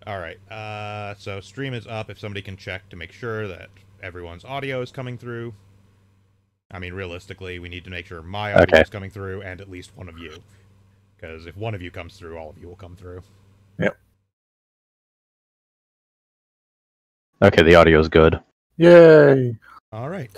All right. So stream is up. If somebody can check to make sure that everyone's audio is coming through. I mean, realistically, we need to make sure my audio is coming through and at least one of you. Because if one of you comes through, all of you will come through. Yep. Okay, the audio is good. Yay! All right.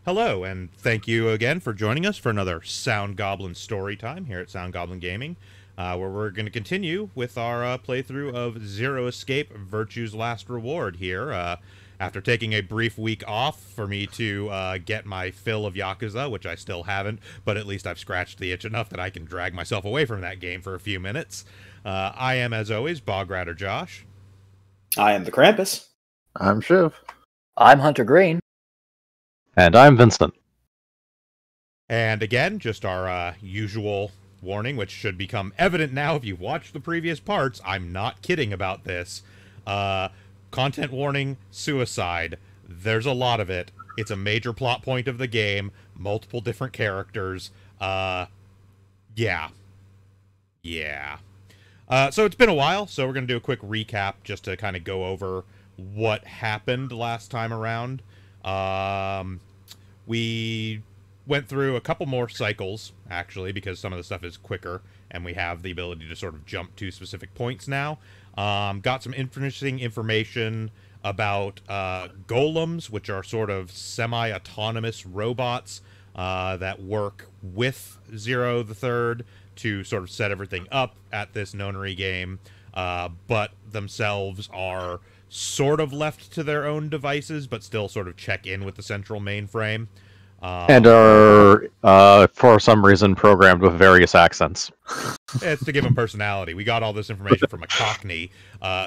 Hello, and thank you again for joining us for another SoundGoblin Storytime here at SoundGoblin Gaming, where we're going to continue with our playthrough of Zero Escape: Virtue's Last Reward here. After taking a brief week off for me to get my fill of Yakuza, which I still haven't, but at least I've scratched the itch enough that I can drag myself away from that game for a few minutes. I am, as always, Bogradder Josh. I am the Krampus. I'm Shiv. I'm Hunter Green. And I'm Vincent. And again, just our usual warning, which should become evident now if you've watched the previous parts. I'm not kidding about this. Content warning, suicide. There's a lot of it. It's a major plot point of the game. Multiple different characters. Yeah. So it's been a while, so we're going to do a quick recap just to kind of go over what happened last time around. We went through a couple more cycles, actually, because some of the stuff is quicker, and we have the ability to sort of jump to specific points now. Got some interesting information about golems, which are sort of semi-autonomous robots that work with Zero the Third to sort of set everything up at this nonary game, but themselves are sort of left to their own devices, but still sort of check in with the central mainframe. And are, for some reason, programmed with various accents. It's to give them personality. We got all this information from a Cockney,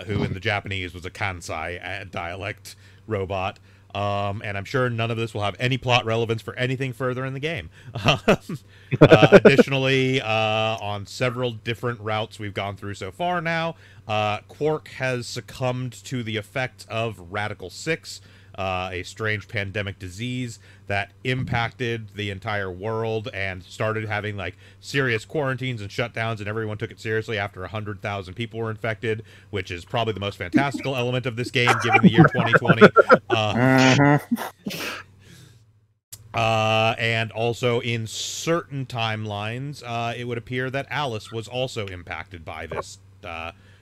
who in the Japanese was a Kansai dialect robot. And I'm sure none of this will have any plot relevance for anything further in the game. Additionally, on several different routes we've gone through so far now, Quark has succumbed to the effect of Radical 6, a strange pandemic disease that impacted the entire world and started having like serious quarantines and shutdowns, and everyone took it seriously after 100,000 people were infected, which is probably the most fantastical element of this game given the year 2020. And also in certain timelines, it would appear that Alice was also impacted by this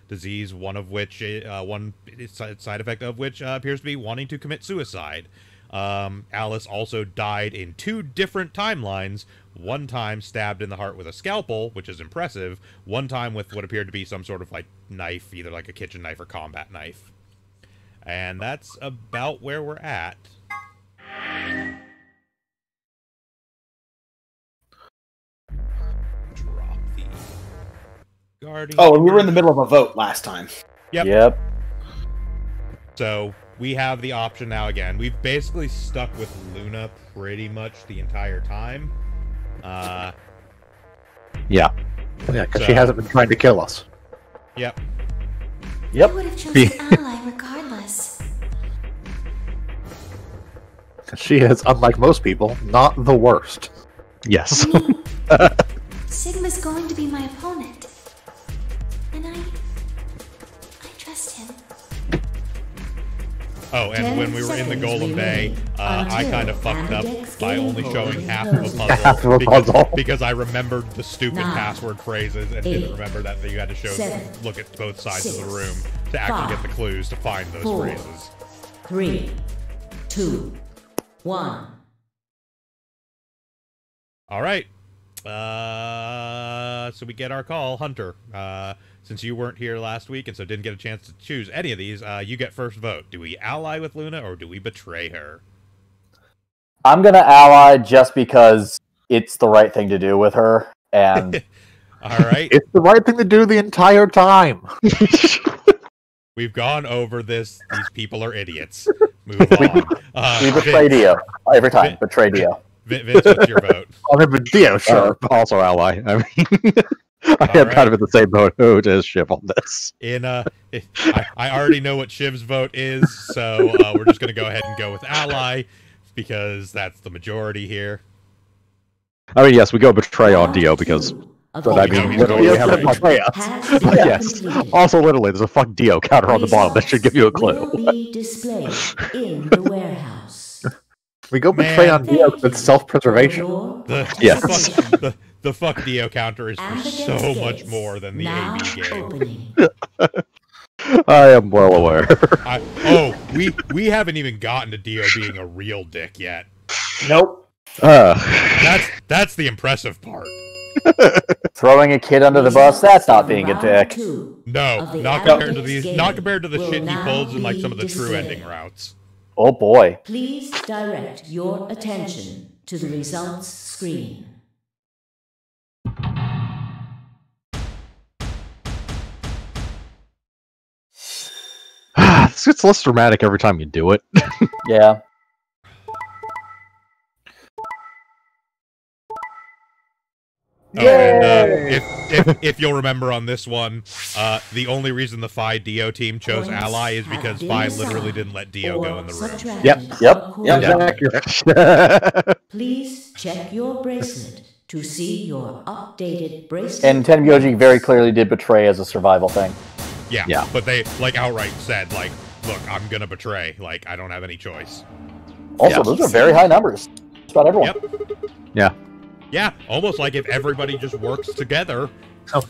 disease, one of which, one side effect of which appears to be wanting to commit suicide. Alice also died in 2 different timelines, one time stabbed in the heart with a scalpel, which is impressive, one time with what appeared to be some sort of like knife, either like a kitchen knife or combat knife. And that's about where we're at. Drop the Guardian. Oh, and we were in the middle of a vote last time. Yep. So we have the option now again. We've basically stuck with Luna pretty much the entire time. Yeah, because she hasn't been trying to kill us. Yep. I would have chosen Ally regardless. She is, unlike most people, not the worst. Yes. Sigma's going to be my opponent. And I trust him. Oh, and when we were in the Golem Bay, I kind of fucked up by only showing half of a puzzle, because I remembered the stupid password phrases and didn't remember that you had to look at both sides of the room to actually get the clues to find those phrases. 3, 2, 1. All right. So we get our call, Hunter. Since you weren't here last week and so didn't get a chance to choose any of these, you get first vote. Do we ally with Luna or do we betray her? I'm gonna ally just because it's the right thing to do with her, and all right, it's the right thing to do the entire time. We've gone over this. These people are idiots. Move on. We betray Dio every time. Betray Dio. Vince, what's your vote? I mean, Dio, sure. Also ally. I mean, I am kind of in the same boat as Shiv on this. I already know what Shiv's vote is, so we're just going to go ahead and go with ally, because that's the majority here. I mean, yes, we go betray on Dio because of But the I mean, attack literally, we Yeah, have right. a play us. has But been yes. completed. Also, literally, there's a fuck Dio counter on the bottom that should give you a Will clue. be displayed in the warehouse. We go betray Man. on Dio because it's self-preservation. Your The, Yes. the fuck Dio counter is for and so against much gates. more than the Now AB game. opening. I am well aware. We haven't even gotten to Dio being a real dick yet. Nope. That's the impressive part. Throwing a kid under the bus, that's not being a Round dick. 2 No, of the not compared to Alligates these. Not game compared to the will shit he now pulls in like be some of the true displayed. ending routes. Oh boy. Please direct your attention to the results screen. This gets less dramatic every time you do it. Yeah. Oh, and if you'll remember on this one, the only reason the Phi Dio team chose Points Ally is have because been Phi assigned literally didn't let Dio go in the room. subtracted Yep. Yep. accordingly. Accurate. Please check your bracelet to see your updated bracelet. And Tenmyoji very clearly did betray as a survival thing. Yeah, but they like outright said like, "Look, I'm gonna betray. Like, I don't have any choice." Also, Yeah. those are very high numbers. Just about everyone. Yep. Yeah, almost like if everybody just works together.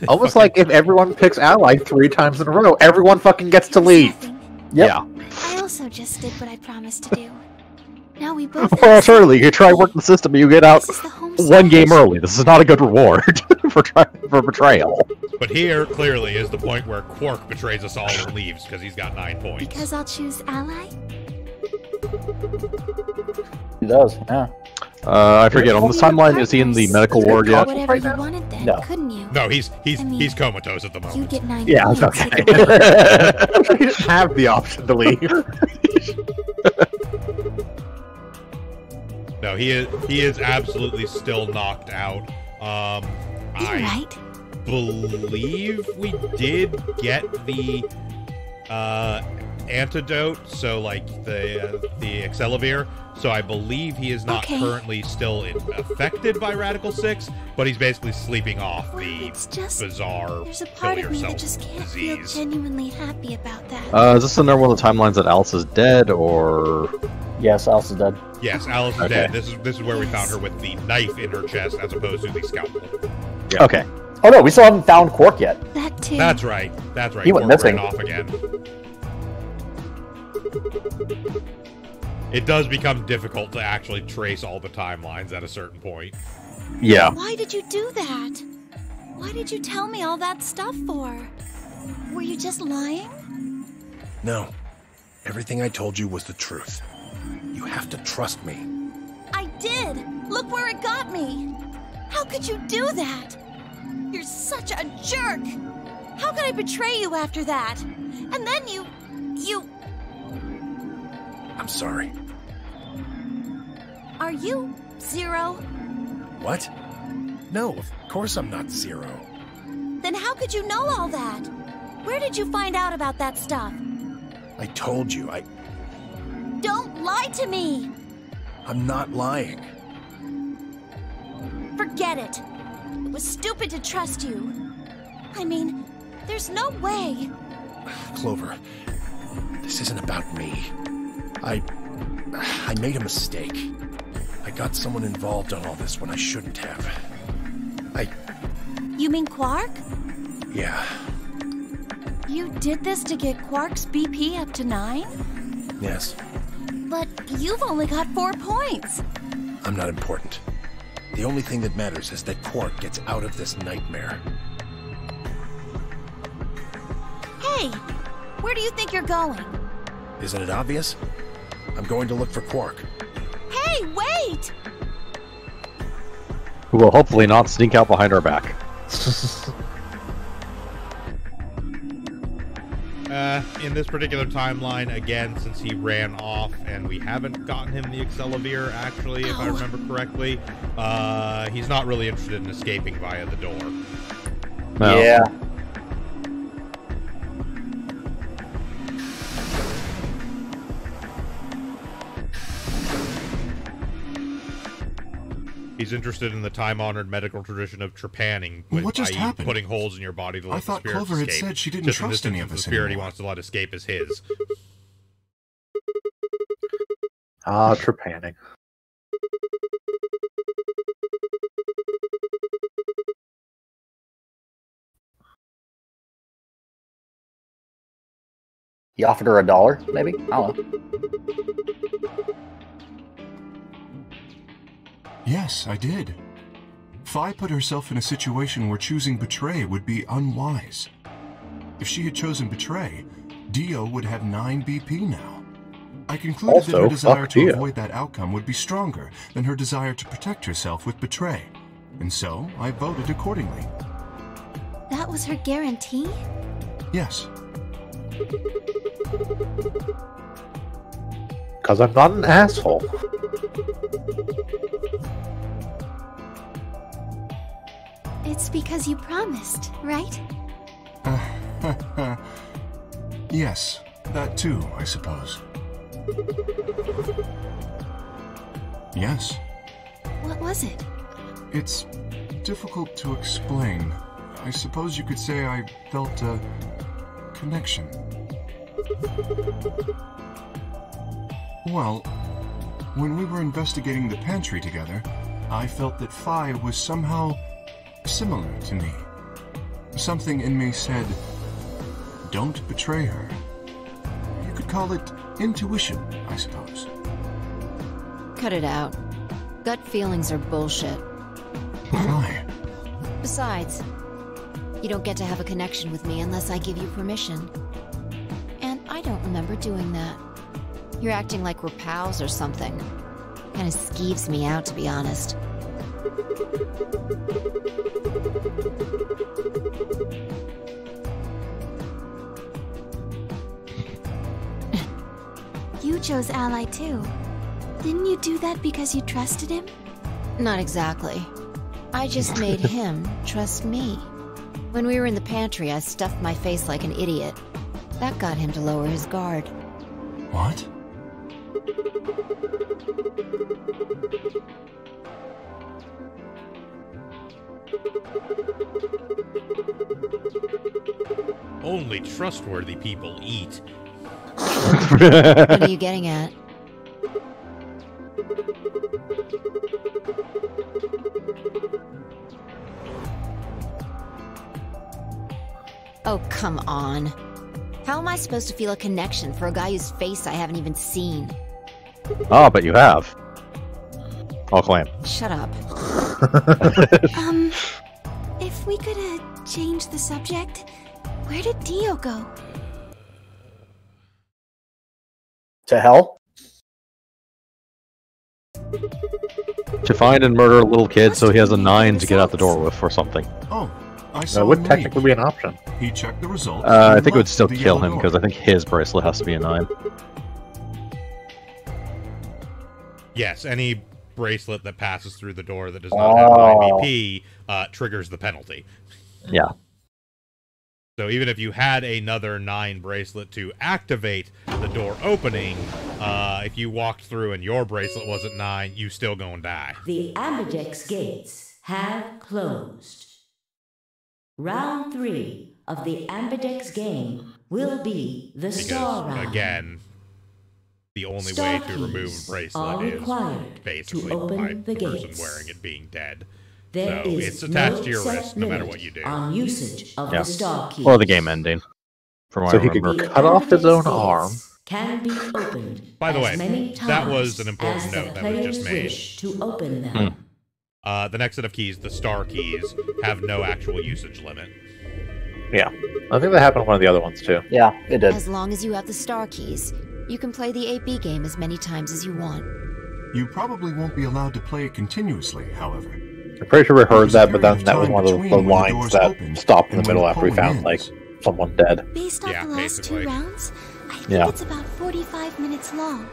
Almost like if everyone picks Ally 3 times in a row, everyone fucking gets to leave. Yep. Yeah. I also just did what I promised to do. Now we both. Or alternatively, you try work the system and you get out This is the home one game stretch. early. This is not a good reward for betrayal. But here clearly is the point where Quark betrays us all and leaves because he's got 9 points. Because I'll choose ally. He does, yeah. I forget. On this timeline, is he in the medical ward yet? Whatever you wanted then, No. couldn't you? No, he's I mean, he's comatose at the You moment. get 9 Yeah, points. okay. if you- He didn't have the option to leave. No, he is absolutely still knocked out. You're I right. believe we did get the antidote, so like the Excelavir. So I believe he is not Okay. currently still affected by Radical 6, but he's basically sleeping off Well, the it's just bizarre there's a kill part of me yourself that just can't feel disease. genuinely happy about that. Is this another one of the timelines that Alice is dead, or Yes, Alice is dead. Yes, Alice is Okay. dead. This is where we found her with the knife in her chest as opposed to the scalpel. okay? Oh no, we still haven't found Quark yet. That too. That's right. That's right. He went Quark ran missing. off again. It does become difficult to actually trace all the timelines at a certain point. Yeah. Why did you do that? Why did you tell me all that stuff for? Were you just lying? No. Everything I told you was the truth. You have to trust me. I did! Look where it got me! How could you do that? You're such a jerk! How could I betray you after that? And then you... I'm sorry. Are you Zero? What? No, of course I'm not Zero. Then how could you know all that? Where did you find out about that stuff? I told you, Don't lie to me! I'm not lying. Forget it. It was stupid to trust you. I mean, there's no way. Clover, this isn't about me. I made a mistake. I got someone involved on all this when I shouldn't have. You mean Quark? Yeah, You did this to get Quark's BP up to 9? yes, But you've only got 4 points. I'm not important. The only thing that matters is that Quark gets out of this nightmare. Hey, where do you think you're going? Isn't it obvious? I'm going to look for Quark. Hey, wait! Who will hopefully not sneak out behind our back. In this particular timeline, again, since he ran off and we haven't gotten him the Excelavir, actually, if I remember correctly, he's not really interested in escaping via the door. No. Yeah. He's interested in the time-honored medical tradition of trepanning, What just i.e. happened? putting holes in your body to let I the thought spirits Clover had escape. said she didn't Just in trust this any of instance, us the spirit he anymore. wants to let escape is his. Ah, trepanning. He offered her $1, maybe? I don't know. Yes, I did. Fi put herself in a situation where choosing betray would be unwise. If she had chosen betray, Dio would have 9 BP now. I concluded that her Also, desire fuck to Dio. avoid that outcome would be stronger than her desire to protect herself with betray. And so, I voted accordingly. That was her guarantee? Yes. Because I'm not an asshole. It's because you promised, right? Yes, that too, I suppose. Yes. What was it? It's difficult to explain. I suppose you could say I felt a connection. Well, when we were investigating the pantry together, I felt that Fi was somehow similar to me. Something in me said, don't betray her. You could call it intuition, I suppose. Cut it out. Gut feelings are bullshit. Why? Besides, you don't get to have a connection with me unless I give you permission. And I don't remember doing that. You're acting like we're pals or something. Kinda skeeves me out, to be honest. You chose Ally too. Didn't you do that because you trusted him? Not exactly. I just made him trust me. When we were in the pantry, I stuffed my face like an idiot. That got him to lower his guard. What? Only trustworthy people eat. What are you getting at? Oh, come on. How am I supposed to feel a connection for a guy whose face I haven't even seen? Oh, but you have. I'll claim. Shut up. If we could change the subject, where did Dio go? To hell? To find and murder a little kid so he has a 9 to get out the door with or something. Oh, I saw That would him technically leave. be an option. He checked the results. I and think it would left still the kill yellow him door. because I think his bracelet has to be a 9. Yes, any bracelet that passes through the door that does not have 9 BP triggers the penalty. Yeah. So even if you had another 9 bracelet to activate the door opening, if you walked through and your bracelet wasn't 9, you still gonna die. The ambidex gates have closed. Round 3 of the ambidex game will be the star Because, round. again, the only Star way to remove a keys bracelet are is required basically to open by the person gates. wearing it being dead. There So is it's attached no to your set wrist no matter limit what you do. on usage of Yeah. the star keys. Or the game ending. From what So I he could remember. The cut off his own ambidex arm. gates can be opened By the as way, many that was times an important as note the that was just players made. wish to open them. The next set of keys, the star keys, have no actual usage limit. Yeah. I think that happened with one of the other ones too. Yeah, it did. As long as you have the star keys, you can play the 8B game as many times as you want. You probably won't be allowed to play it continuously, however. I'm pretty sure we heard There's a that, but period then of that was time one of the between when the lines doors that opened stopped in and the middle when after we polling found, like, ends. someone dead. Based off Yeah, the last basically. 2 rounds, I think Yeah. it's about 45 minutes long.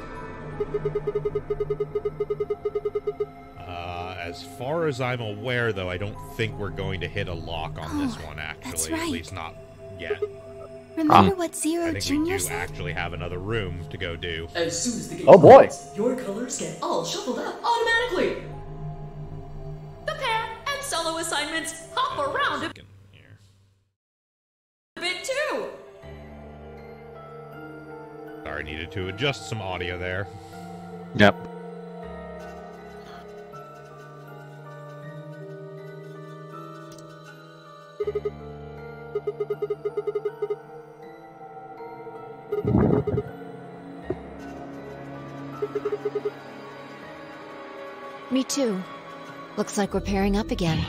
As far as I'm aware, though, I don't think we're going to hit a lock on this one, actually. that's At right. least not yet. Remember what I Zero think we Jr. do said? actually have another room to go do. As soon as the game Oh, boy. opens, your colors get all shuffled up automatically. solo assignments hop around a bit too. Sorry, needed to adjust some audio there. Yep. Me too. Looks like we're pairing up again.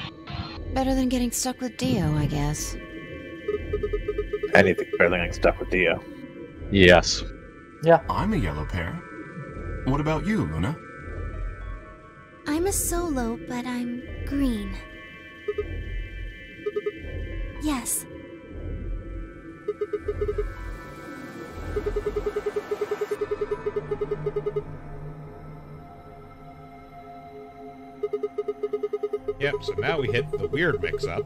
Better than getting stuck with Dio, I guess. Anything better than getting stuck with Dio. Yes. Yeah. I'm a yellow pair. What about you, Luna? I'm a solo, but I'm green. Yes. Yep, so now we hit the weird mix-up.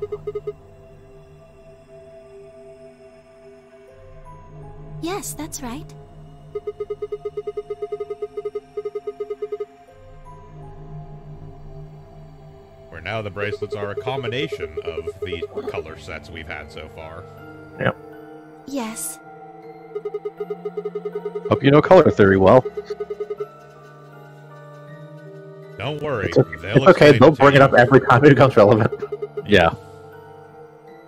Yes, that's right. Where now the bracelets are a combination of the color sets we've had so far. Yep. Yes. Hope you know color theory well. Don't worry. It's okay. They'll bring it up every time it becomes relevant. Yeah.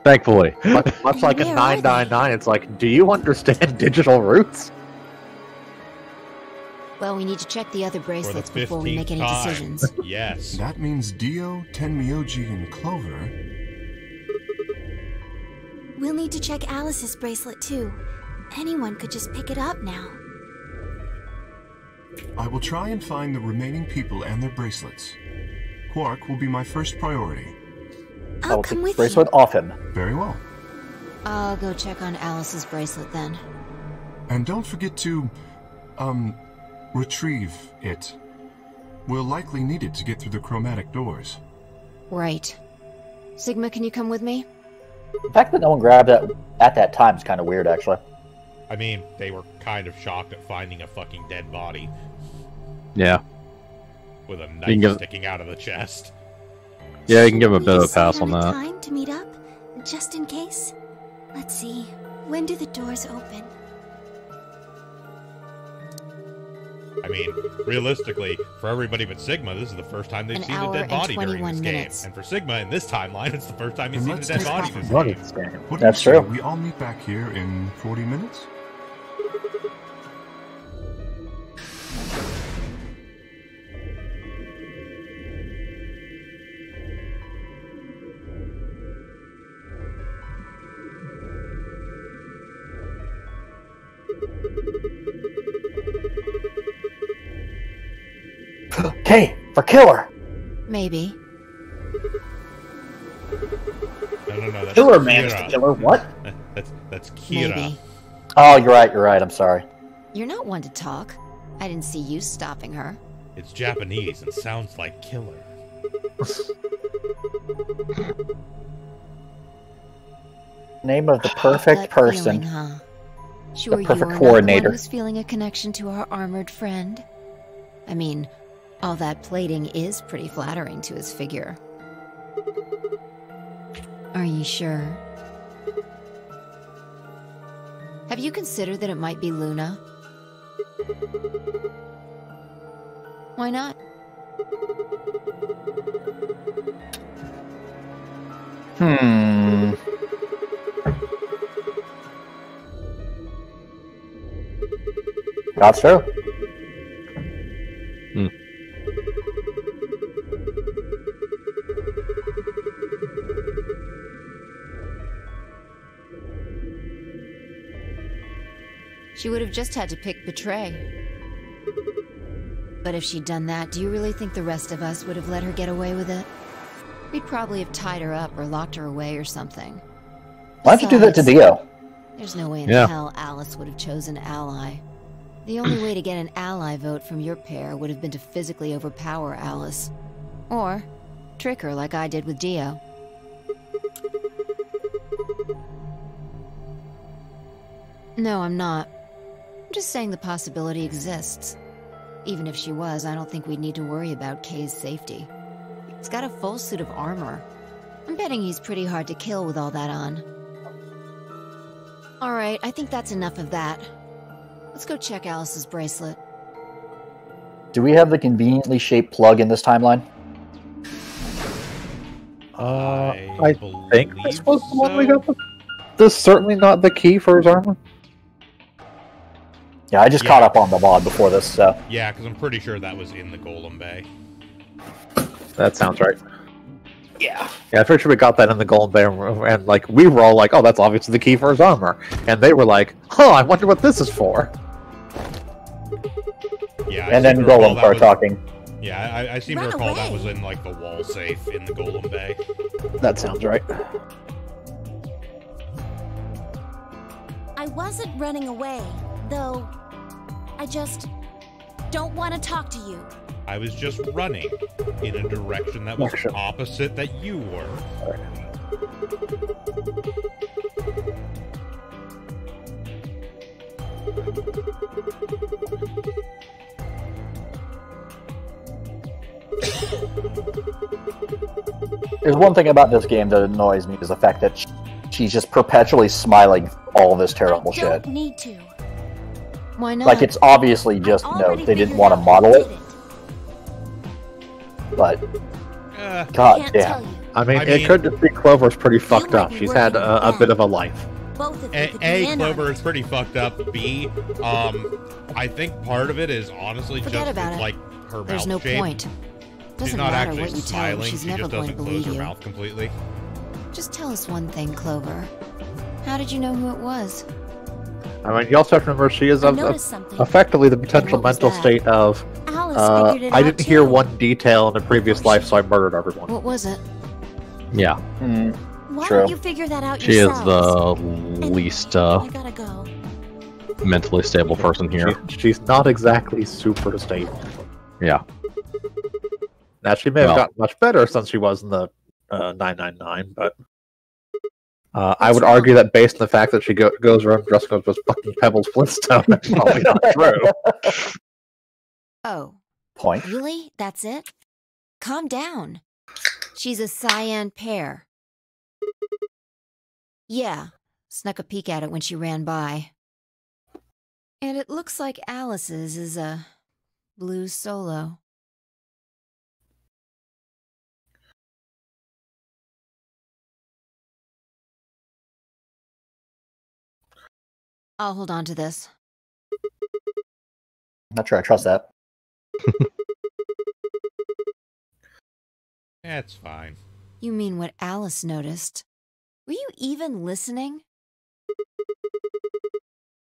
Thankfully. Much like a 999, it's like, do you understand digital roots? Well, we need to check the other bracelets before we make any 15th time. decisions. Yes. That means Dio, Tenmyoji, and Clover. We'll need to check Alice's bracelet too. Anyone could just pick it up now. I will try and find the remaining people and their bracelets. Quark will be my first priority. I'll come with bracelet you. off him. Very well. I'll go check on Alice's bracelet then. And don't forget to, retrieve it. We'll likely need it to get through the chromatic doors. Right. Sigma, can you come with me? The fact that no one grabbed it at that time is kind of weird, actually. I mean, they were kind of shocked at finding a fucking dead body Yeah. with a You can knife give- sticking out of the chest. Yeah, you can give him a We bit of a decide pass on a that. time to meet up, just in case. Let's see. When do the doors open? I mean, realistically, for everybody but Sigma, this is the first time they've An seen a hour dead and body during 21 this minutes. game. And for Sigma, in this timeline, it's the first time he's And seen a let's dead take body off this running. game. What do That's you say? true. We all meet back here in 40 minutes? K for killer. Maybe. No, that's Killer Man is the Kira. killer. What? That's Kira. Maybe. Oh, you're right. I'm sorry. You're not one to talk. I didn't see you stopping her. It's Japanese and sounds like killer. Name of the perfect Gut person. feeling, huh? Sure, perfect you're not coordinator. the one who's feeling a connection to our armored friend. I mean, all that plating is pretty flattering to his figure. Are you sure? Have you considered that it might be Luna? Why not? That's true. She would have just had to pick betray. But if she'd done that, do you really think the rest of us would have let her get away with it? We'd probably have tied her up or locked her away or something. Why don't you do that to Besides, Dio? There's no way in Yeah. hell Alice would have chosen ally. The only way to get an ally vote from your pair would have been to physically overpower Alice. Or trick her like I did with Dio. No, I'm not. I'm just saying the possibility exists. Even if she was, I don't think we'd need to worry about Kay's safety. He's got a full suit of armor. I'm betting he's pretty hard to kill with all that on. Alright, I think that's enough of that. Let's go check Alice's bracelet. Do we have the conveniently shaped plug in this timeline? I think this was the one we got. This is certainly not the key for his armor. Yeah, I just caught up on the mod before this, so... Yeah, because I'm pretty sure that was in the Golem Bay. That sounds right. Yeah. Yeah, I'm pretty sure we got that in the Golden Bay, and like we were all like, "Oh, that's obviously the key for his armor," and they were like, "Huh, I wonder what this is for." Yeah, and then Golem started talking. Yeah, I seem to recall that was in like the wall safe in the Golem Bay. That sounds right. I wasn't running away, though. I just don't want to talk to you. I was just running in a direction that was opposite that you were. There's one thing about this game that annoys me is the fact that she's just perpetually smiling all this terrible shit. Don't need to. Why not? Like, it's obviously just, they didn't want to model it. But, god damn. I mean, it could just be Clover's pretty fucked up. She's had a bit of a life. A, Clover is pretty fucked up. B, I think part of it is honestly Forget just about it. like her There's mouth no shape. point. She's Doesn't not matter actually what you tell her, smiling. she's She never just going to doesn't believe close her you. mouth completely. Just tell us one thing, Clover. How did you know who it was? I mean, you also have to remember she is effectively the potential mental state of, I didn't hear one detail in a previous life, so I murdered everyone. What was it? Yeah. Why don't you figure that out She is yourselves? the least I gotta go. mentally stable person here. She's not exactly super stable. Yeah. Now, she may have gotten much better since she was in the 999, but I would argue that based on the fact that she goes around dressed up as fucking Pebbles Flintstone, that's probably not true. Oh. Point. Really? That's it? Calm down. She's a cyan pear. Yeah. Snuck a peek at it when she ran by. And it looks like Alice's is a blue solo. I'll hold on to this. Not sure I trust that. That's fine. You mean what Alice noticed? Were you even listening?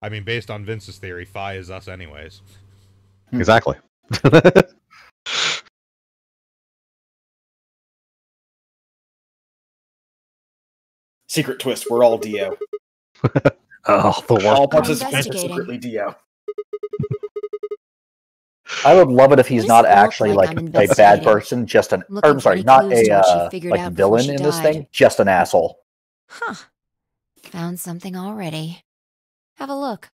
I mean, based on Vince's theory, Phi is us anyways. Exactly. Secret twist, we're all Dio. Oh, the worst. All participants are secretly Dio. I would love it if he's not actually like a bad person, just an. Or, I'm sorry, not a like villain in this thing, just an asshole. Huh. Found something already. Have a look.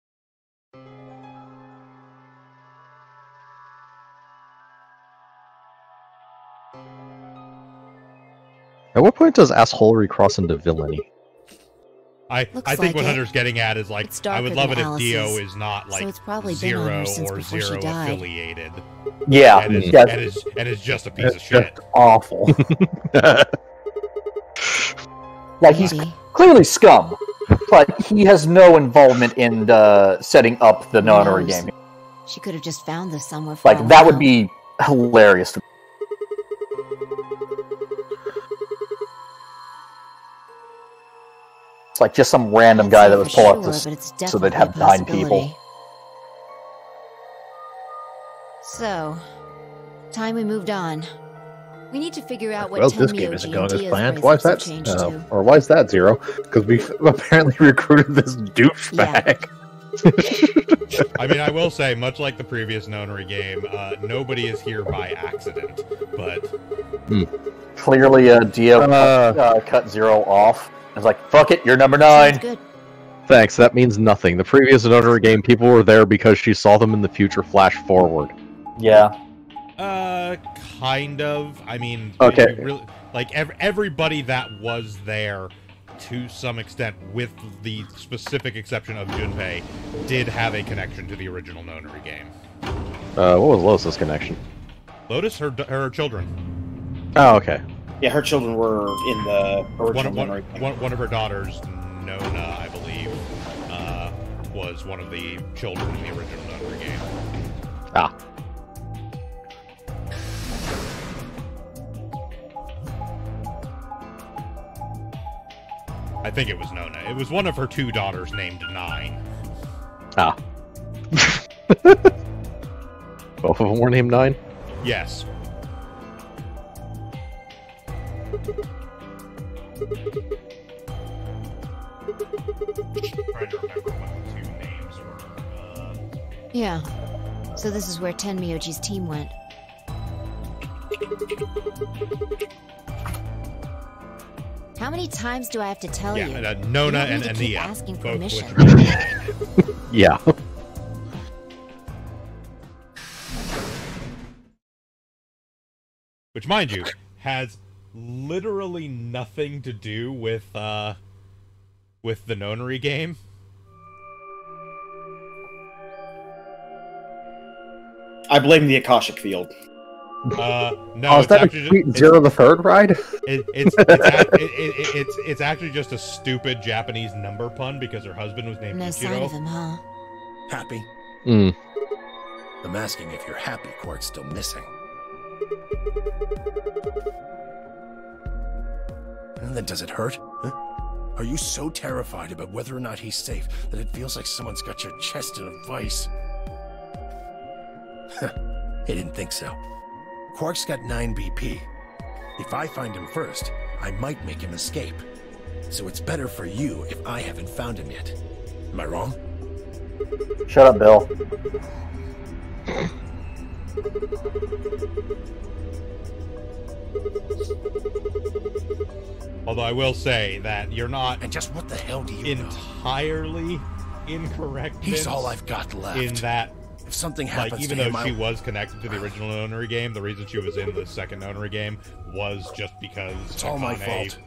At what point does assholery cross into villainy? I think what Hunter's getting at is like, I would love it if Dio is not like it's probably Zero or Zero affiliated. Yeah, and is just a piece of shit. Just awful. Like he's clearly scum, but he has no involvement in setting up the nonary game. She could have just found this somewhere. Like that would be hilarious to me. It's like just some random guy that was pull up this so they'd have 9 people. So, time we moved on. We need to figure out what Well, this game isn't going as planned. Why is that? Or why is that Zero? Because we've apparently recruited this douchebag. I mean, I will say, much like the previous nonary game, nobody is here by accident, but... Clearly, Dio cut Zero off. It's like, fuck it, you're number 9. Good. Thanks, that means nothing. The previous notary game, people were there because she saw them in the future flash forward. Yeah. kind of. I mean, okay. Really, like everybody that was there, to some extent, with the specific exception of Junpei, did have a connection to the original Nonary game. What was Lotus's connection? Lotus, her children. Oh, okay. Yeah, her children were in the original Nonary game. One of her daughters, Nona, I believe, was one of the children in the original Nonary game. Ah. I think it was Nona. It was one of her 2 daughters named Nine. Ah. Both of them were named Nine? Yes. Trying to remember what the 2 names were. Yeah. So this is where Tenmyoji's team went. How many times do I have to tell you? Yeah, Nona and Ania. Asking permission. Yeah. Which, mind you, has literally nothing to do with the Nonary game. I blame the Akashic Field. No, is that a Zero the Third ride? It's actually just a stupid Japanese number pun because her husband was named No Ichiro. sign of him, huh? Happy? Mm. I'm asking if you're happy Quark's still missing. And then does it hurt? Huh? Are you so terrified about whether or not he's safe that it feels like someone's got your chest in a vice? I didn't think so. Quark's got 9 BP. If I find him first, I might make him escape. So it's better for you if I haven't found him yet. Am I wrong? Shut up, Bill. Although I will say that you're not And just what the hell do you entirely incorrect. He's Vince, all I've got left. in that, If something happens like, even to him, though she was connected to the original Nonary game, the reason she was in the second Nonary game was just because it's all my Akane fault.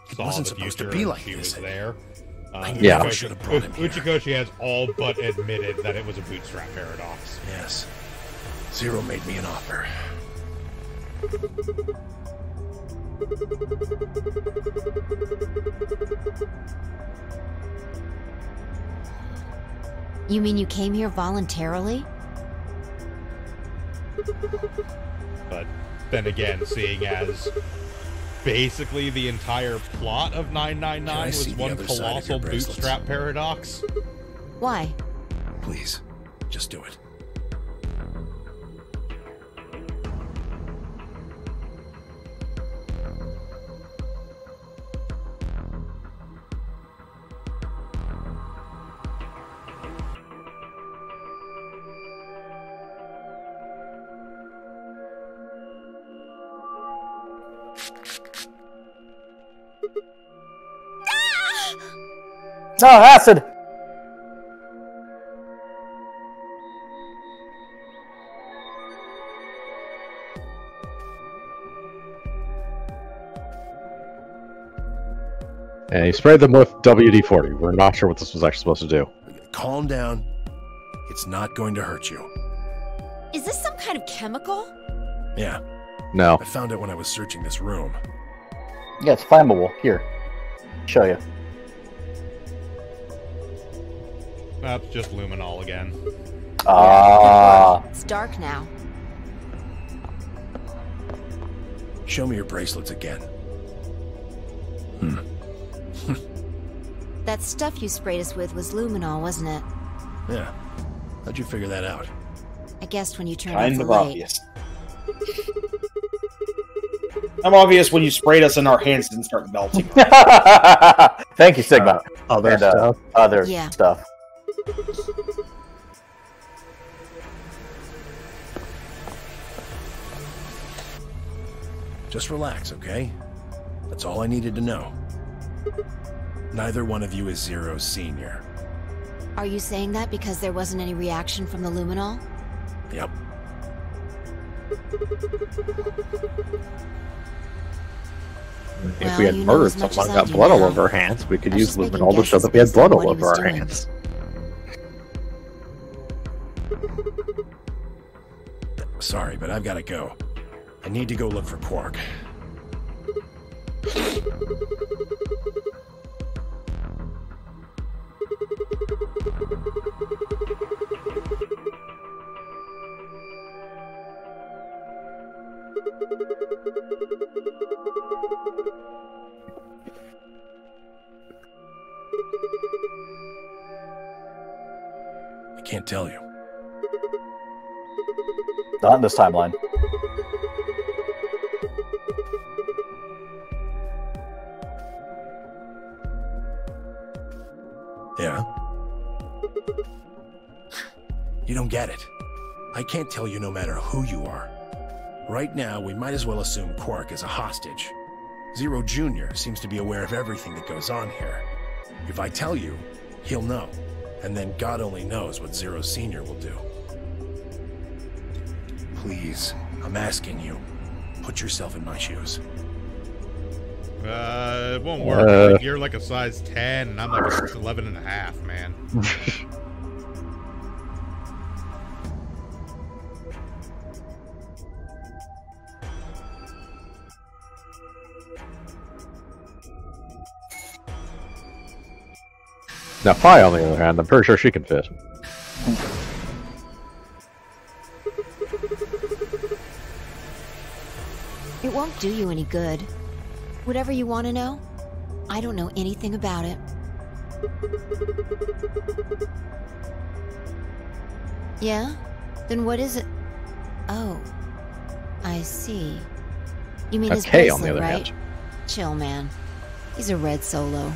It saw wasn't the supposed to future be and like she this. was there. Yeah. Should have brought him here. Uchikoshi has all but admitted that it was a bootstrap paradox. Yes. Zero made me an offer. You mean you came here voluntarily? But then again, seeing as basically the entire plot of 999 was one colossal bootstrap paradox. Why? Please, just do it. No, acid! And he sprayed them with WD-40. We're not sure what this was actually supposed to do. Calm down. It's not going to hurt you. Is this some kind of chemical? Yeah. No. I found it when I was searching this room. Yeah, it's flammable. Here. Show you. That's just luminol again. Ah. It's dark now. Show me your bracelets again. That stuff you sprayed us with was luminol, wasn't it? Yeah. How'd you figure that out? I guessed when you turned Kind off the of light. obvious. I'm obvious when you sprayed us and our hands didn't start melting. Thank you, Sigma. Other and, stuff. Other Yeah. stuff. Just relax, okay? That's all I needed to know. Neither one of you is Zero's senior. Are you saying that because there wasn't any reaction from the luminol? Yep. If we had murdered someone and got blood all over our hands, we could use luminol to show that we had blood all over our hands. Sorry, but I've got to go. I need to go look for Quark. I can't tell you. Not in this timeline. Yeah? You don't get it. I can't tell you no matter who you are. Right now, we might as well assume Quark is a hostage. Zero Jr. seems to be aware of everything that goes on here. If I tell you, he'll know. And then God only knows what Zero Sr. will do. Please, I'm asking you, put yourself in my shoes. It won't work. Like, you're like a size 10, and I'm like a 11 and a half, man. Now, Phi, on the other hand, I'm pretty sure she can fit. It won't do you any good. Whatever you want to know, I don't know anything about it. Yeah? Then what is it? Oh. I see. You mean his K, on the bracelet, other right? hand. Chill, man. He's a red Solo.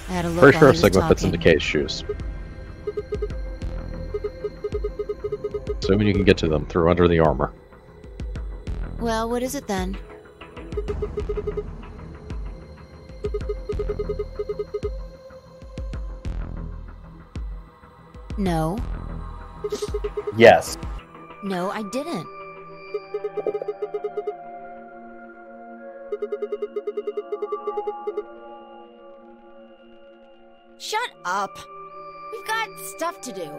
I had a look Pretty while sure he was Sigma fits talking. into K's shoes. Assuming you can get to them through under the armor. Well, what is it then? No. Yes. No, I didn't. Shut up. We've got stuff to do.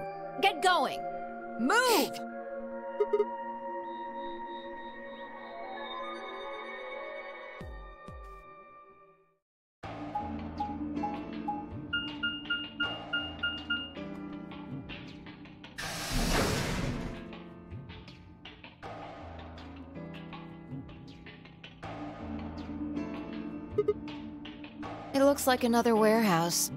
Get going. Move! It looks like another warehouse.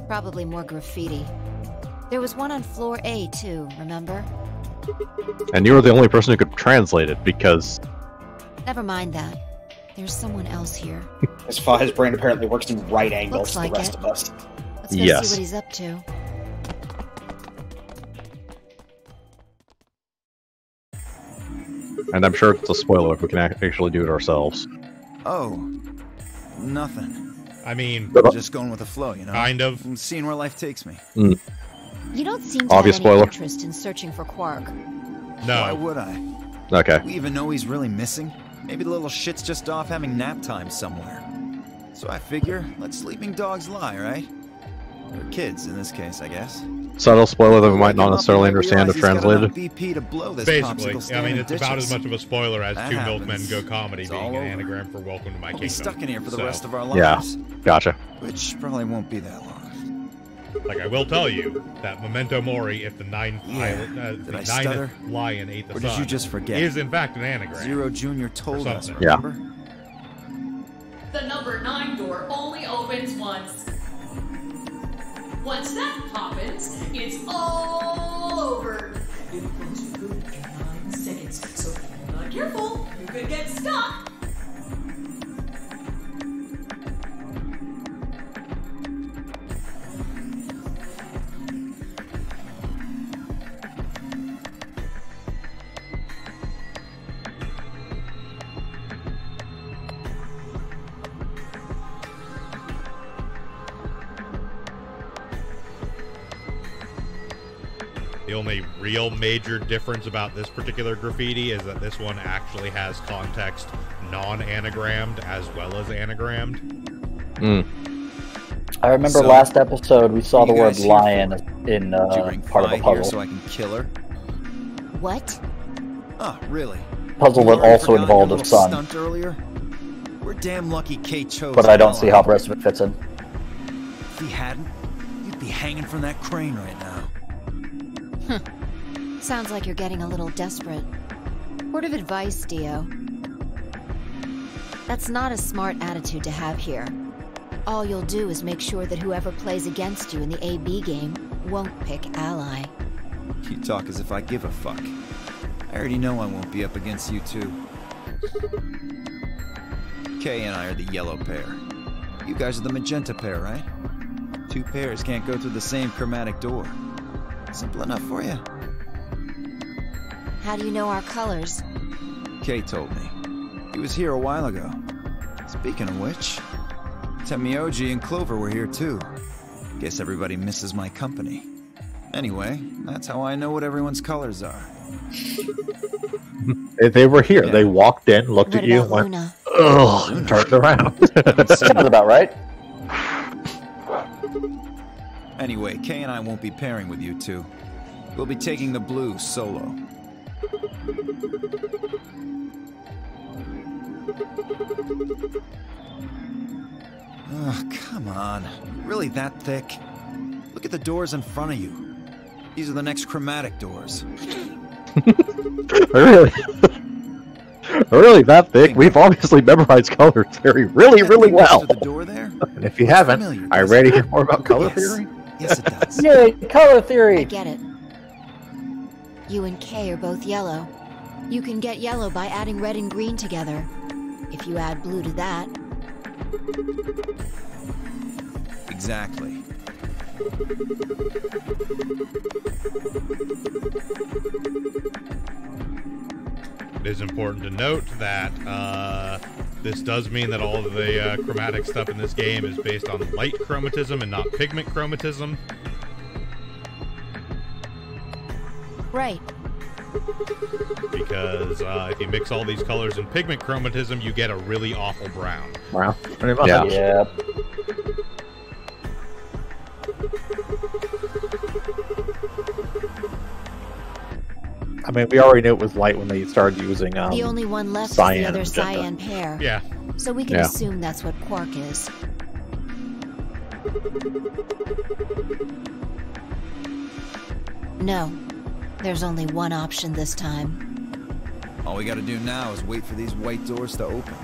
Probably more graffiti. There was one on floor A too, remember? And you were the only person who could translate it because... Never mind that. There's someone else here. His brain apparently works in right angles Looks to like the rest it. of us. Let's go Yes. see what he's up to. And I'm sure it's a spoiler if we can actually do it ourselves. Oh, nothing. I mean, Just going with the flow, you know? kind of. I'm seeing where life takes me. Mm. You don't seem to Obvious have any spoiler. interest in searching for Quark. No. Why would I? Okay. Do we even know he's really missing? Maybe the little shit's just off having nap time somewhere. So I figure, let sleeping dogs lie, right? Or kids, in this case, I guess. Subtle spoiler that we might not Wake him up necessarily and I understand if realize he's got translated. enough BP to blow this Basically, popsicle I stand mean, in it's about as ditches. much of a spoiler as That Two happens. Milkmen Go Comedy It's being all an over. anagram for Welcome to My We'll Kingdom. be stuck in here for the So, rest of our Yeah, lives. gotcha. Which probably won't be that long. Like, I will tell you that Memento Mori, if the ninth Did I stutter? lion ate the Or sun, did you just forget? is in fact an anagram. Zero Jr. told us, something. Yeah. remember? The number 9 door only opens once. Once that happens, it's all over. It will close for good in 9 seconds, so if you're not careful, you could get stuck. The only real major difference about this particular graffiti is that this one actually has context non-anagrammed as well as anagrammed. I remember last episode we saw the word lion in part of a puzzle. So I can kill her? What? Oh, really? Puzzle that also involved a sun. Stunt earlier? We're damn lucky Kate chose. But I don't see how the rest of it fits in. If he hadn't, you'd be hanging from that crane right now. Sounds like you're getting a little desperate. Word of advice, Dio. That's not a smart attitude to have here. All you'll do is make sure that whoever plays against you in the AB game won't pick ally. You talk as if I give a fuck. I already know I won't be up against you two. Kay and I are the yellow pair. You guys are the magenta pair, right? Two pairs can't go through the same chromatic door. Simple enough for you. How do you know our colors? Kay told me. He was here a while ago. Speaking of which, Temioji and Clover were here too. Guess everybody misses my company. Anyway, that's how I know what everyone's colors are. They were here. Yeah. They walked in, looked at you, and went, ugh, and turned around. Sounds about right. Anyway, Kay and I won't be pairing with you two. We'll be taking the blue solo. Oh, come on. Really that thick? Look at the doors in front of you. These are the next chromatic doors. Really? Really that thick? We've obviously memorized color theory really well. The door there? And if you haven't, are you ready to hear more about color theory? Yes, it does. Yay, color theory! I get it. You and Kay are both yellow. You can get yellow by adding red and green together. If you add blue to that... Exactly. It is important to note that this does mean that all of the chromatic stuff in this game is based on light chromatism and not pigment chromatism. Right. Because if you mix all these colors in pigment chromatism, you get a really awful brown. Wow. Pretty much. Yeah. Yep. I mean, we already knew it was light when they started using the only one left is cyan the other magenta. cyan pair. Yeah. So we can assume that's what quark is. No. There's only one option this time. All we gotta do now is wait for these white doors to open.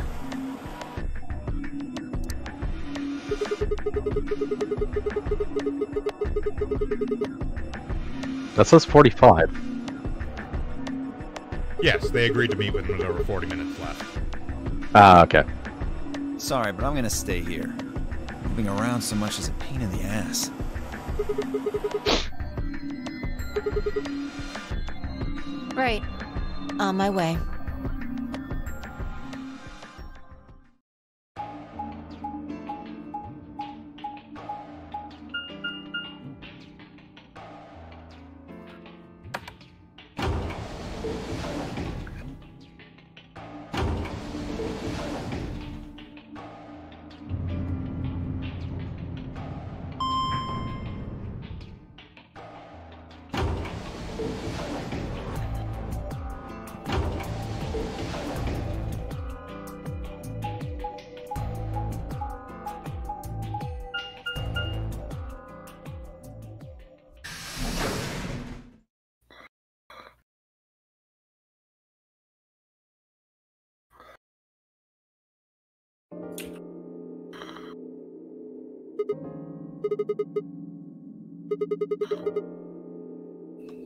That says 45. Yes, they agreed to meet when there was over 40 minutes left. Ah, okay. Sorry, but I'm gonna stay here. Moving around so much is a pain in the ass. Right. On my way.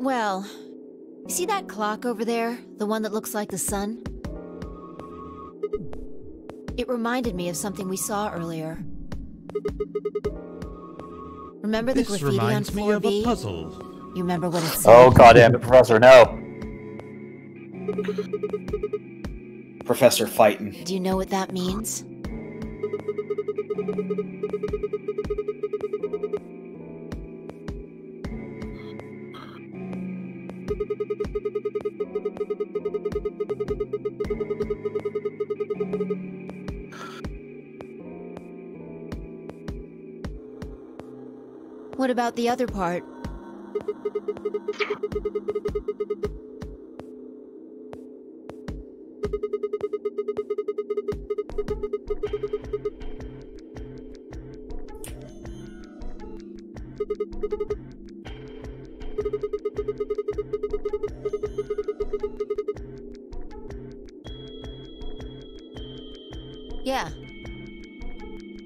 Well, see that clock over there? The one that looks like the sun? It reminded me of something we saw earlier. Remember the graffiti on floor B? Puzzle. You remember what it said? Oh, goddamn it, Professor, no. Professor fighting. Do you know what that means? What about the other part? Yeah.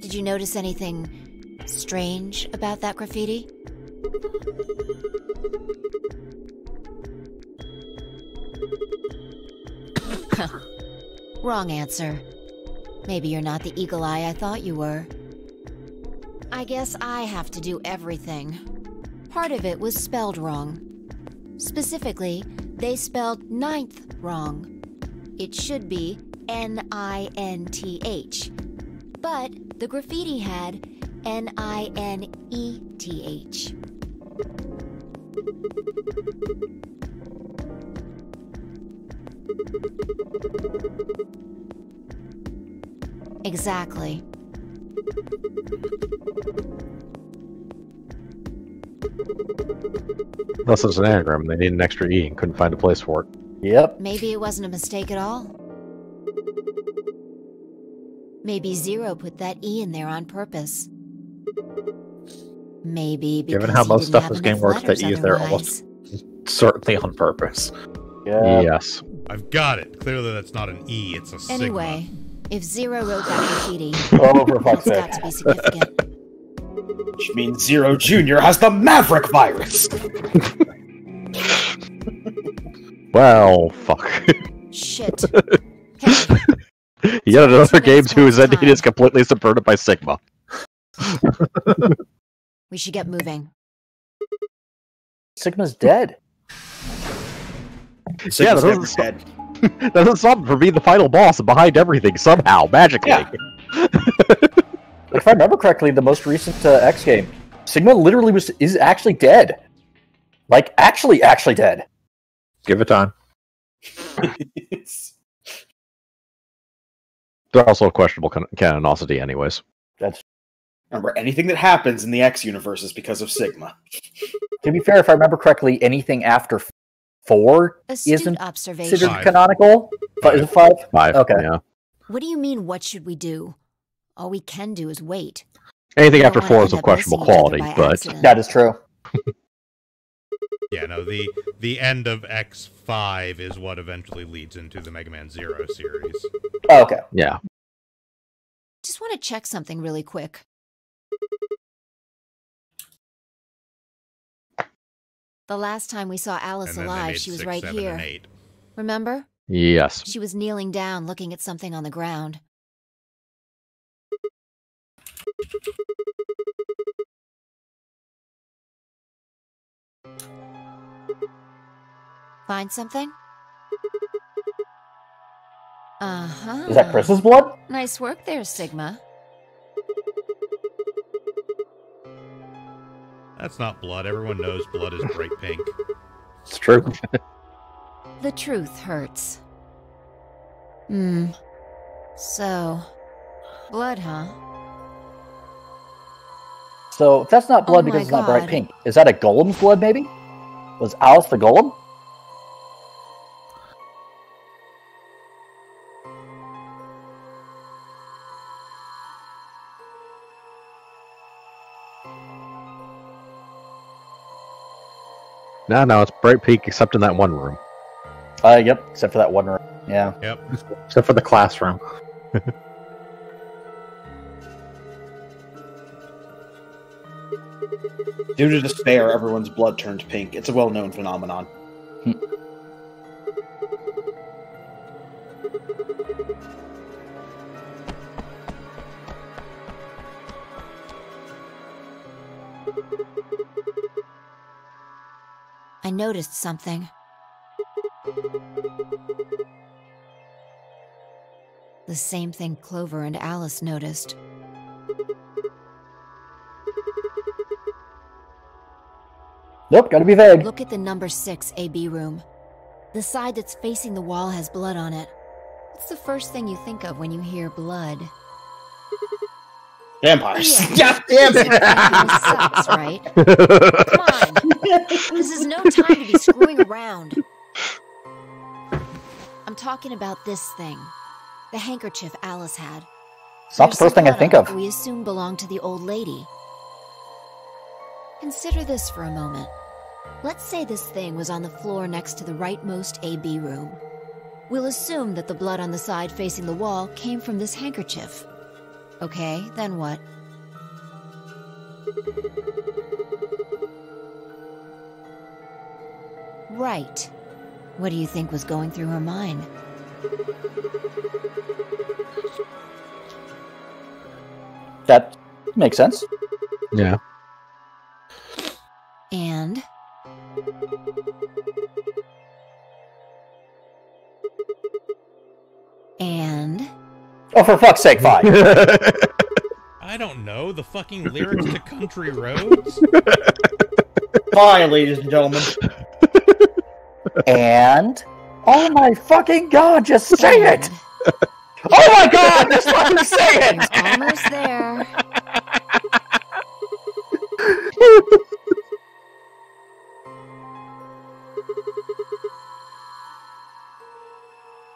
Did you notice anything strange about that graffiti? Wrong answer. Maybe you're not the eagle eye I thought you were. I guess I have to do everything. Part of it was spelled wrong. Specifically, they spelled ninth wrong. It should be N-I-N-T-H. But the graffiti had N-I-N-E-T-H. Exactly. Unless it's an anagram, they need an extra E and couldn't find a place for it. Yep. Maybe it wasn't a mistake at all. Maybe Zero put that E in there on purpose. Maybe because Given how he most didn't stuff have this game enough works, that letters E is there otherwise. almost certainly on purpose. Yeah. Yes. I've got it. Clearly that's not an E, it's a sigma. Anyway, if Zero wrote that graffiti, Oh, for fuck's it's sake. got to be significant. Which means Zero Jr. has the Maverick virus. Well, fuck. Shit. Yet another game whose ending is completely subverted by Sigma. We should get moving. Sigma's dead. Yeah, that doesn't stop, that doesn't stop him from being the final boss and behind everything somehow, magically. Yeah. If I remember correctly, the most recent X game, Sigma literally is actually dead. Like, actually dead. Give it time. They're also questionable canonicity anyways. That's Remember, anything that happens in the X universe is because of Sigma. To be fair, if I remember correctly, anything after 4 Astute isn't observation. considered canonical. But is it 5? 5. Okay. Yeah. What do you mean, what should we do? All we can do is wait. Anything We after don't 4 wanna is of end up questionable missing each other quality, by but accident. That is true. Yeah, no, the end of X5 is what eventually leads into the Mega Man Zero series. Oh, okay. yeah. Just want to check something really quick. The last time we saw Alice And then they alive, made she was 6, right 7, here. and 8. Remember? Yes. She was kneeling down, looking at something on the ground. Find something? Uh-huh. Is that Chris's blood? Nice work there, Sigma. That's not blood. Everyone knows blood is bright pink. It's true. The truth hurts. So, blood, huh? So, if that's not blood Oh my because it's not bright God. pink, is that a golem's blood, maybe? Was Alice the golem? No, it's bright pink except in that one room. Yep, except for that one room. Yeah. Yep. Except for the classroom. Due to despair, everyone's blood turned pink. It's a well-known phenomenon. I noticed something. The same thing Clover and Alice noticed. Nope, gotta be vague. Look at the number 6 AB room. The side that's facing the wall has blood on it. What's the first thing you think of when you hear blood? Vampires. Yeah, Damn it! Sucks, right? Come on. This is no time to be screwing around. I'm talking about this thing. The handkerchief Alice had. It's not the first thing I think of. We assume belonged to the old lady. Consider this for a moment. Let's say this thing was on the floor next to the rightmost AB room. We'll assume that the blood on the side facing the wall came from this handkerchief. Okay, then what? Right. What do you think was going through her mind? That makes sense. Yeah. And? And? Oh, for fuck's sake, Fi. I don't know. The fucking lyrics to Country Roads? Fine, ladies and gentlemen. And? Oh my fucking god, just say it! Oh my god, just fucking say it! Almost there.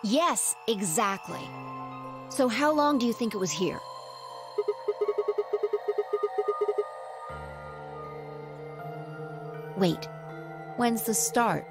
Yes, exactly. So how long do you think it was here? Wait, when's the start?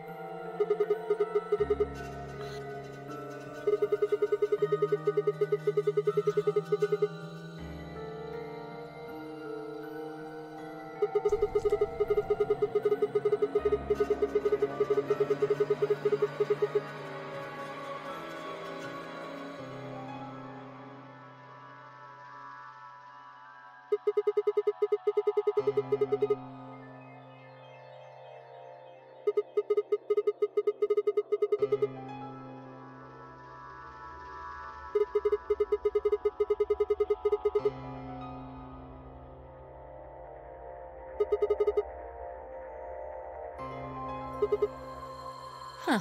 Huh.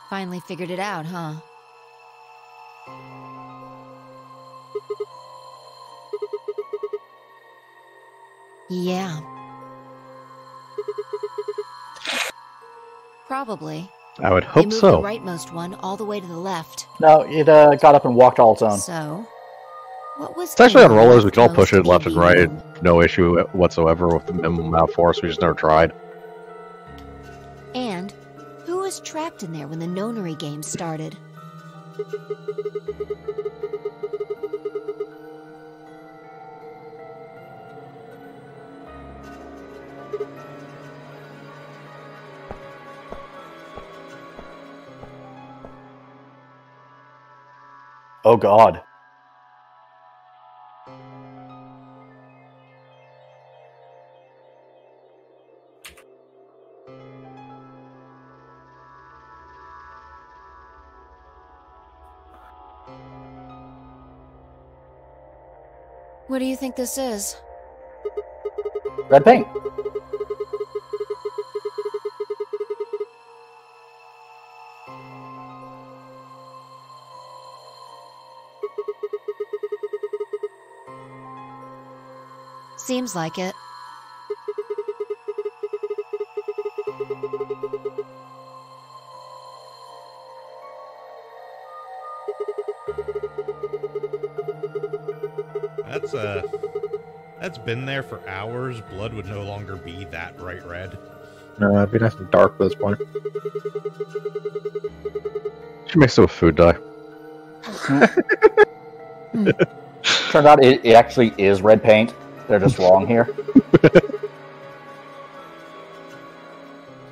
Finally figured it out, huh? Yeah. Probably. I would You hope moved so. the rightmost one all the way to the left. No, it got up and walked all its own. So, what was It's actually on the rollers. We can all push leftmost it left and AB right. room? No issue whatsoever with the minimum amount of force. We just never tried. And who was trapped in there when the nonary game started? Oh god. What do you think this is? Red paint. Seems like it. That's been there for hours. Blood would no longer be that bright red. No, it'd be nice and dark at this point. Should mix it with food dye. Turns out it actually is red paint. They're just wrong here.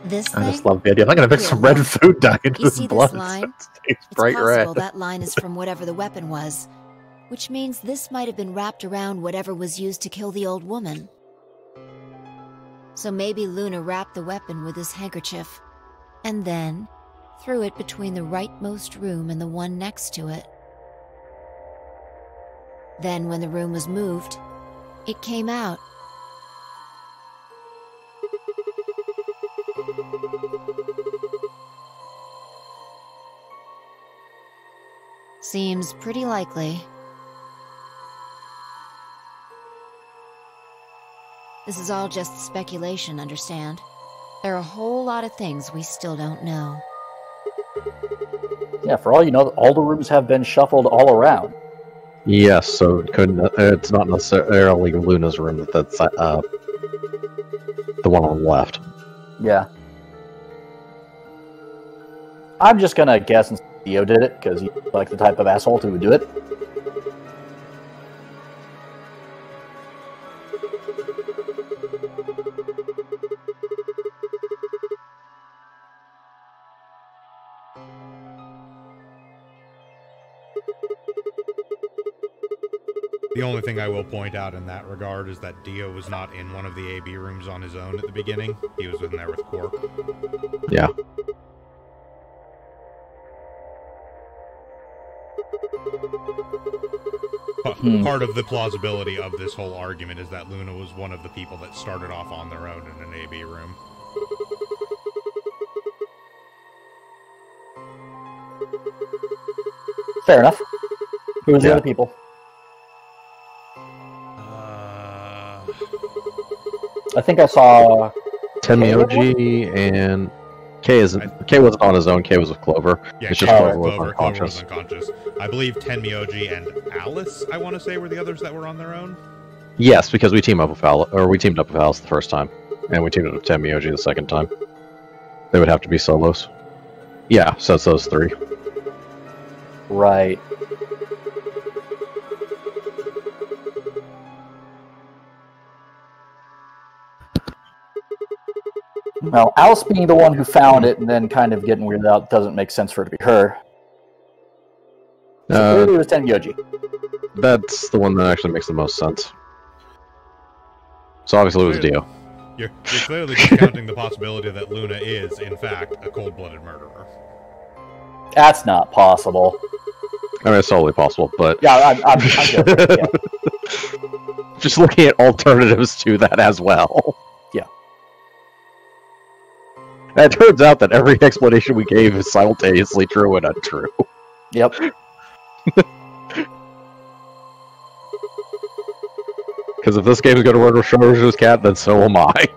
This I thing? just love the idea. I'm gonna mix some red food dye into You this see blood. this line? It stays It's bright red. possible that line is from whatever the weapon was, which means this might have been wrapped around whatever was used to kill the old woman. So maybe Luna wrapped the weapon with this handkerchief, and then threw it between the rightmost room and the one next to it. Then when the room was moved, it came out. Seems pretty likely. This is all just speculation, understand? There are a whole lot of things we still don't know. Yeah, for all you know, all the rooms have been shuffled all around. Yes, so it couldn't. It's not necessarily Luna's room. That's the one on the left. Yeah. I'm just gonna guess and Theo did it because he's like the type of asshole who would do it. The only thing I will point out in that regard is that Dio was not in one of the AB rooms on his own at the beginning. He was in there with Quark. Yeah. Part of the plausibility of this whole argument is that Luna was one of the people that started off on their own in an AB room. Fair enough. Who was the other people? I think I saw Tenmyoji and K wasn't on his own. K was with Clover. Yeah, it's just Clover was unconscious. unconscious. I believe Tenmyoji and Alice, I want to say, were the others that were on their own. Yes, because we teamed up with Alice the first time, and we teamed up with Tenmyoji the second time. They would have to be solos. Yeah, so it's those three. Right. Well, Alice being the one who found it and then kind of getting weirded out doesn't make sense for it to be her. So clearly it was Tenmyoji. That's the one that actually makes the most sense. So obviously it was Dio. You're clearly discounting the possibility that Luna is, in fact, a cold-blooded murderer. That's not possible. I mean, it's totally possible, but... Yeah, I'm joking, yeah. Just looking at alternatives to that as well. Yeah. And it turns out that every explanation we gave is simultaneously true and untrue. Yep. Because if this game is going to run with Shoujo's cat, then so am I.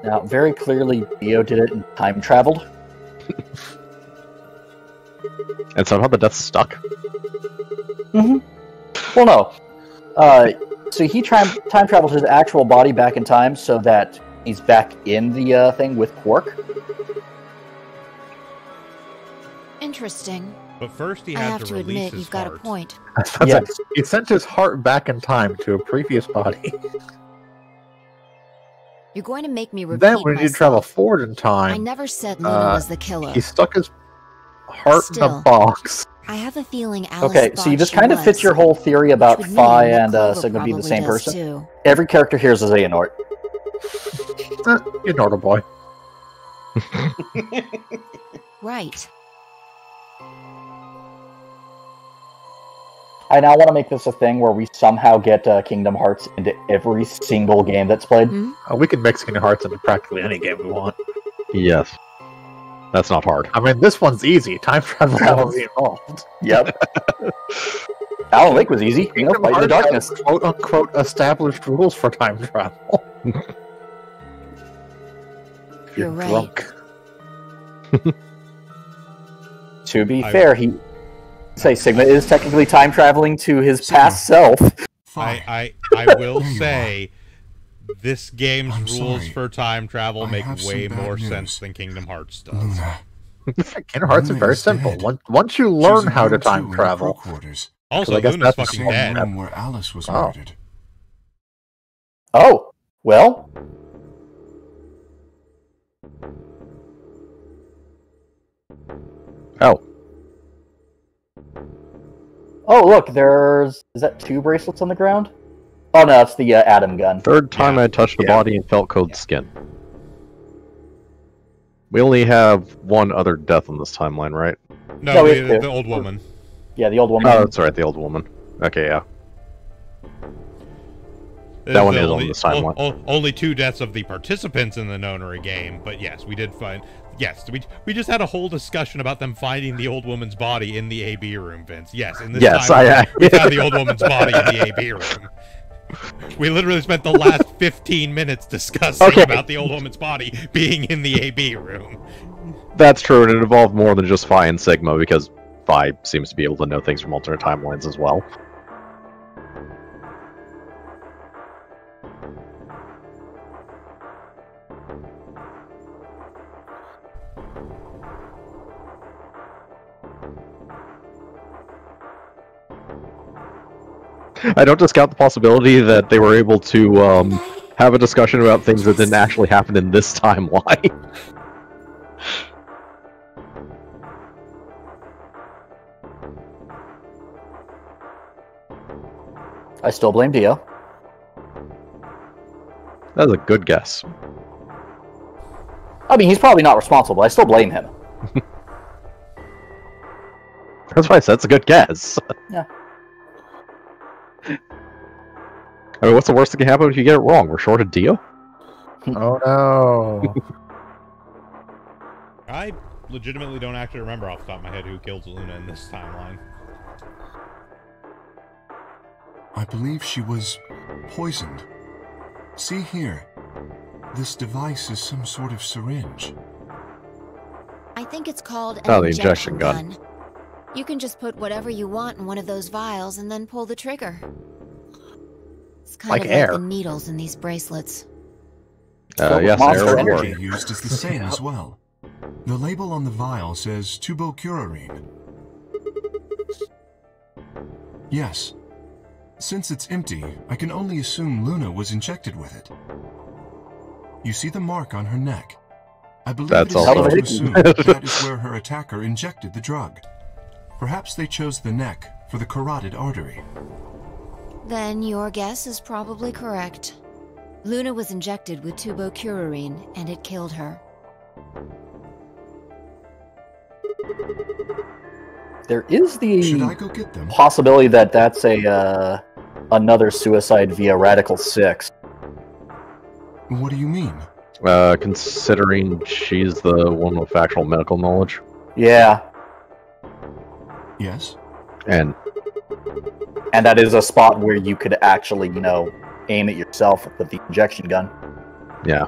Now, very clearly, Dio did it and time traveled. And somehow the death stuck. Mm-hmm. Well, no. So he time traveled his actual body back in time so that he's back in the thing with Quark. Interesting. But first he I had have to to release admit, his you've got a heart. point. Yeah. He sent his heart back in time to a previous body. You're going to make me repeat Then when he myself. did travel forward in time, I never said Luna was the killer. he stuck his heart in Still, a box. I have a feeling Alice Okay, so you thought just she kind of was, fit your whole theory about which would Phi mean that and Clover Sigma being the probably same does person. too. Every character here is a Xehanort. Ignore the boy. Right. I now want to make this a thing where we somehow get Kingdom Hearts into every single game that's played. We can mix Kingdom Hearts into practically any game we want. Yes. That's not hard. I mean, this one's easy. Time travel will be involved. Yep. Alan Wake was easy. You know, Kingdom fight in the Hearts darkness. has quote-unquote established rules for time travel. You're right. Drunk. To be fair, he Sigma is technically time traveling to his past self. I will say, this game's rules for time travel make way more sense than Kingdom Hearts does. Kingdom Hearts is very simple. Once you learn how to time travel, Also, I guess Luna's that's fucking the dead. room where Alice was murdered. Oh, well. Oh. Oh, look, is that 2 bracelets on the ground? Oh, no, it's the Atom gun. Third time I touched the body and felt cold skin. We only have one other death on this timeline, right? No, the old woman. Yeah, the old woman. Oh, that's right, the old woman. Okay, yeah. That one is on this timeline. Only 2 deaths of the participants in the Nonary game, but yes, we did find Yes, we just had a whole discussion about them finding the old woman's body in the AB room, Vince. Yes, in this time we found the old woman's body in the AB room. We literally spent the last 15 minutes discussing about the old woman's body being in the AB room. That's true, and it involved more than just Phi and Sigma, because Phi seems to be able to know things from alternate timelines as well. I don't discount the possibility that they were able to have a discussion about things that didn't actually happen in this timeline. I still blame Dio. That's a good guess. I mean, he's probably not responsible, but I still blame him. That's why I said it's a good guess. Yeah. I mean, what's the worst that can happen if you get it wrong? We're short of Dio? Oh no. I legitimately don't actually remember off the top of my head who killed Luna in this timeline. I believe she was poisoned. See here. This device is some sort of syringe. I think it's called an the injection gun. You can just put whatever you want in one of those vials and then pull the trigger. It's kind of like the needles in these bracelets. Yes, the energy used is the same as well. The label on the vial says tubocurarine. Yes. Since it's empty, I can only assume Luna was injected with it. You see the mark on her neck. I believe it is safe to assume that is where her attacker injected the drug. Perhaps they chose the neck for the carotid artery. Then your guess is probably correct. Luna was injected with tubocurarine, and it killed her. There is the Should I go get them? possibility that that's a another suicide via Radical 6. What do you mean? Considering she's the one with actual medical knowledge. Yeah. Yes. And that is a spot where you could actually, you know, aim it yourself with the injection gun. Yeah.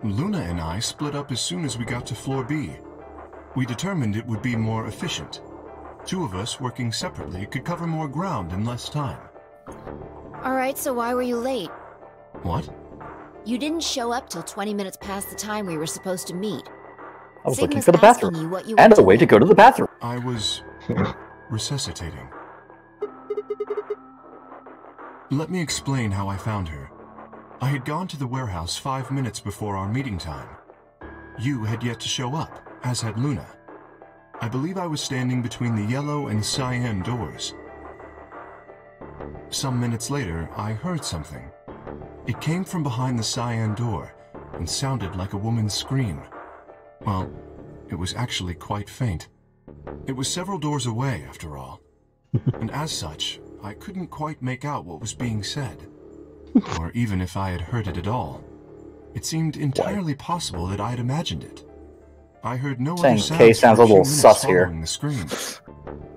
Luna and I split up as soon as we got to floor B. We determined it would be more efficient. Two of us working separately could cover more ground in less time. Alright, so why were you late? What? You didn't show up till 20 minutes past the time we were supposed to meet. I was looking Sigma's for the asking bathroom. you what you And were a way to doing. go to the bathroom. I was resuscitating. Let me explain how I found her. I had gone to the warehouse 5 minutes before our meeting time. You had yet to show up, as had Luna. I believe I was standing between the yellow and cyan doors. Some minutes later, I heard something. It came from behind the cyan door and sounded like a woman's scream. Well, it was actually quite faint. It was several doors away, after all. And as such, I couldn't quite make out what was being said. Or even if I had heard it at all. It seemed entirely possible that I had imagined it. I heard no other sounds. K sounds a little sus here. The scream.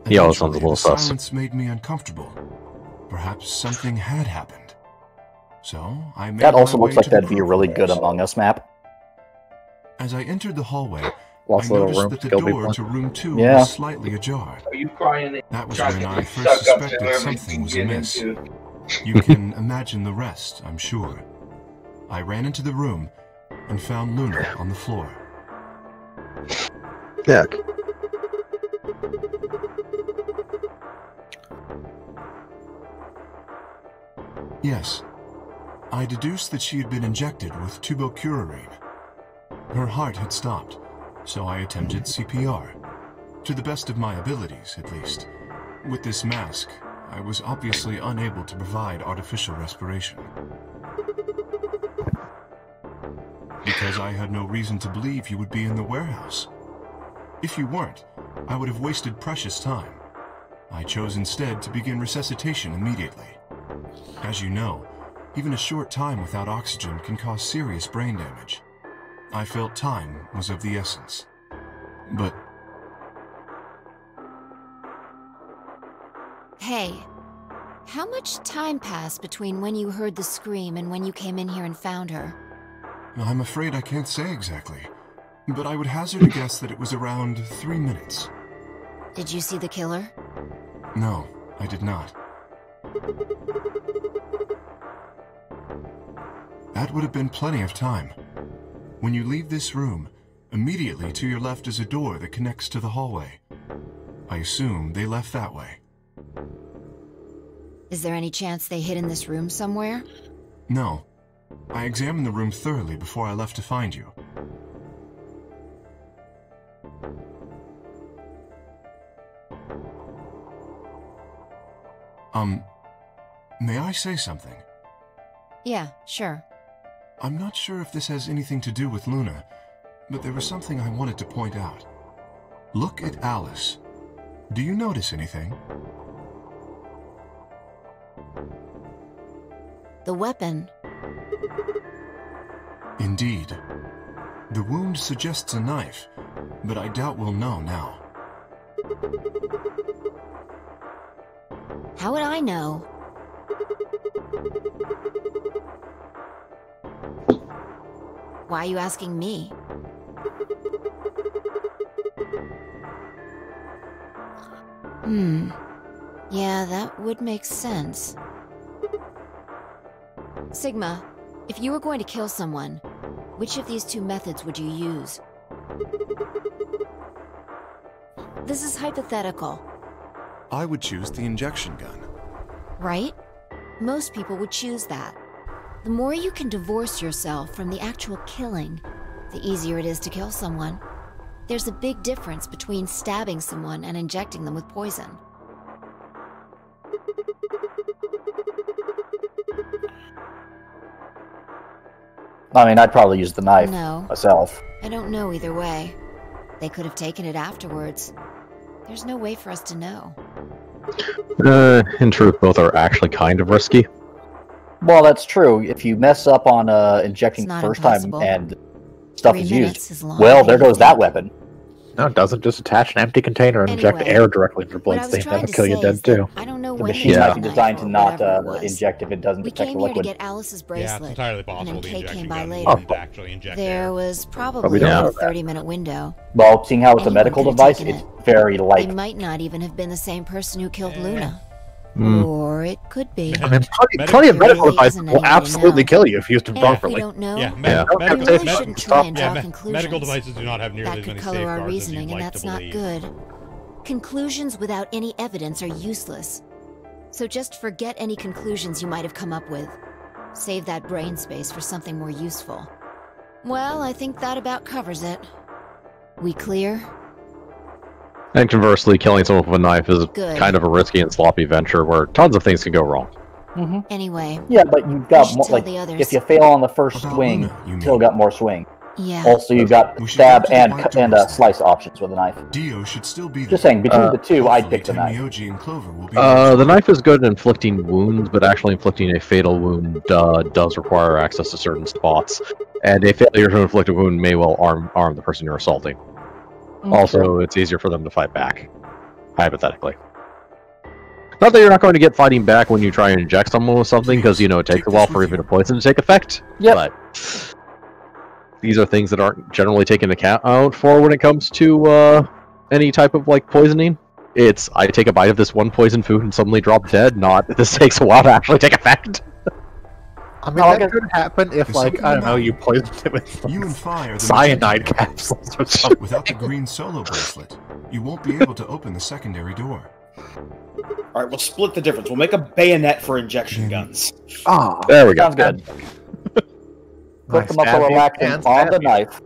He always sounds a little sus. The silence made me uncomfortable. Perhaps something had happened. So I made That also my looks way like to the that'd be a really good proof Among Us map. As I entered the hallway, I Lost little noticed room that the skill door people. to room 2 Yeah. was slightly ajar. Are you crying? That was when I first suspected something was amiss. You can imagine the rest, I'm sure. I ran into the room and found Luna on the floor. Heck. Yes. I deduced that she had been injected with tubocurarine. Her heart had stopped, so I attempted CPR. To the best of my abilities, at least. With this mask, I was obviously unable to provide artificial respiration. Because I had no reason to believe you would be in the warehouse. If you weren't, I would have wasted precious time. I chose instead to begin resuscitation immediately. As you know, even a short time without oxygen can cause serious brain damage. I felt time was of the essence. But Hey, how much time passed between when you heard the scream and when you came in here and found her? I'm afraid I can't say exactly. But I would hazard a guess that it was around 3 minutes. Did you see the killer? No, I did not. That would have been plenty of time. When you leave this room, immediately to your left is a door that connects to the hallway. I assume they left that way. Is there any chance they hid in this room somewhere? No. I examined the room thoroughly before I left to find you. May I say something? Yeah, sure. I'm not sure if this has anything to do with Luna, but there was something I wanted to point out. Look at Alice. Do you notice anything? The weapon. Indeed. The wound suggests a knife, but I doubt we'll know now. How would I know? Why are you asking me? Yeah, that would make sense. Sigma, if you were going to kill someone, which of these two methods would you use? This is hypothetical. I would choose the injection gun. Right? Most people would choose that. The more you can divorce yourself from the actual killing, the easier it is to kill someone. There's a big difference between stabbing someone and injecting them with poison. I mean, I'd probably use the knife myself. I don't know either way. They could have taken it afterwards. There's no way for us to know. In truth, both are actually kind of risky. Well, that's true. If you mess up on injecting the first time and stuff is used, well, there goes that weapon. No, it doesn't. Just attach an empty container and inject air directly into your bloodstream. That'll kill you dead, too. I don't know the when machine might be designed to not inject if it doesn't we detect came the liquid. here to get Alice's bracelet, Yeah, it's entirely possible and then the Kate injection came by gun later. wouldn't actually inject There air. was probably a 30-minute window. Well, seeing how it's a medical Anyone could have device, taken it's very They likely. might not even have been the same person who killed Luna. Or it could be. I mean, plenty of medical Really devices isn't will any way to absolutely know. kill you if used We properly. don't know. Yeah, We really shouldn't try and draw conclusions. medical devices do not have nearly That as could many color our safeguards as you'd reasoning, and like that's to not believe. good. Conclusions without any evidence are useless. So just forget any conclusions you might have come up with. Save that brain space for something more useful. Well, I think that about covers it. We clear? And conversely, killing someone with a knife is Good. kind of a risky and sloppy venture where tons of things can go wrong. Anyway. Yeah, but you've got should more, tell like, the others. if you fail on the first swing, you still got more swing. Yeah. Also, you've got stab and slice options with a knife. Dio should still be Just saying, between the two, I'd pick the knife. Mioji and Clover will be The knife is good at inflicting wounds, but actually inflicting a fatal wound does require access to certain spots. And a failure to inflict a wound may well arm the person you're assaulting. Also, it's easier for them to fight back, hypothetically. Not that you're not going to get fighting back when you try and inject someone with something, because, it takes a while for even a poison to take effect. Yep. But these are things that aren't generally taken account for when it comes to any type of, poisoning. It's, I take a bite of this one poison food and suddenly drop dead, not, this takes a while to actually take effect. I mean, that could happen if, I don't know, you poisoned it with You and Fi are the cyanide capsules or something. Without the green solo bracelet, you won't be able to open the secondary door. Alright, we'll split the difference. We'll make a bayonet for injection guns. Ah, there we go. Sounds good. Put the muscle relaxant on the knife.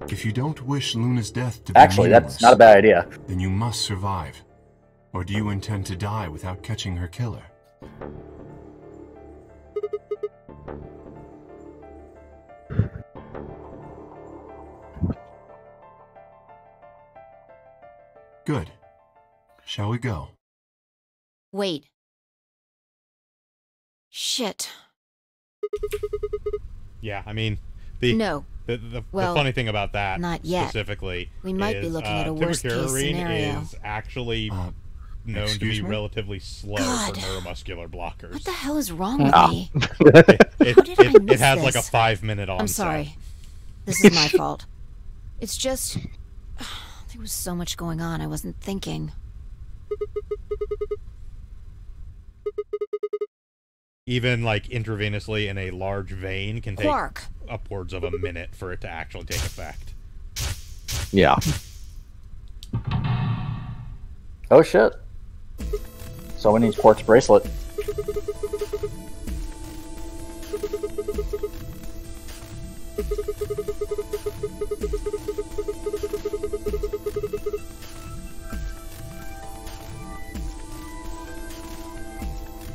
If you don't wish Luna's death to be Actually, that's not a bad idea. then you must survive. Or do you intend to die without catching her killer? Good. Shall we go? Wait. Shit. Yeah, I mean, No. The Well, funny thing about that not yet. specifically We might is, be looking at a worst-case Timucurin scenario. is actually known to excuse be me? relatively slow God. for neuromuscular blockers. What the hell is wrong with me? It has like a this? 5-minute onset. I'm sorry. This is my fault. It's just... there was so much going on, I wasn't thinking. Even like intravenously in a large vein can take Quark. upwards of a minute for it to actually take effect. Yeah. Oh shit. Someone needs Quark's bracelet.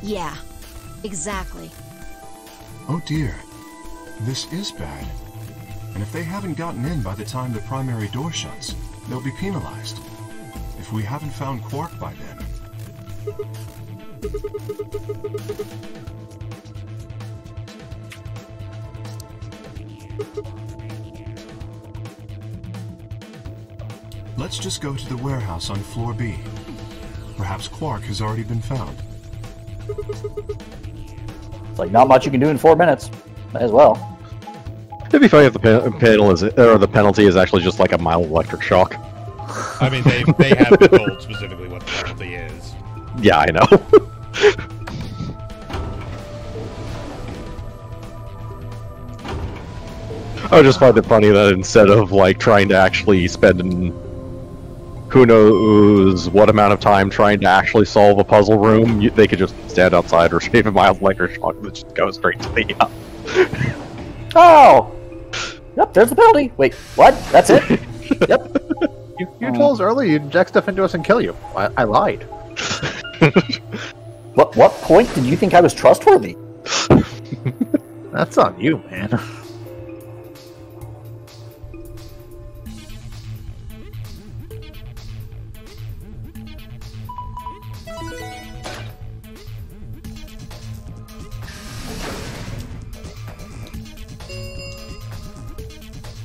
Yeah, exactly. Oh dear. This is bad. And if they haven't gotten in by the time the primary door shuts, they'll be penalized. If we haven't found Quark by then. Let's just go to the warehouse on floor B. Perhaps Quark has already been found. It's like not much you can do in 4 minutes. Might as well. It'd be funny if the penalty is actually just like a mild electric shock. I mean, they have been told specifically what the penalty is. Yeah, I know. I just find it funny that instead of like trying to actually spend who knows what amount of time trying to actually solve a puzzle room, they could just stand outside, receive a mild electric shock that just goes straight to the Oh! Yep, there's the penalty. Wait, what? That's it? Yep. You told us earlier you'd inject stuff into us and kill you. I lied. What point did you think I was trustworthy? That's on you, man.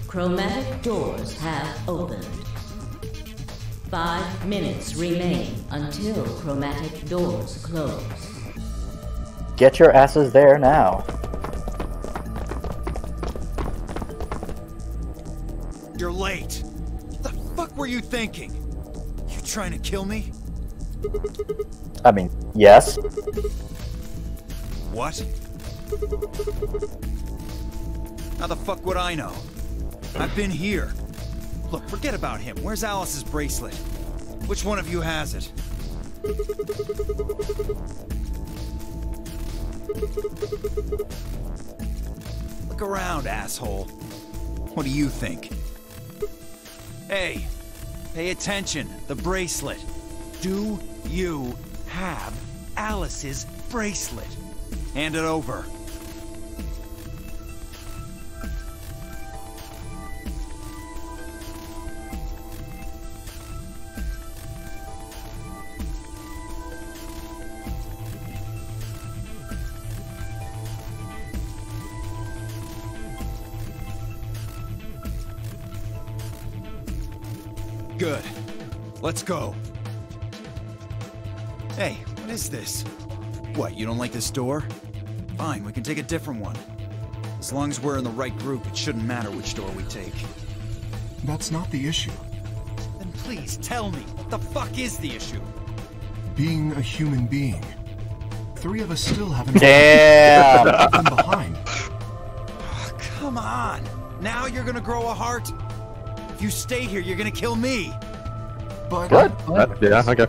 Chromatic doors have opened. 5 minutes remain until chromatic doors close. Get your asses there now. You're late. What the fuck were you thinking? You trying to kill me? I mean, yes. What? How the fuck would I know? I've been here. Look, forget about him. Where's Alice's bracelet? Which one of you has it? Look around, asshole. What do you think? Hey, pay attention. The bracelet. Do you have Alice's bracelet? Hand it over. Good. Let's go. Hey, what is this? What, you don't like this door? Fine, we can take a different one. As long as we're in the right group, it shouldn't matter which door we take. That's not the issue. Then please tell me, what the fuck is the issue? Being a human being. 3 of us still haven't Damn. been behind. Oh, come on. Now you're gonna grow a heart? If you stay here, you're gonna kill me. But yeah, okay.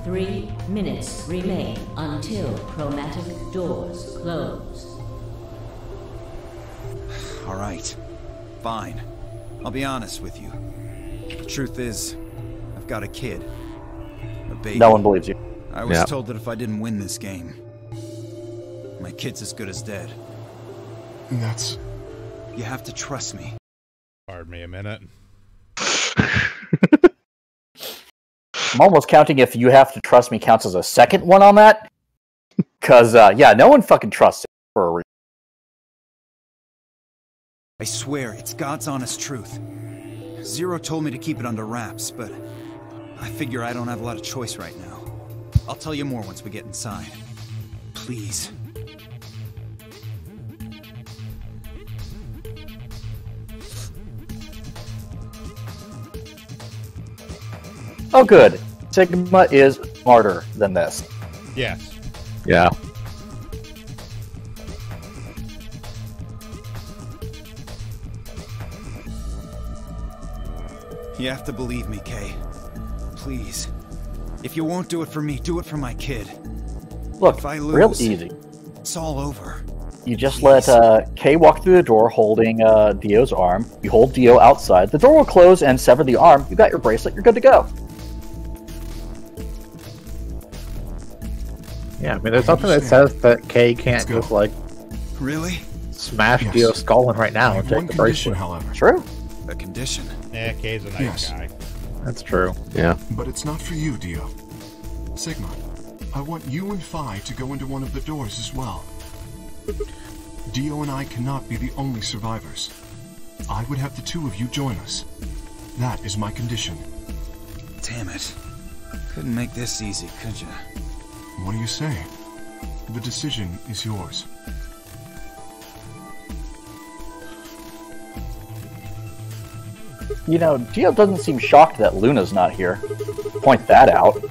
3 minutes remain until chromatic doors close. All right. Fine. I'll be honest with you. The truth is, I've got a kid. A baby. No one believes you. I was told that if I didn't win this game, my kid's as good as dead. That's... You have to trust me. Pardon me a minute. I'm almost counting if you have to trust me counts as a second one on that. Because, yeah, no one fucking trusts it for a reason. I swear, it's God's honest truth. Zero told me to keep it under wraps, but I figure I don't have a lot of choice right now. I'll tell you more once we get inside. Please. Oh, good. Sigma is smarter than this. Yes. Yeah. You have to believe me, Kay. Please. If you won't do it for me, do it for my kid. Look, if I lose, real easy. It's all over. You just let Kay walk through the door holding Dio's arm. You hold Dio outside. The door will close and sever the arm. You got your bracelet. You're good to go. Yeah, I mean, there's something that says that Kay can't just, like... Really? Smash Dio's skull in right now and take the bracelet. However. True. A condition? Yeah, Kay's a nice guy. That's true. Yeah. But it's not for you, Dio. Sigma, I want you and Phi to go into one of the doors as well. Dio and I cannot be the only survivors. I would have the two of you join us. That is my condition. Damn it. Couldn't make this easy, could you? What do you say? The decision is yours. You know, Dio doesn't seem shocked that Luna's not here. Point that out.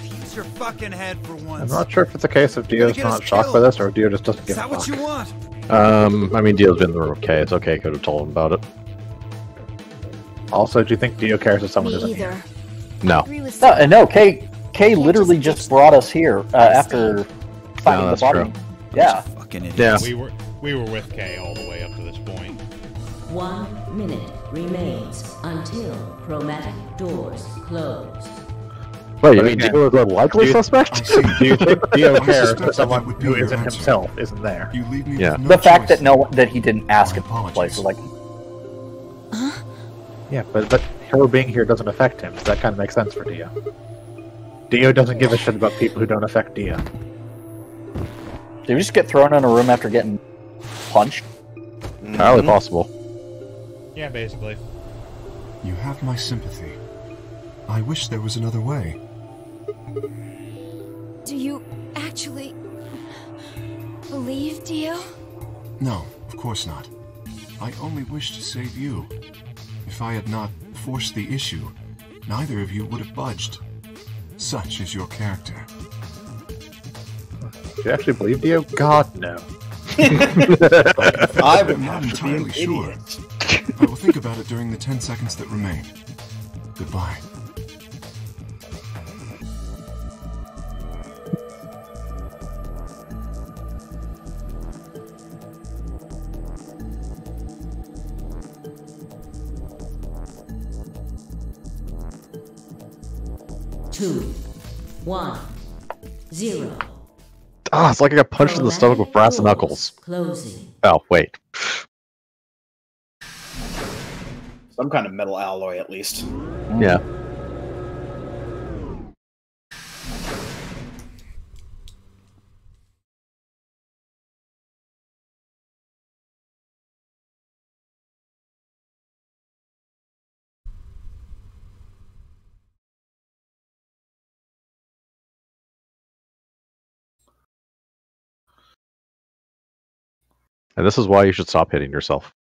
Use your fucking head for once. I'm not sure if it's a case of Dio's not shocked by this or Dio just doesn't give a fuck. Is that what you want? I mean, Dio's been in the room with Kay. It's okay. Could have told him about it. Also, do you think Dio cares if someone isn't here? No. No, Kay literally just brought us here after finding the body. True. Yeah. Fucking idiot. Yeah. We were with Kay all the way up to this point. 1 minute remains until chromatic doors close. Wait, you mean Dio is the likely suspect? Do you think Dio cares if someone who isn't himself isn't there? You leave me Yeah. with no The fact choice. that he didn't ask in the place, like, Yeah, but her being here doesn't affect him, so that kind of makes sense for Dio. Dio doesn't give a shit about people who don't affect Dio. did we just get thrown in a room after getting punched? Entirely possible. Yeah, basically. You have my sympathy. I wish there was another way. Do you actually believe, Dio? No, of course not. I only wish to save you. If I had not forced the issue, neither of you would have budged. Such is your character. Do you actually believe Dio? God, no. I would I'm not have to be an entirely sure. idiot. I will think about it during the 10 seconds that remain. Goodbye. Two, 1, 0. Ah, it's like I got punched in the stomach with brass knuckles. Closing. Oh, wait. Some kind of metal alloy, at least. Yeah. And this is why you should stop hitting yourself.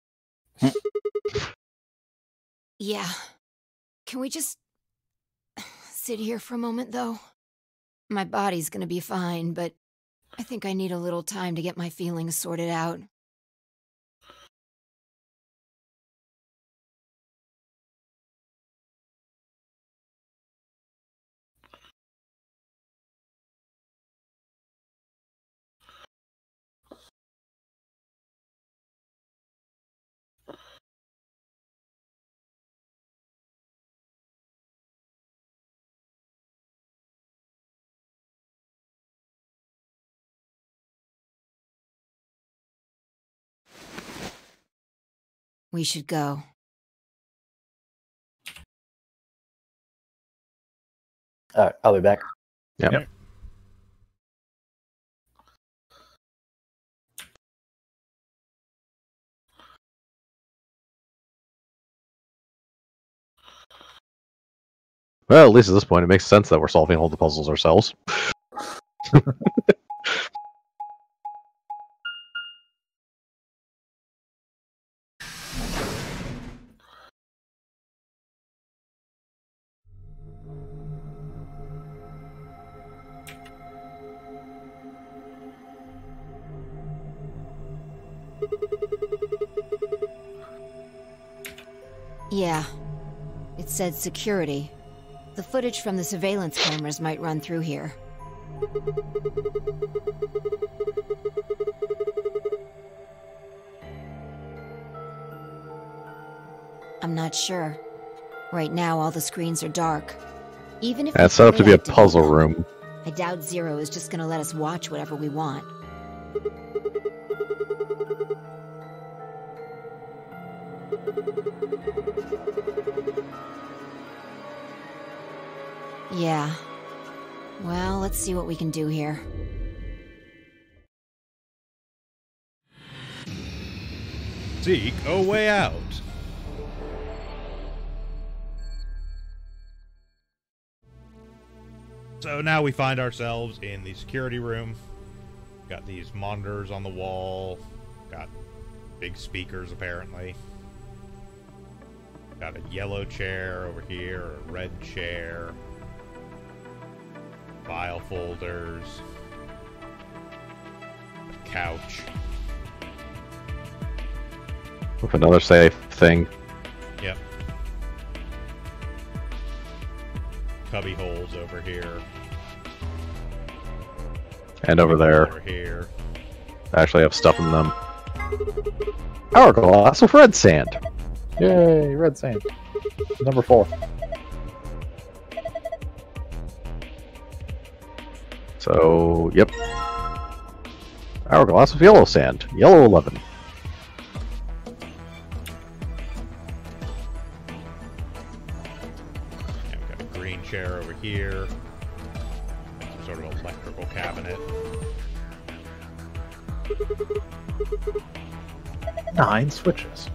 Yeah. Can we just sit here for a moment, though? My body's gonna be fine, but I think I need a little time to get my feelings sorted out. We should go. I'll be back. Yep. Yep. Well, at least at this point, it makes sense that we're solving all the puzzles ourselves. Yeah. It said security. The footage from the surveillance cameras might run through here. I'm not sure. Right now, all the screens are dark. Even if It's set up to be a puzzle room. I doubt Zero is just gonna let us watch whatever we want. Yeah. Well, let's see what we can do here. Seek a way out. So now we find ourselves in the security room. Got these monitors on the wall. Got big speakers, apparently. Got a yellow chair over here, a red chair. File folders. A couch. With another safe thing. Yep. Cubby holes over here. And over there. Over here. I actually have stuff in them. Hourglass of red sand. Yay, red sand. Number 4. So, yep. Hourglass of yellow sand. Yellow 11. And we've got a green chair over here. Some sort of electrical cabinet. 9 switches.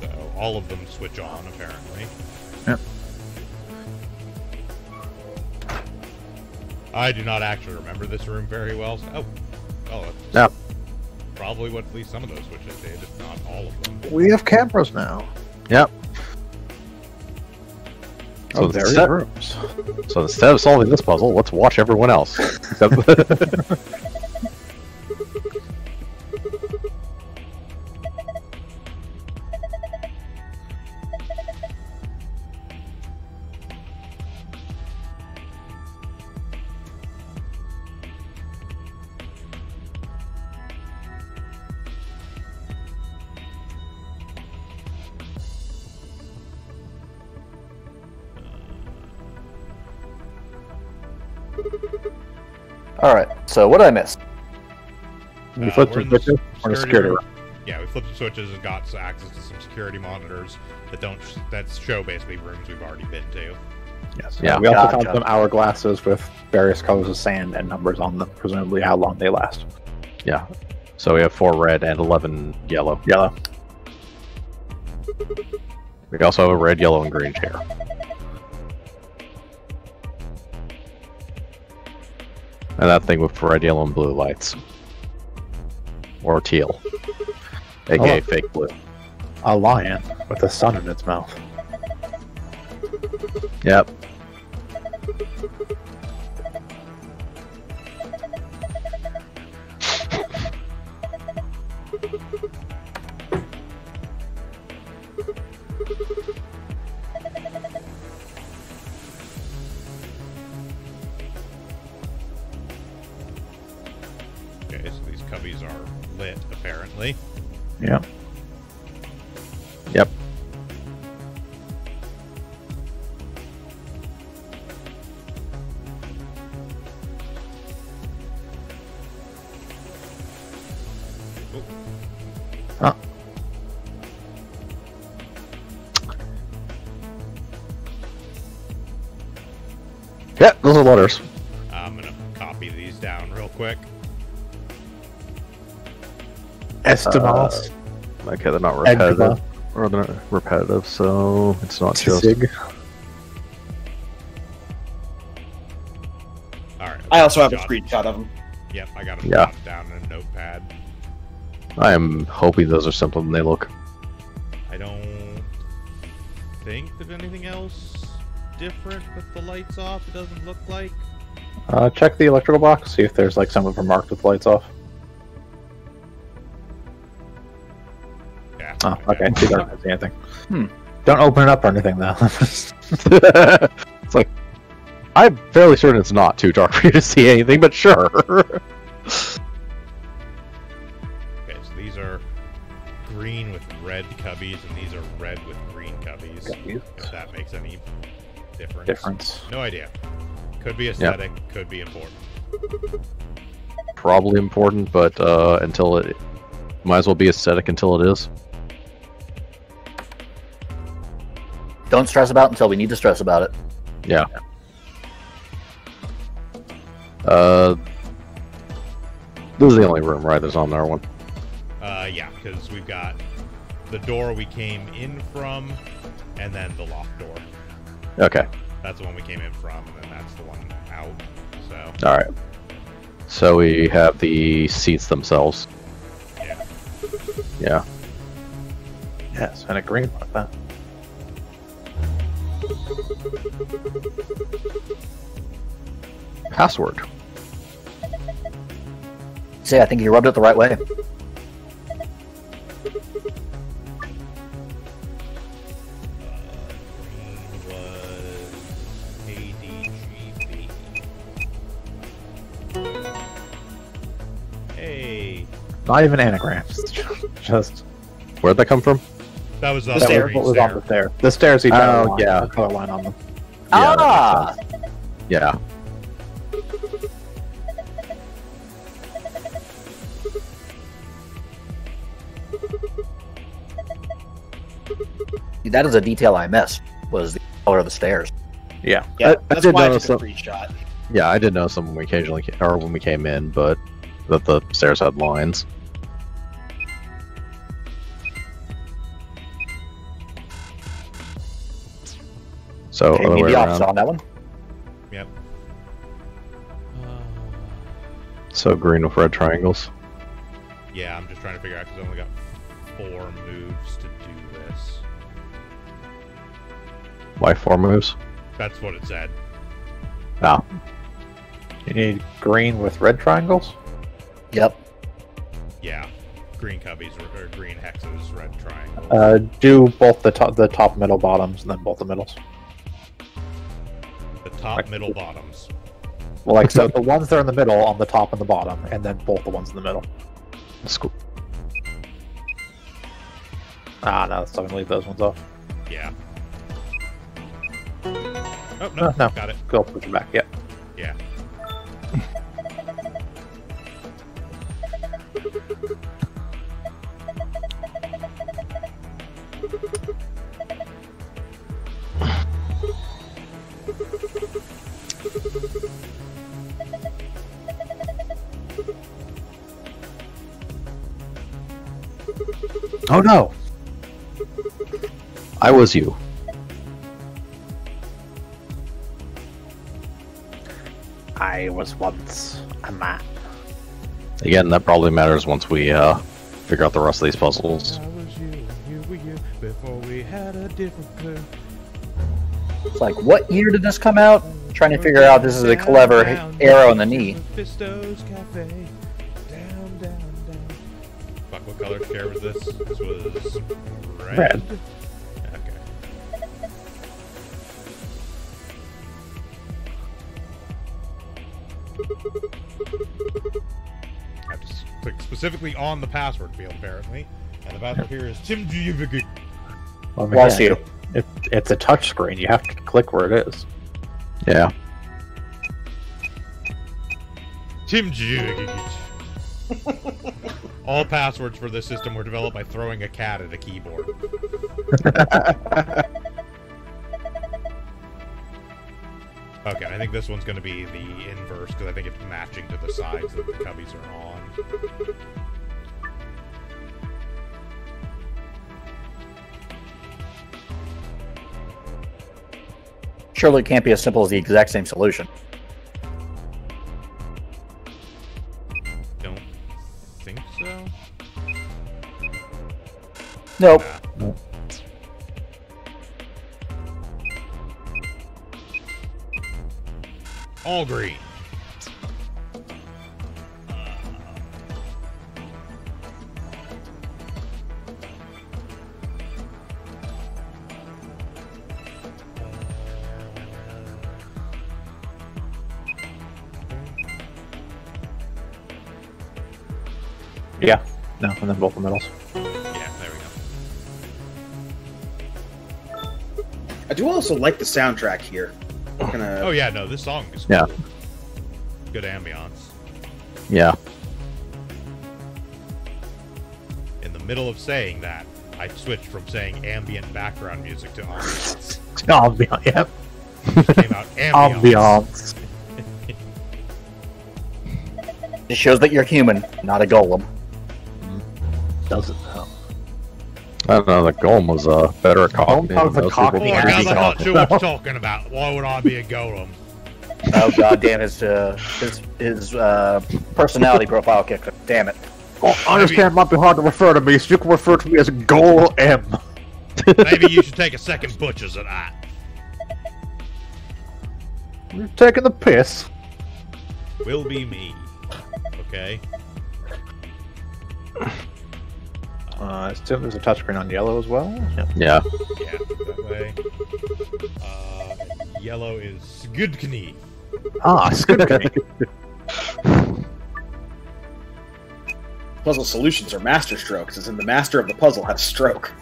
So all of them switch on, apparently. Yep. I do not actually remember this room very well. So, that's Yeah. probably what at least some of those switches did, if not all of them. We have cameras now. Yep. Oh, there instead, are rooms. So instead of solving this puzzle, let's watch everyone else. Alright, so what did I miss? You flipped we're the in the switches or the security room? Yeah, we flipped the switches and got access to some security monitors that show basically rooms we've already been to. Yes. Yeah. We also Gotcha. found some hourglasses with various colors of sand and numbers on them, presumably how long they last. Yeah. So we have 4 red and 11 yellow. Yellow. We also have a red, yellow, and green chair. And that thing with red, yellow, and blue lights. Or teal. AKA fake blue. A lion with a sun in its mouth. Yep. Okay, so these cubbies are lit, apparently. Yeah. Yep. Oh. Yeah, those are letters. I'm gonna copy these down real quick. Estimals. Okay, they're not repetitive. Or they're not repetitive, so it's not just... Sig. Alright. I also have a screenshot of them. Yep, I got them Yeah. down in a notepad. I am hoping those are simpler than they look. I don't think there's anything else different with the lights off. It doesn't look like. Check the electrical box, see if there's like some of them marked with lights off. Yeah. Oh, okay. See, I don't see anything. Don't open it up or anything, though. It's like, I'm fairly certain it's not too dark for you to see anything, but sure. Okay, so these are green with red cubbies, and these are red with green cubbies. If that makes any difference. No idea. Could be aesthetic, could be important. Probably important, but until it... Might as well be aesthetic until it is. Don't stress about it until we need to stress about it. Yeah. This is the only room, right? There's not another one. Yeah, because we've got the door we came in from, and then the locked door. Okay. That's the one we came in from, and then that's the one out. So. All right. So we have the seats themselves. Yeah. Yeah. Yes, and a green like that. Password. See, I think you rubbed it the right way. Hey. Not even anagrams. Just Where'd that come from? That was the stairs. What was on the stairs? The stairs. He yeah. The color line on them. Yeah, Ah. Yeah. That is a detail I missed. Was the color of the stairs? Yeah. Yeah, I that's did why I notice took a some- screenshot. Yeah, I did know some when we occasionally, or when we came in, but that the stairs had lines. So Okay, other way the opposite around. on that one. Yep. So green with red triangles. Yeah, I'm just trying to figure out because I only got 4 moves to do this. Why 4 moves? That's what it said. Ah. You need green with red triangles. Yep. Yeah. Green cubbies or green hexes, red triangle. Do both the top, middle, bottoms, and then both the middles. The top, middle, bottoms. Well, like so, the ones that are in the middle on the top and the bottom, and then both the ones in the middle. That's cool. Ah, no, so I'm gonna leave those ones off. Yeah. Oh, no, No. got it. Go push it back. Yeah. Yeah. Oh no! I was you. I was once a man. Again, that probably matters once we figure out the rest of these puzzles. I was you were you, before we had a different clue. It's like, what year did this come out? Trying to figure out this is a clever arrow in the knee. Fisto's Cafe. Down, down, down. Fuck, what color chair was this? This was red. Red. Okay. I have to click specifically on the password field, apparently. And the password here is Tim Duvig. Well, I see. It's a touch screen. You have to click where it is. Yeah. Tim Duvig. All passwords for this system were developed by throwing a cat at a keyboard. Okay, I think this one's going to be the inverse, because I think it's matching to the sides that the cubbies are on. Surely it can't be as simple as the exact same solution. Don't think so. Nope. All green. Yeah. No, and then both the middles. Yeah, there we go. I do also like the soundtrack here. Gonna... Oh yeah, no, this song is Yeah. cool. Good ambiance. Yeah. In the middle of saying that, I switched from saying ambient background music to ambiance. Ambiance, yep. Came out ambiance. It shows that you're human, not a golem. Doesn't know. I don't know, the golem was better at cockney. Golem was a cockney. Oh, guys, I'm not sure what you're talking about. Why would I be a golem? Oh god damn, his personality profile kicked him. Damn it. Well, I understand it might be hard to refer to me, so you can refer to me as Golem. Maybe you should take a second butcher's at that. You're taking the piss. Will be me. Okay. Still, there's a touchscreen on yellow as well. Yep. Yeah. Yeah, that way. Yellow is Skudkni. Ah, Skudkni. Puzzle solutions are master strokes, as in the master of the puzzle has stroke.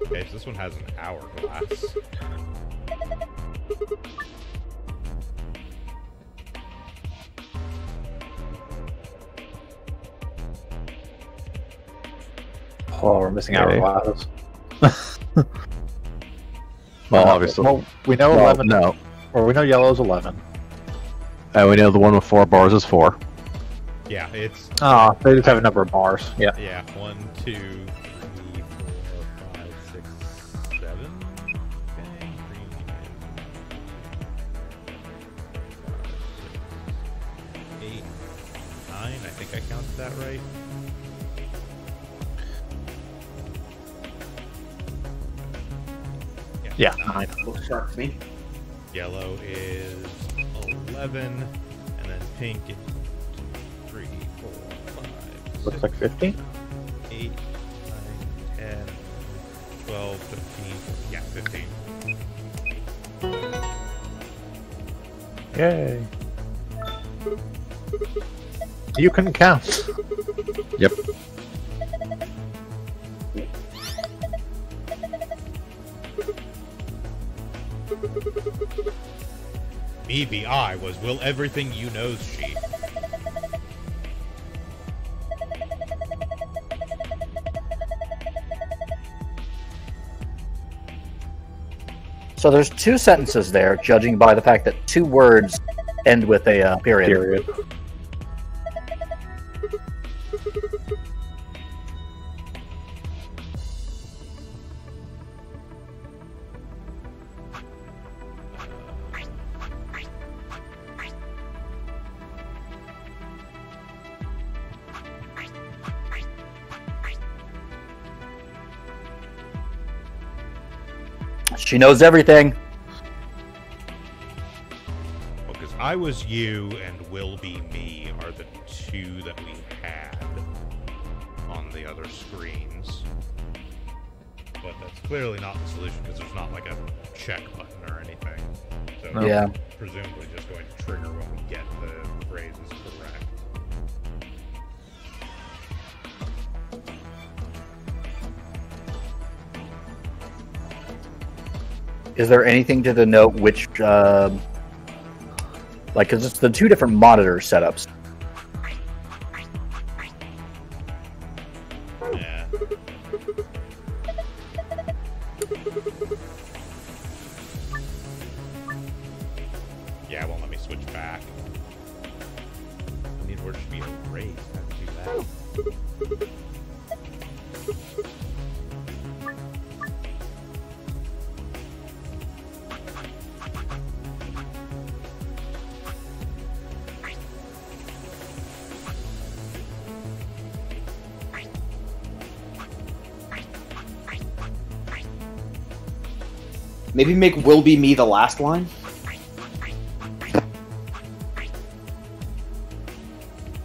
Okay, so this one has an hourglass. Oh, we're missing hourglasses. Well, obviously. Well, we know 11. No. Or we know yellow's 11. And we know the one with 4 bars is 4. Yeah, it's... Ah, they just have a number of bars. Yeah. Yeah, 1, 2, 3, 4, 5, 6, 7. Okay, green is 5, 6, 8, 9. I think I counted that right. Yeah, 9. Looks sharp to me. Yellow is 11, and then pink is 2, 3, 4, 5. Looks like 15. 8, 9, 10, 12, 15. Yeah, 15. Yay. You can count. Yep. Me be I was will everything you knows she. So there's 2 sentences there, judging by the fact that 2 words end with a period. She knows everything. Well, because I was you and will be me are the 2 that we had on the other screens. But that's clearly not the solution because there's not like a check button or anything. So Yeah. it's presumably just going to trigger when we get the phrases correct. Is there anything to denote which, like, because it's the two different monitor setups. Yeah. Yeah, it won't let me switch back. I need words to be erased. How to do that? Maybe make "will be me" the last line.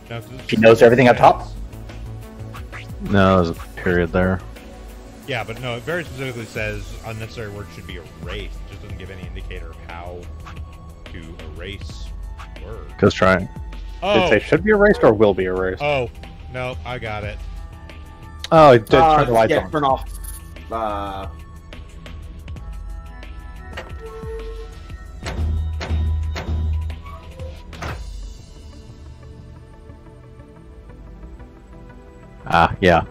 No, 'cause it's She knows everything up top. No, there's a period there. Yeah, but no, it very specifically says unnecessary words should be erased. It just doesn't give any indicator of how to erase words. Because trying. Oh, Did it say should be erased or will be erased? oh, no, I got it. Oh, it did turn the lights yeah, on. turn off. Ah, yeah.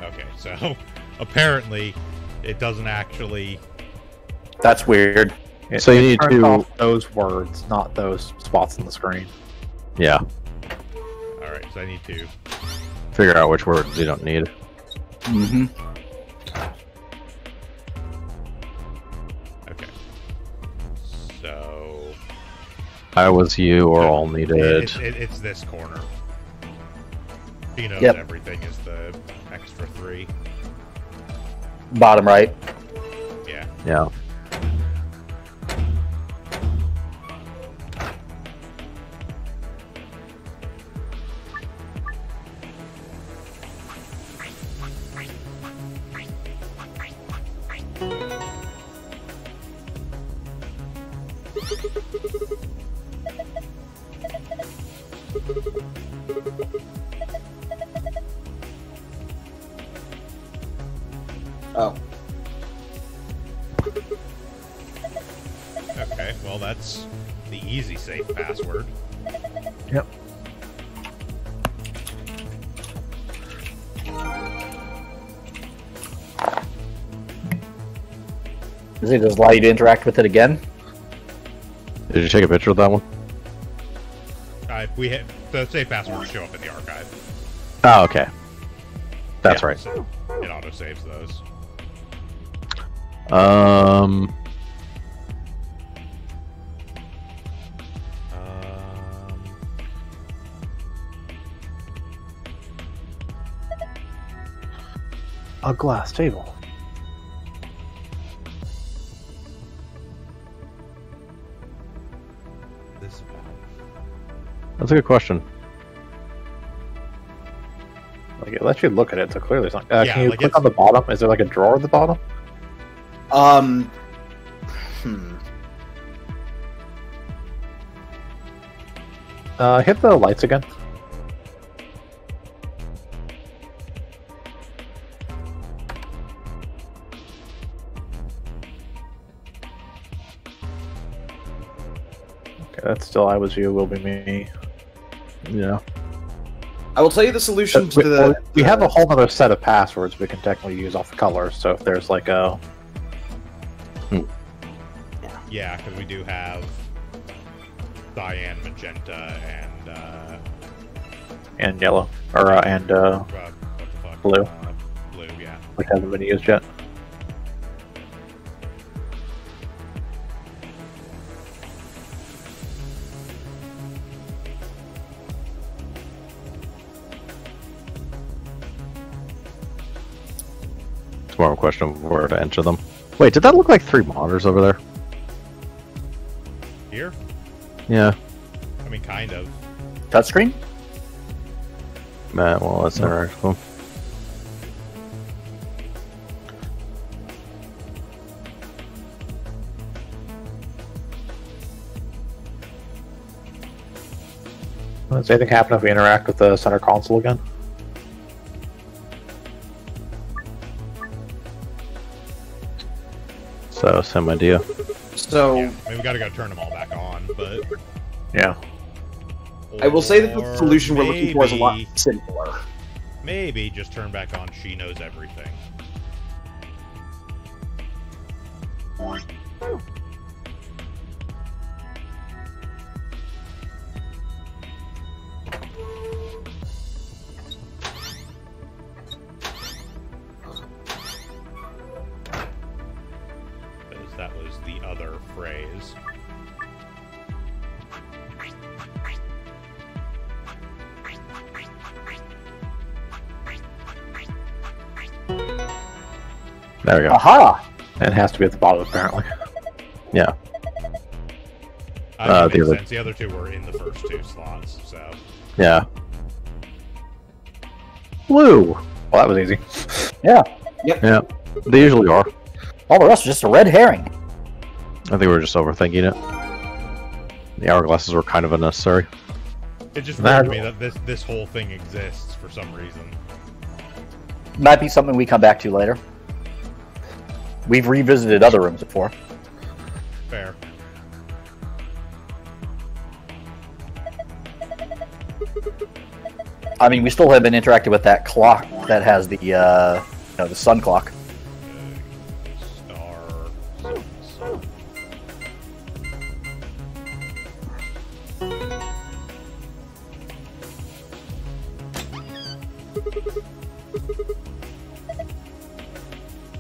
Okay, so apparently it doesn't actually. That's weird. So you need turns to- off those words, not those spots on the screen. Yeah. Alright, so I need to. Figure out which words you don't need. Mm-hmm. Okay. So. I was you or all needed. It's this corner. She knows Yep. everything is the extra 3. Bottom right. Yeah. Yeah. Oh. Okay, well, that's the easy safe password. Yep. Does it just allow you to interact with it again? Did you take a picture of that one? We hit the safe passwords show up in the archive. Oh, okay. That's Yeah, right. So it auto saves those. A glass table. This That's a good question. Like it lets you look at it, so clearly it's not. Yeah, Can you like click it's- on the bottom? Is there like a drawer at the bottom? Hit the lights again. Okay, that's still I was you, will be me. Yeah. I will tell you the solution to We have a whole other set of passwords we can technically use off the colors. So if there's like a Yeah, because we do have cyan, magenta, and yellow or what the fuck? blue, Blue, yeah. which hasn't been used yet. It's more of a question of where to enter them. Wait, did that look like 3 monitors over there? Here? Yeah. I mean, kind of. Touchscreen? Well, that's interactable. Does anything happen if we interact with the center console again? So, same idea. So I mean, we gotta go turn them all back on, but Yeah. I will say that the or solution we're looking for is a lot maybe- simpler. Maybe just turn back on She Knows Everything. Because that was the other phrase. There we go. Aha! It has to be at the bottom, apparently. Yeah. That the makes other- sense. The other two were in the first two slots, so. Yeah. Blue! Well, that was easy. Yeah. Yeah. They usually are. All the rest is just a red herring. I think we're just overthinking it. The hourglasses were kind of unnecessary. It just weird to me that this whole thing exists for some reason. Might be something we come back to later. We've revisited other rooms before. Fair. I mean, we still haven't interacted with that clock that has the, the sun clock.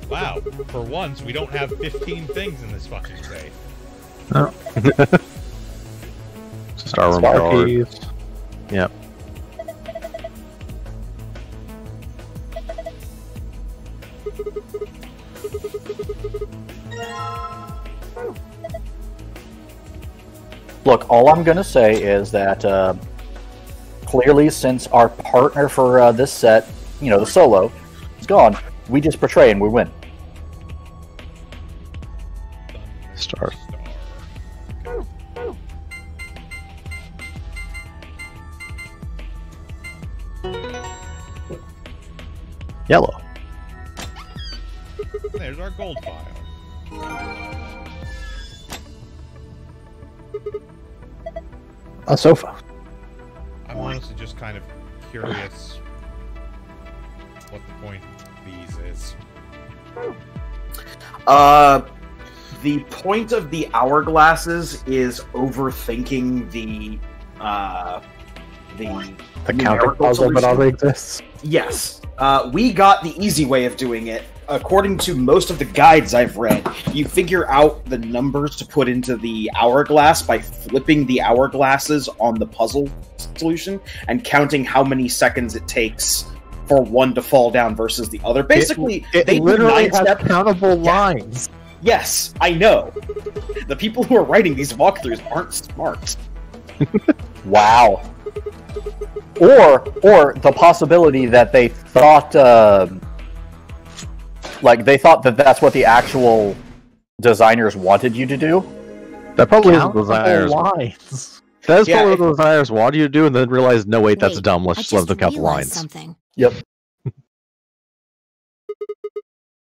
Wow, for once we don't have 15 things in this fucking safe. No. Star room Star card. keys. Yep. Look, all I'm going to say is that clearly, since our partner for this set, the solo, is gone, we just portray and we win. Star. Yellow. There's our gold file. A sofa. I'm honestly just kind of curious what the point of these is. The point of the hourglasses is overthinking the counting numerical puzzle that solution. already exists. Yes. We got the easy way of doing it. According to most of the guides I've read, you figure out the numbers to put into the hourglass by flipping the hourglasses on the puzzle solution and counting how many seconds it takes for one to fall down versus the other. Basically, it they do literally has 9-step countable lines. Yes, I know. The people who are writing these walkthroughs aren't smart. Wow. Or the possibility that they thought, they thought that that's what the actual designers wanted you to do. That probably is what Countable the designers. lines. That's Yeah, probably what the designers wanted you to do, and then realized, no, wait, that's Wait, dumb. Let's I just let them count the realized lines. Something. Yep.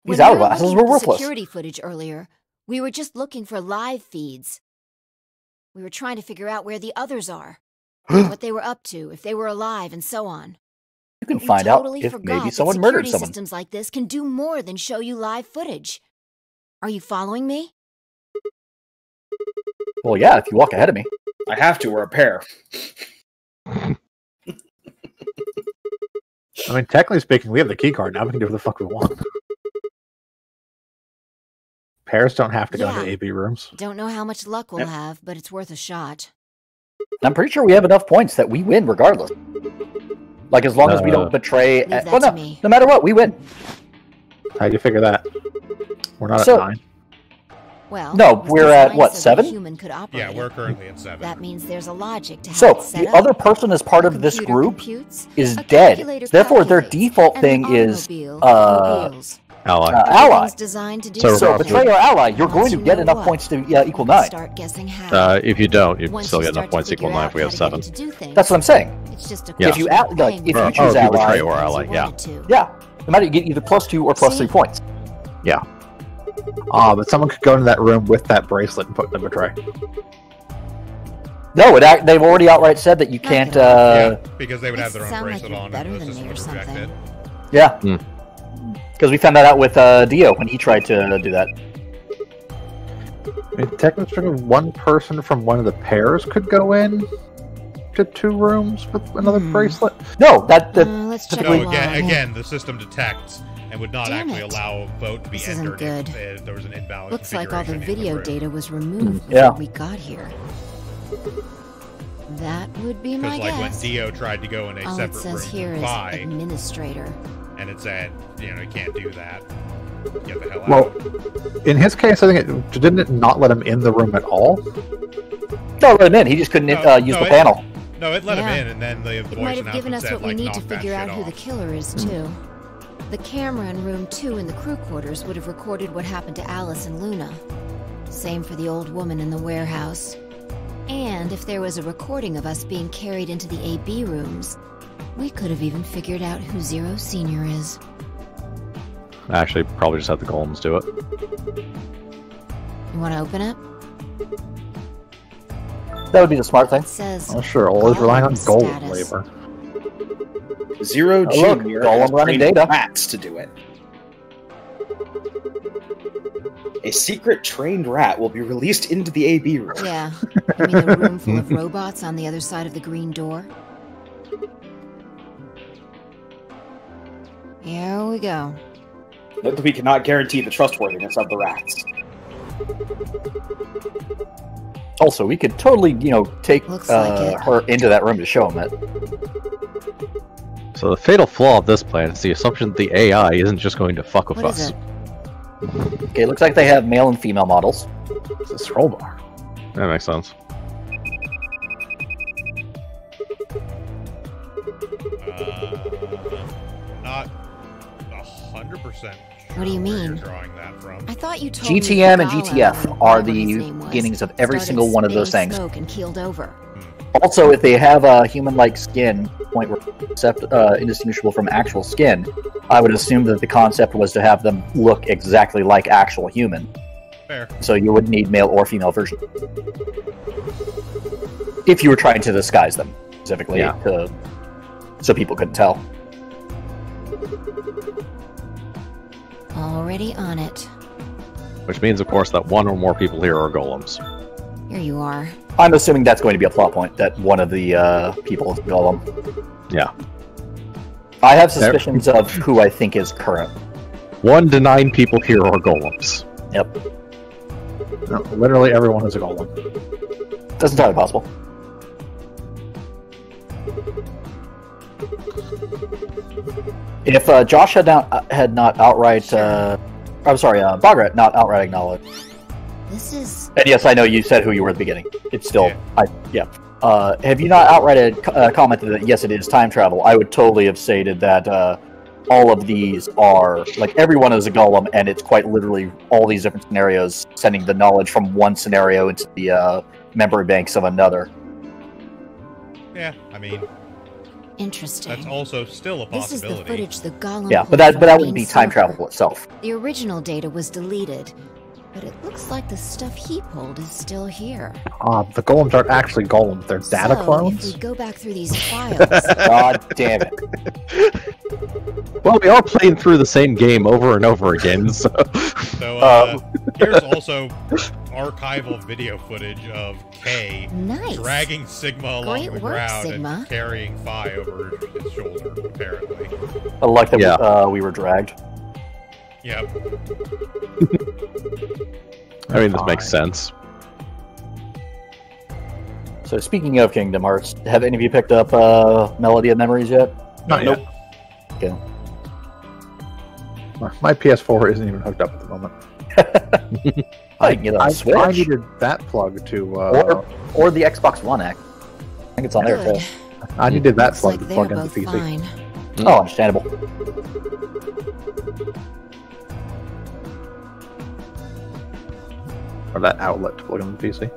When These we were hourglasses looking were at the worthless. security footage earlier, we were just looking for live feeds. We were trying to figure out where the others are, what they were up to, if they were alive, and so on. You can We find totally out if forgot maybe that someone murdered security someone. systems like this can do more than show you live footage. Are you following me? Well, yeah, if you walk ahead of me. I have to, we're a pair. I mean, technically speaking, we have the key card now. We can do what the fuck we want. Pairs don't have to go Yeah. into AB rooms. Don't know how much luck we'll Yep. have, but it's worth a shot. I'm pretty sure we have enough points that we win regardless. Like, as long as we don't betray... Leave that well, to no, me. no matter what, we win. How'd you figure that? We're not So- at 9. Well, No, it was we're at, designed what, so that a 7? human could operate Yeah, we're it. currently at 7. That means there's a logic to how So, it's set the up. other person as part of this Computer group computes, is a dead. calculator Therefore, their calculates, default and the thing is, automobile reveals. Ally. Ally. Everything's designed to do So So betray your ally, you're going Once to you get know enough what, points to equal 9. Start guessing how. If you don't, you Once still you get enough start to points equal figure 9 out if we have how to 7. get it to do things, That's what I'm saying. it's just a Yeah. If you if you Oh, choose if you betray ally, or ally, yeah. yeah, no matter you get either +2 or +3 points. Yeah. But someone could go into that room with that bracelet and put in the betray. No, they've already outright said that you can't. Yeah, because they would have their own sound like bracelet you're on better and the than system me or would reject it. something. Yeah. Because we found that out with Dio when he tried to do that. I mean, technically, one person from one of the pairs could go in to 2 rooms with another bracelet. No, let's check No, the again, the system detects and would not Damn actually it. allow a vote to be This isn't entered good. if there was an invalid Looks like all the configuration in video room. data was removed Yeah. before we got here. That would be my Because like when guess. Dio tried to go in a All it separate says room here to is buy, administrator. and it said, you can't do that. Get the hell Well, out. in his case, I think didn't it not let him in the room at all? No, let him in. He just couldn't use the panel. No, it let Yeah. him in, and then the It voice might have given announcement us said, what we like, need to knock that figure out shit who the off. killer is, too. The camera in room 2 in the crew quarters would have recorded what happened to Alice and Luna. Same for the old woman in the warehouse. And if there was a recording of us being carried into the AB rooms, we could have even figured out who Zero Senior is. Actually, probably just have the golems do it. You want to open it? That would be the smart thing. It says Oh, sure, always relying on gold status. labor. Zero Oh, look, Junior Golem has running trained data. rats to do it. A secret trained rat will be released into the AB room. Yeah. You mean the room full of robots on the other side of the green door? Here we go. Note that we cannot guarantee the trustworthiness of the rats. Also, we could totally, take Looks like it. her into that room to show him it. So the fatal flaw of this plan is the assumption that the AI isn't just going to fuck with What is us. it? Okay, it looks like they have male and female models. It's a scroll bar. That makes sense. Not 100%. What do you mean? Drawing that from. I thought you told me GTM and Gala, GTF or are whatever his the name was, beginnings of every started single one of those spitting things. Smoke and keeled over. Also, if they have a human-like skin, point where concept indistinguishable from actual skin, I would assume that the concept was to have them look exactly like actual human. Fair. So you would need male or female version. If you were trying to disguise them, specifically, so people couldn't tell. Already on it. Which means, of course, that one or more people here are golems. Here you are. I'm assuming that's going to be a plot point, that one of the people is Golem. Yeah. I have suspicions of who I think is current. 1 to 9 people here are golems. Yep. No, literally everyone is a golem. That's entirely possible. If Josh had not outright, I'm sorry, Bograt not outright acknowledged. This is... And yes, I know you said who you were at the beginning. It's still, have you not outright commented that yes, it is time travel? I would totally have stated that all of these are, like, everyone is a golem, and it's quite literally all these different scenarios sending the knowledge from one scenario into the memory banks of another. Yeah, I mean, interesting. that's also still a This is the possibility. footage the Golem Yeah, pulled but that from wouldn't main be time server. travel itself. The original data was deleted, but it looks like the stuff he pulled is still here. The golems aren't actually golems, they're data so, clones. if we go back through these files... God damn it. Well, we are playing through the same game over and over again, so... So, here's also archival video footage of Kay Nice. dragging Sigma along Great the work, ground Sigma. and carrying Phi over his shoulder, apparently. I like that we were dragged. Yep. I mean, this makes sense. So speaking of Kingdom Hearts, have any of you picked up Melody of Memories yet? Not Nope. yet. Okay. My PS4 isn't even hooked up at the moment. I can get it on Switch. I needed that plug to. Or the Xbox One X. I think it's on there Good. too. I needed that Looks plug like to plug they're into both PC. fine. Oh, understandable. Or that outlet to plug in the PC.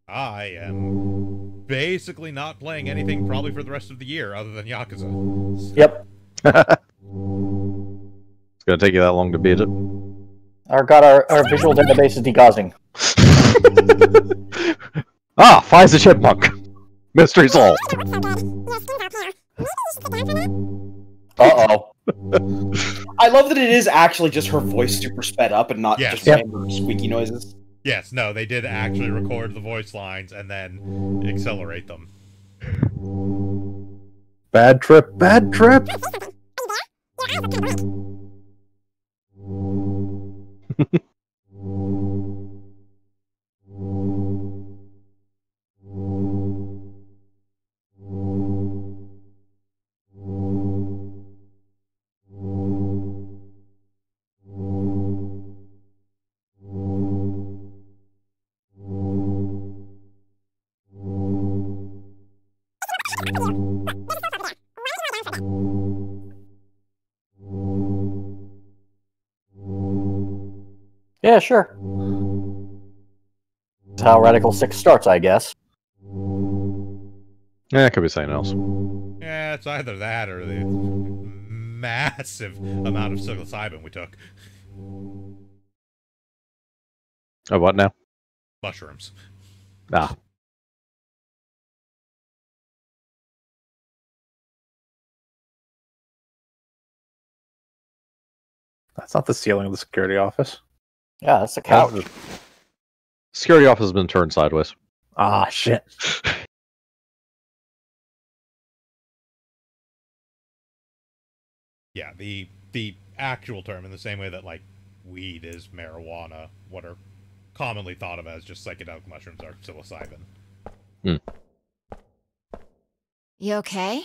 I am basically not playing anything probably for the rest of the year other than Yakuza. Yep. It's gonna take you that long to beat it. Our visual database is degauzing. Fi's a chipmunk. Mystery solved. Uh-oh. I love that it is actually just her voice super sped up and not Yes. just random squeaky noises. Yes, no, they did actually record the voice lines and then accelerate them. Bad trip, bad trip! Yeah, sure. That's how Radical 6 starts, I guess. Yeah, it could be something else. Yeah, it's either that or the massive amount of psilocybin we took. Oh, what now? Mushrooms. Ah. That's not the ceiling of the security office. Yeah, that's a couch. Security office has been turned sideways. Ah, shit. Yeah, the actual term, in the same way that, like, weed is marijuana, what are commonly thought of as just psychedelic mushrooms are psilocybin. You okay?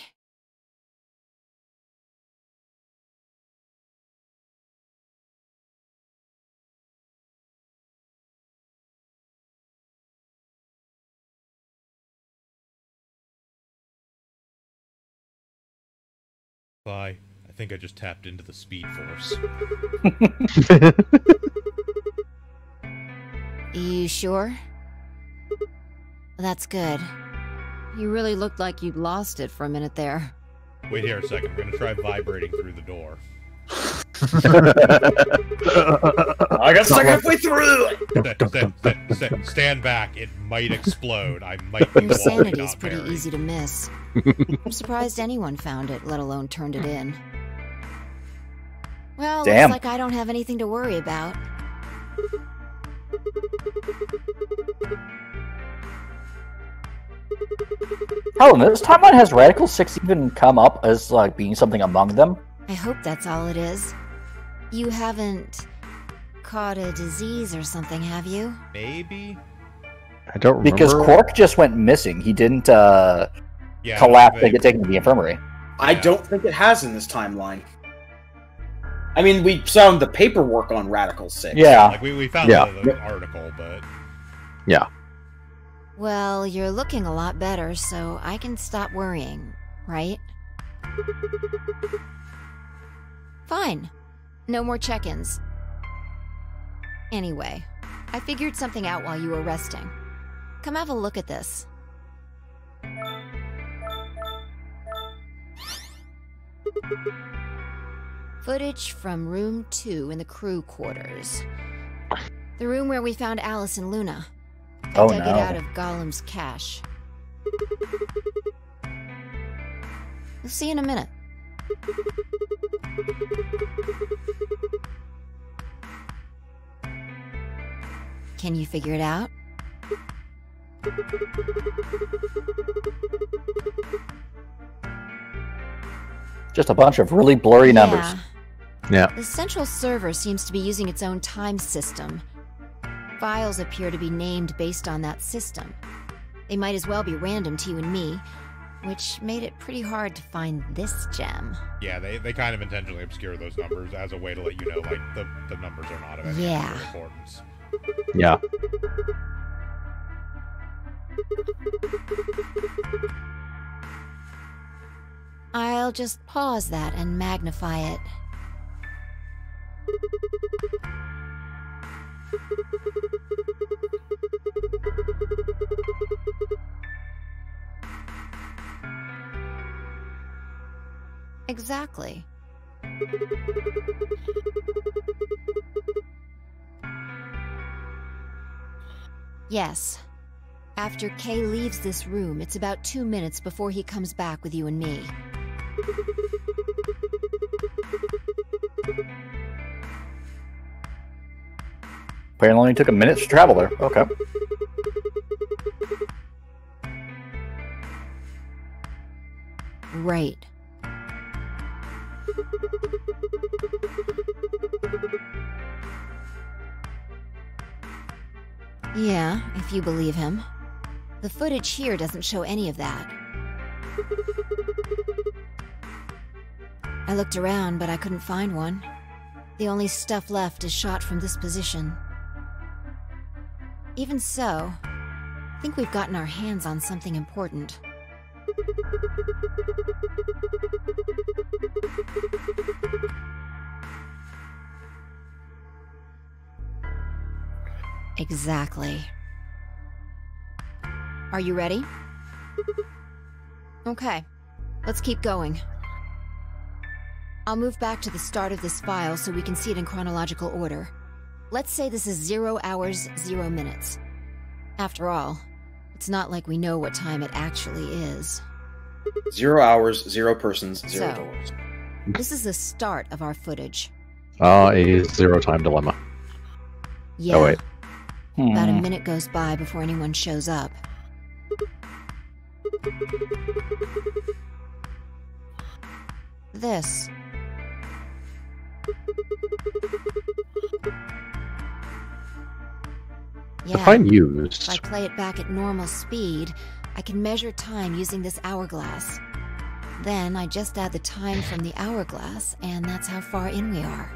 I think I just tapped into the speed force. You sure? That's good. You really looked like you'd lost it for a minute there. Wait here a second, we're gonna try vibrating through the door. I got stuck halfway through! Stand back, it might explode. I might be Your sanity's not pretty married. easy to miss. I'm surprised anyone found it, let alone turned it in. Well, Damn. looks like I don't have anything to worry about. Hell, in this timeline, has Radical 6 even come up as, like, being something among them? I hope that's all it is. You haven't caught a disease or something, have you? Maybe? I don't remember. Because Quark just went missing. He didn't Yeah, collapse and get taken to the infirmary. I don't think it has in this timeline. I mean, we found the paperwork on Radical 6. Yeah. Like, we found Yeah. the article, but... Yeah. Well, you're looking a lot better, so I can stop worrying, right? Fine. No more check-ins. Anyway, I figured something out while you were resting. Come have a look at this. Footage from room 2 in the crew quarters. The room where we found Alice and Luna. I Oh, dug no. it out of Gollum's cache. You'll see in a minute. Can you figure it out? Just a bunch of really blurry numbers. Yeah. Yeah. The central server seems to be using its own time system. Files appear to be named based on that system. They might as well be random to you and me, which made it pretty hard to find this gem. Yeah, they kind of intentionally obscure those numbers as a way to let you know, like, the numbers are not of any Yeah. real importance. Yeah. I'll just pause that and magnify it. Exactly. Yes. After Kay leaves this room, it's about 2 minutes before he comes back with you and me. Apparently only took a minute to travel there. Okay. Right. Yeah, if you believe him. The footage here doesn't show any of that. I looked around, but I couldn't find one. The only stuff left is shot from this position. Even so, I think we've gotten our hands on something important. Exactly. Are you ready? Okay, let's keep going. I'll move back to the start of this file so we can see it in chronological order. Let's say this is 0 hours, 0 minutes. After all, it's not like we know what time it actually is. 0 hours, 0 persons, 0 So, doors. This is the start of our footage. A zero-time dilemma. Yeah. Oh, wait. About a minute goes by before anyone shows up. This. Yeah. Define used. If I play it back at normal speed, I can measure time using this hourglass. Then I just add the time from the hourglass, and that's how far in we are.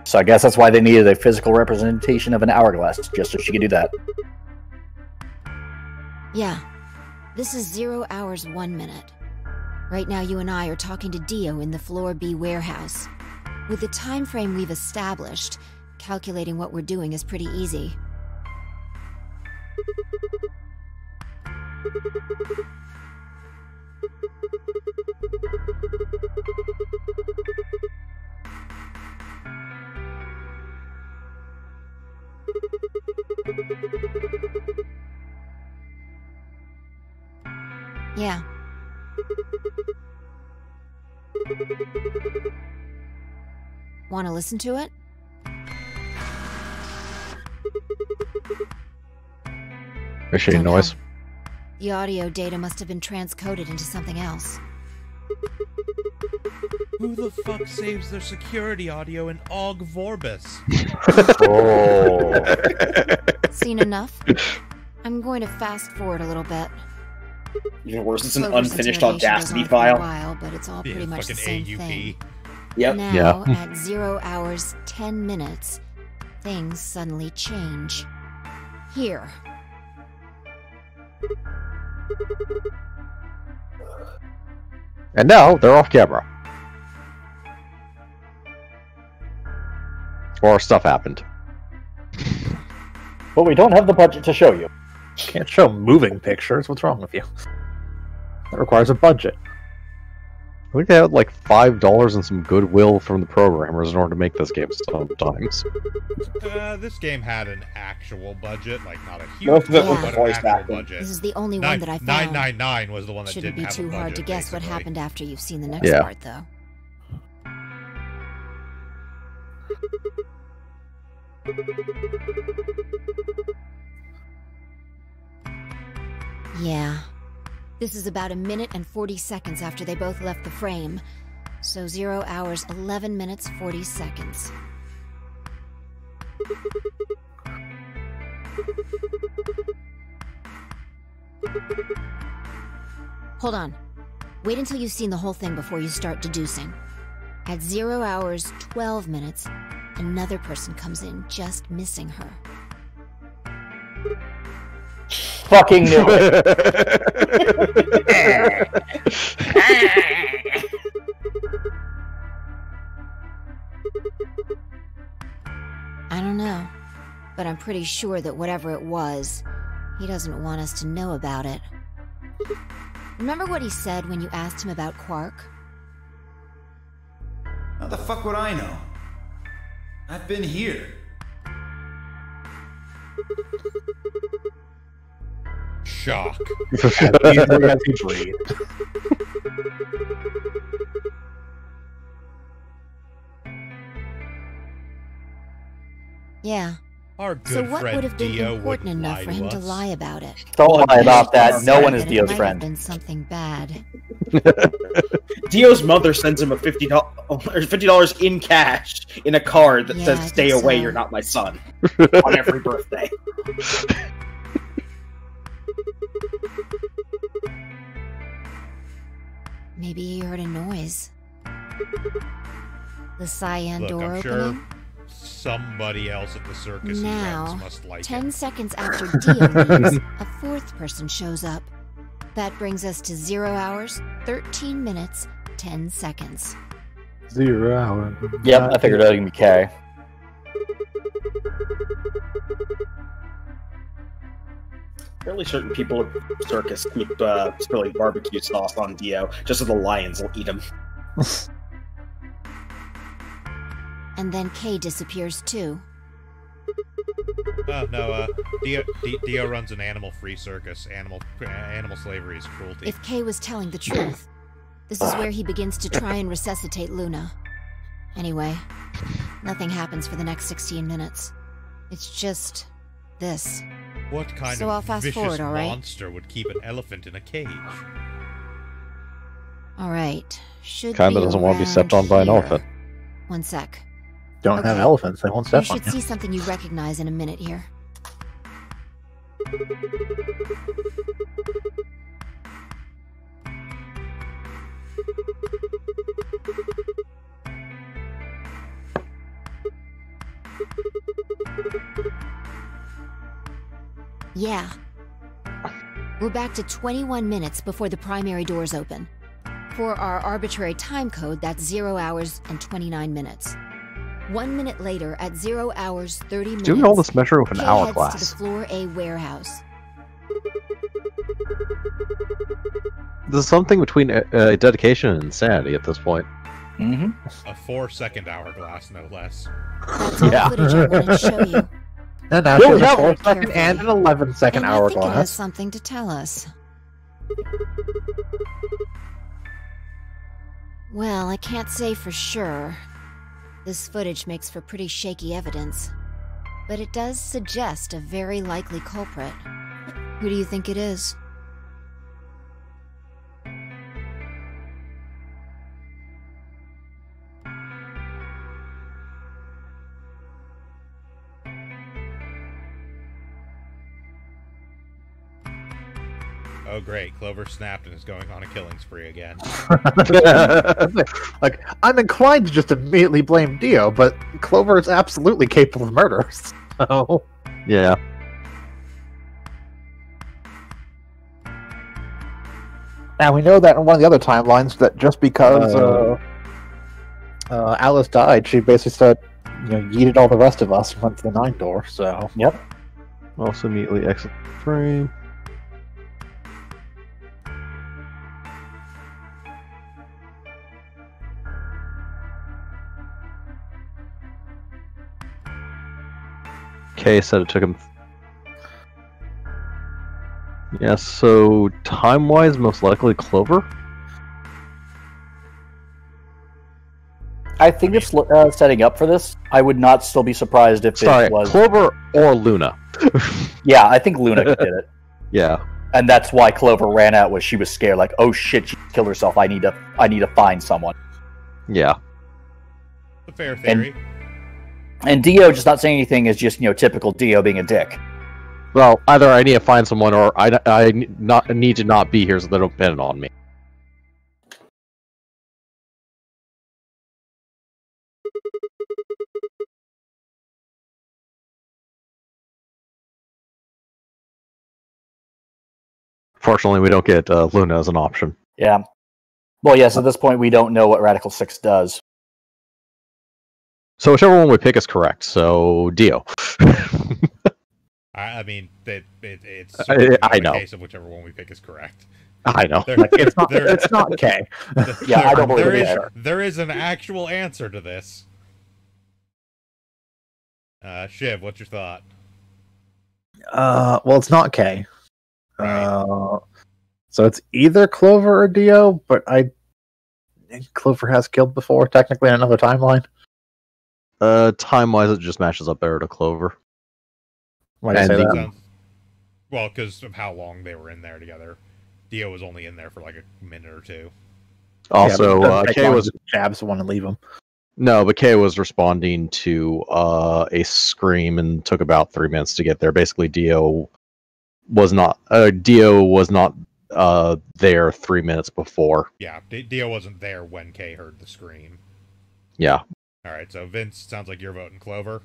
So I guess that's why they needed a physical representation of an hourglass, just so she could do that. Yeah. This is 0 hours, 1 minute. Right now you and I are talking to Dio in the Floor B warehouse. With the time frame we've established, calculating what we're doing is pretty easy. Yeah. Want to listen to it? Appreciate noise. The audio data must have been transcoded into something else. Who the fuck saves their security audio in Og Vorbis? Oh. Seen enough? I'm going to fast forward a little bit. Even worse, it's an Clover's unfinished interrogation Audacity goes on for a file. while, but it's all pretty much the fucking same AUP. thing. Yep. Now, at 0 hours, 10 minutes, things suddenly change. Here. And now they're off camera. Or stuff happened. But we don't have the budget to show you. Can't show moving pictures. What's wrong with you? That requires a budget. I think they had like $5 and some goodwill from the programmers in order to make this game sometimes. This game had an actual budget, like not a huge Most of it budget, was but voice an actual acting. budget. This is the only one that I found. 999 was the one that Shouldn't didn't be have too a hard budget, to guess what basically. happened after you've seen the next Yeah. part, though. Yeah. This is about 1 minute and 40 seconds after they both left the frame. So 0 hours, 11 minutes, 40 seconds. Hold on. Wait until you've seen the whole thing before you start deducing. At 0 hours, 12 minutes, another person comes in, just missing her. Fucking knew it. but I'm pretty sure that whatever it was, he doesn't want us to know about it. Remember what he said when you asked him about Quark? How the fuck would I know? I've been here. Shock. As easily as he breathed. Yeah. Our good So what friend would have been Dio important wouldn't enough lie for to him to us. lie about it? Don't lie about that. No one is That it Dio's might have friend. been something bad. Dio's mother sends him a $50 in cash in a card that Yeah, says I "Stay think away, so. you're not my son" on every birthday. Maybe he heard a noise. The cyan Look, door I'm opening? sure somebody else at the circus he Now, runs must like 10 it. seconds after Dio leaves, a fourth person shows up. That brings us to 0 hours, 13 minutes, 10 seconds. 0 hour. Yep, I figured it would be K. Fairly certain people at the circus keep spilling barbecue sauce on Dio just so the lions will eat him. And then Kay disappears too. Oh, no, Dio runs an animal-free circus. Animal slavery is cruelty. If Kay was telling the truth, this is where he begins to try and resuscitate Luna. Anyway, nothing happens for the next 16 minutes. It's just this. What kind So I'll of fast vicious forward, all right? monster would keep an elephant in a cage? Alright, should Kinda be doesn't want to be around stepped on by an here. elephant. One sec. Don't have Okay. elephants, they won't You step on should you. see something you recognize in a minute here. Yeah. We're back to 21 minutes before the primary doors open. For our arbitrary time code, that's 0 hours and 29 minutes. 1 minute later, at 0 hours 30 minutes, Doing all this measure with an Kay hourglass. heads to the Floor A warehouse. There's something between dedication and insanity at this point. Mm-hmm. A 4-second hourglass, no less. That's all Yeah. the footage I wanted to show you. And now Well, she has yeah, a 4-second carefully. and an 11-second And I think it has hourglass. something to tell us. Well, I can't say for sure. This footage makes for pretty shaky evidence. But it does suggest a very likely culprit. Who do you think it is? Oh, great. Clover snapped and is going on a killing spree again. Like, I'm inclined to just immediately blame Dio, but Clover is absolutely capable of murder. So, Yeah. now we know that in one of the other timelines that just because Alice died, she basically said, yeeted all the rest of us and went to the 9 door. So, Yep. Also immediately exit the frame. Kay said it took him. Yeah, so time-wise, most likely Clover. I think it's setting up for this. I would not still be surprised if Sorry, it was. Clover or Luna. Yeah, I think Luna did it. Yeah. And that's why Clover ran out, was she was scared, like, oh shit, she killed herself. I need to find someone. Yeah. A fair theory. And Dio just not saying anything is just, typical Dio being a dick. Well, either I need to find someone, or I need to not be here so they don't depend on me. Fortunately, we don't get Luna as an option. Yeah. Well, yes, at this point we don't know what Radical 6 does. So whichever one we pick is correct. So Dio. I mean, it's I know. a case of whichever one we pick is correct. I know. It's not K. Yeah, I don't believe it either. There is an actual answer to this. Shiv, what's your thought? Well, it's not K. Right. So it's either Clover or Dio, but I think Clover has killed before, technically in another timeline. Time-wise, it just matches up better to Clover. Why do you say that? Well, because of how long they were in there together. Dio was only in there for like a minute or two. Also, Kay was jabs want to leave him. No, but Kay was responding to a scream and took about 3 minutes to get there. Basically, Dio was not there 3 minutes before. Yeah, Dio wasn't there when Kay heard the scream. Yeah. All right, so Vince, sounds like you're voting Clover.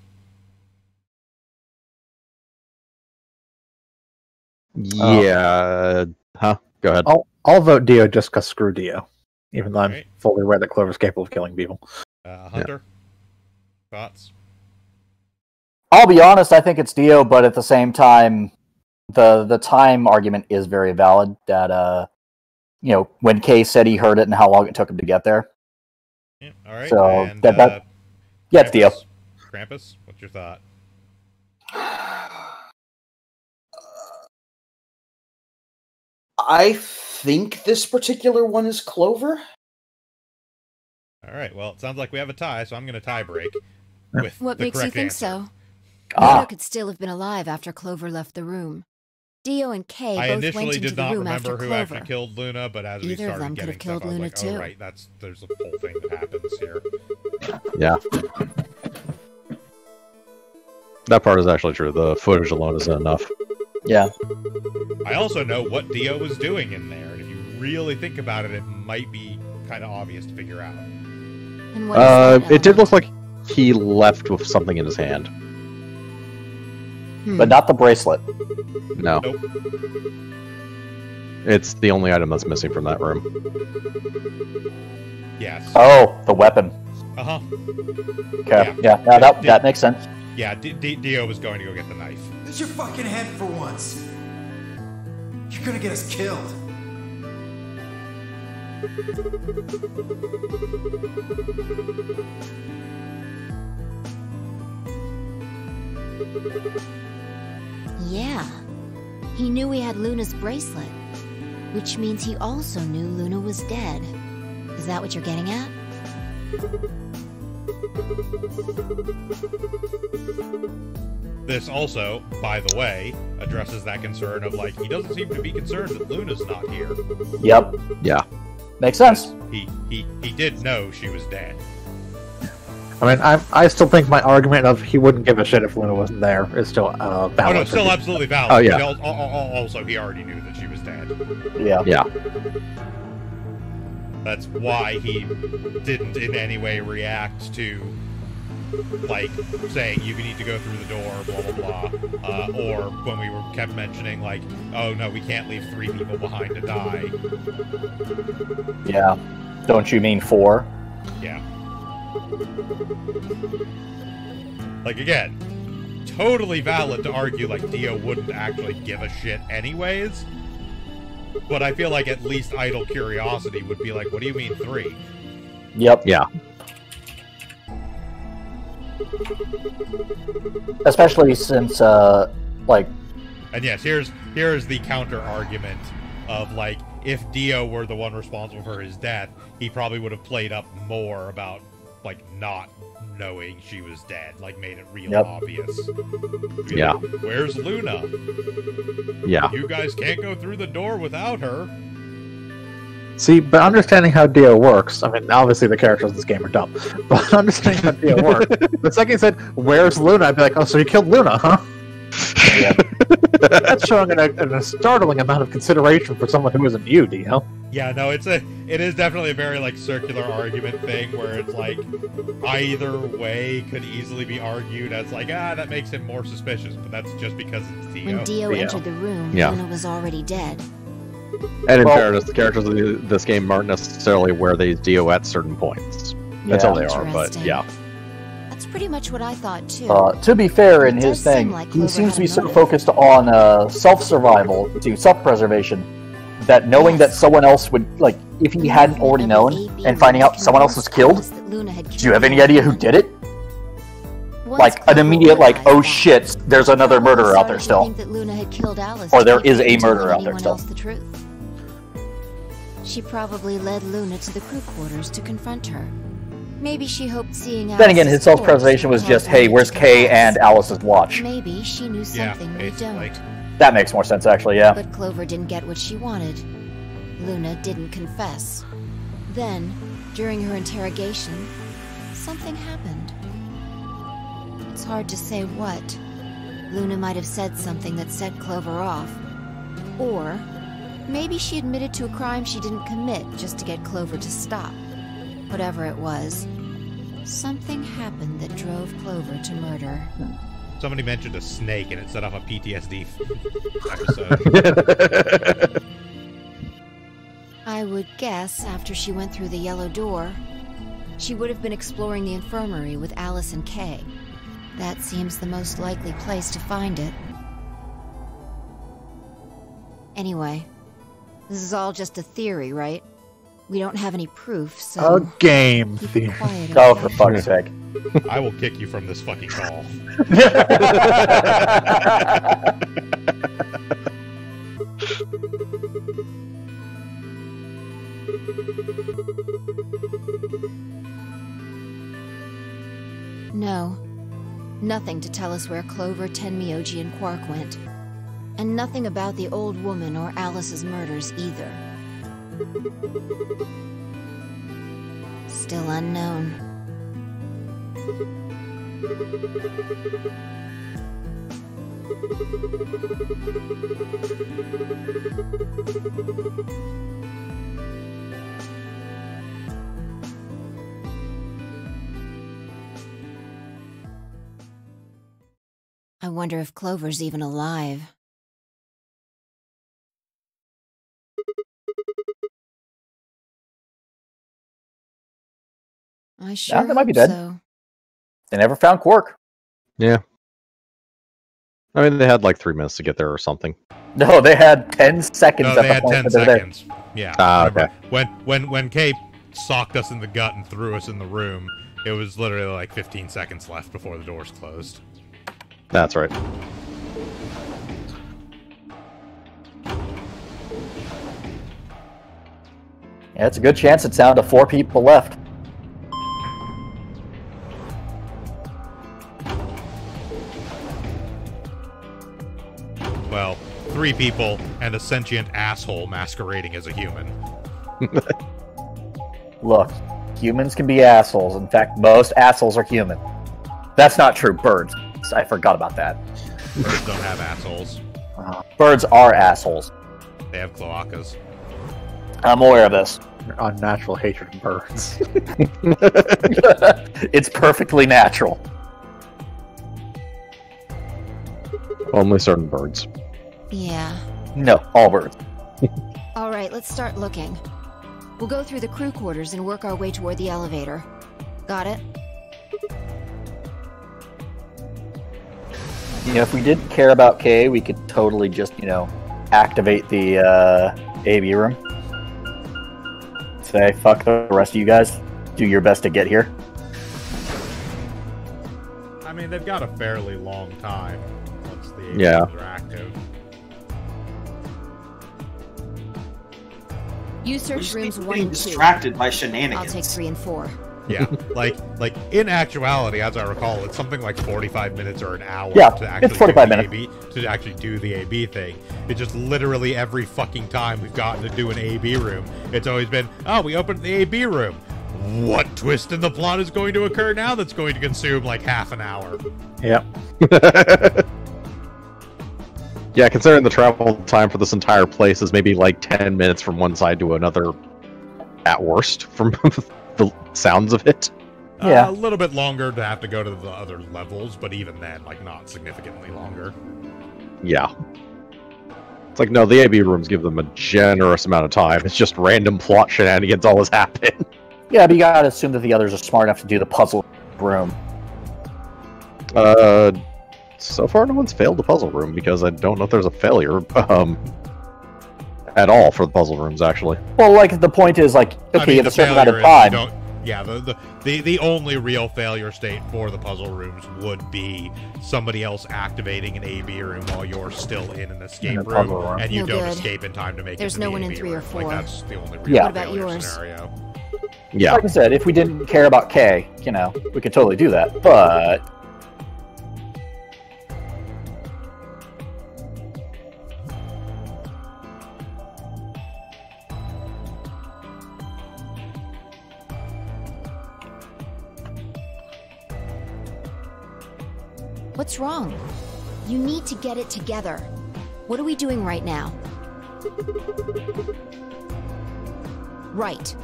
Yeah. Huh? Go ahead. I'll vote Dio just because screw Dio. Even though I'm fully aware that Clover's capable of killing people. Hunter? Thoughts? I'll be honest, I think it's Dio, but at the same time, the time argument is very valid. That when Kay said he heard it and how long it took him to get there. Yeah, all right. So and, it's Dio. Krampus, what's your thought? I think this particular one is Clover. All right. Well, it sounds like we have a tie, so I'm going to tie break with What the makes you correct think answer. so? Luna could still have been alive after Clover left the room. Dio and Kay I both went initially into did the not room after remember who Clover. actually killed Luna, but as we Either of started them could getting have stuff, killed I was Luna like, too. oh, right, there's a whole thing that happens here. Yeah. That part is actually true. The footage alone isn't enough. Yeah. I also know what Dio was doing in there, and if you really think about it, it might be kind of obvious to figure out. And what is that It did look like he left with something in his hand. But not the bracelet. No. Nope. It's the only item that's missing from that room. Yes. Oh, the weapon. Uh-huh. Okay. Yeah, that makes sense. Yeah, Dio was going to go get the knife. Use your fucking head for once. You're gonna get us killed. Yeah. He knew we had Luna's bracelet, which means he also knew Luna was dead. Is that what you're getting at? This also, by the way, addresses that concern of, like, he doesn't seem to be concerned that Luna's not here. Yep. Yeah. Makes sense. He did know she was dead. I mean, I still think my argument of he wouldn't give a shit if Luna wasn't there is still valid. Oh, no, still absolutely valid. Oh, yeah. But also, he already knew that she was dead. Yeah. Yeah. That's why he didn't in any way react to, like, saying you need to go through the door, blah, blah, blah. Or when we kept mentioning, like, oh, no, we can't leave 3 people behind to die. Yeah. Don't you mean 4? Yeah. Like, again, totally valid to argue, like, Dio wouldn't actually give a shit anyways. But I feel like at least idle curiosity would be like, what do you mean 3? Yep. Yeah. Especially since, like... And yes, here's the counter argument of, like, if Dio were the one responsible for his death, he probably would have played up more about, like, not knowing she was dead, like, made it real obvious. Yeah. Like, where's Luna? Yeah. You guys can't go through the door without her. See, but understanding how Dio works, I mean, obviously the characters in this game are dumb, but understanding how Dio works, the second he said, where's Luna, I'd be like, oh, so you killed Luna, huh? Yeah. That's showing a startling amount of consideration for someone who isn't you, Dio. Yeah, no, it is definitely a very, like, circular argument thing where it's like either way could easily be argued as like, that makes him more suspicious, but that's just because it's Dio. When Dio entered the room, Luna was already dead. And in fairness, the characters of this game aren't necessarily where they Dio at certain points. That's how they are, but yeah. That's pretty much what I thought too. To be fair, in It his does seem thing, like he Clover seems had to be a so motive. focused on self-survival, to self-preservation, that knowing that someone else would, like, if he hadn't already known, and finding out someone else was killed, do you have any idea who did it? Like, an immediate, like, oh shit, there's another murderer out there still. Think that Luna had killed Alice Or to there keep is from a telling murderer out there anyone still. else the truth. She probably led Luna to the crew quarters to confront her. Maybe she hoped seeing Alice's Then again, his self-preservation was corpse just, would hey, cause where's Luna to Kay confess. and Alice's watch? Maybe she knew something we basically. don't. That makes more sense, actually, yeah. But Clover didn't get what she wanted. Luna didn't confess. Then, during her interrogation, something happened. It's hard to say what. Luna might have said something that set Clover off. Or, maybe she admitted to a crime she didn't commit just to get Clover to stop. Whatever it was, something happened that drove Clover to murder. Somebody mentioned a snake and it set off a PTSD episode. I would guess after she went through the yellow door, she would have been exploring the infirmary with Alice and Kay. That seems the most likely place to find it. Anyway, this is all just a theory, right? We don't have any proof, so... A game keep theory. it quiet Oh, about for it. fuck's sake. I will kick you from this fucking call. No. Nothing to tell us where Clover, Tenmyoji, and Quark went. And nothing about the old woman or Alice's murders either. Still unknown. I wonder if Clover's even alive. I sure they might be hope dead. so. They never found Quark. Yeah. I mean, they had like 3 minutes to get there or something. No, they had 10 seconds No, at they the had point 10 that they were there. seconds. Yeah. Ah, remember, okay. When Kay socked us in the gut and threw us in the room, it was literally like 15 seconds left before the doors closed. That's right. Yeah, it's a good chance it's down to 4 people left. Well, 3 people and a sentient asshole masquerading as a human. Look, humans can be assholes. In fact, most assholes are human. That's not true. Birds. I forgot about that. Birds don't have assholes. Birds are assholes. They have cloacas. I'm aware of this. Your unnatural hatred of birds. It's perfectly natural. Only certain birds. Yeah. No, all birds. All right, let's start looking. We'll go through the crew quarters and work our way toward the elevator. Got it? You know, if we didn't care about Kay, we could totally just, activate the AV room. Say, fuck the rest of you guys. Do your best to get here. I mean, they've got a fairly long time once the Yeah. AVs are active. You search rooms 1 Getting and 2. distracted by I'll shenanigans. take 3 and 4. Yeah, like in actuality, as I recall, it's something like 45 minutes or an hour Yeah, to actually it's 45 do the minutes. AB, to actually do the AB thing. It's just literally every fucking time we've gotten to do an AB room, it's always been, oh, we opened the AB room. What twist in the plot is going to occur now that's going to consume like half an hour? Yep. Yeah, considering the travel time for this entire place is maybe like 10 minutes from one side to another, at worst, from the sounds of it. Yeah. A little bit longer to have to go to the other levels, but even then, like, not significantly longer. Yeah. It's like, no, the AB rooms give them a generous amount of time. It's just random plot shenanigans always happen. Yeah, but you gotta assume that the others are smart enough to do the puzzle room. So far, no one's failed the puzzle room because I don't know if there's a failure at all for the puzzle rooms. Actually, Well, like the point is, like, okay, you have a certain amount of time. Yeah, the only real failure state for the puzzle rooms would be somebody else activating an A/B room while you're still in an escape room, and you don't escape in time to make There's it to no the one in A/B 3 or room. 4. Like, that's the only real Yeah. What about failure yours? scenario. yeah. Like I said, if we didn't care about K, you know, we could totally do that. But What's wrong? You need to get it together. What are we doing right now? Right.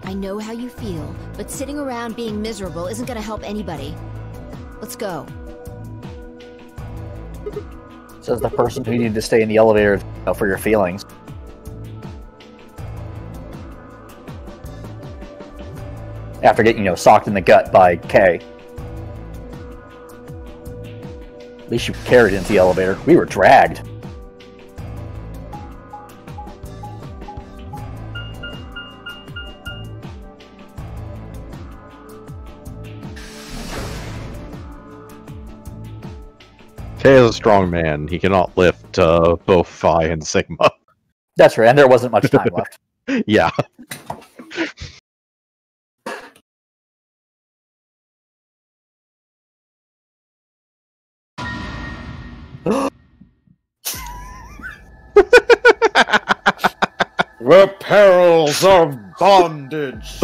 I know how you feel, but sitting around being miserable isn't gonna help anybody. Let's go. says the person who needed to stay in the elevator for your feelings. After getting, socked in the gut by K. At least you carried into the elevator. We were dragged. K is a strong man. He cannot lift both Phi and Sigma. That's right, and there wasn't much time left. Yeah. The perils of bondage.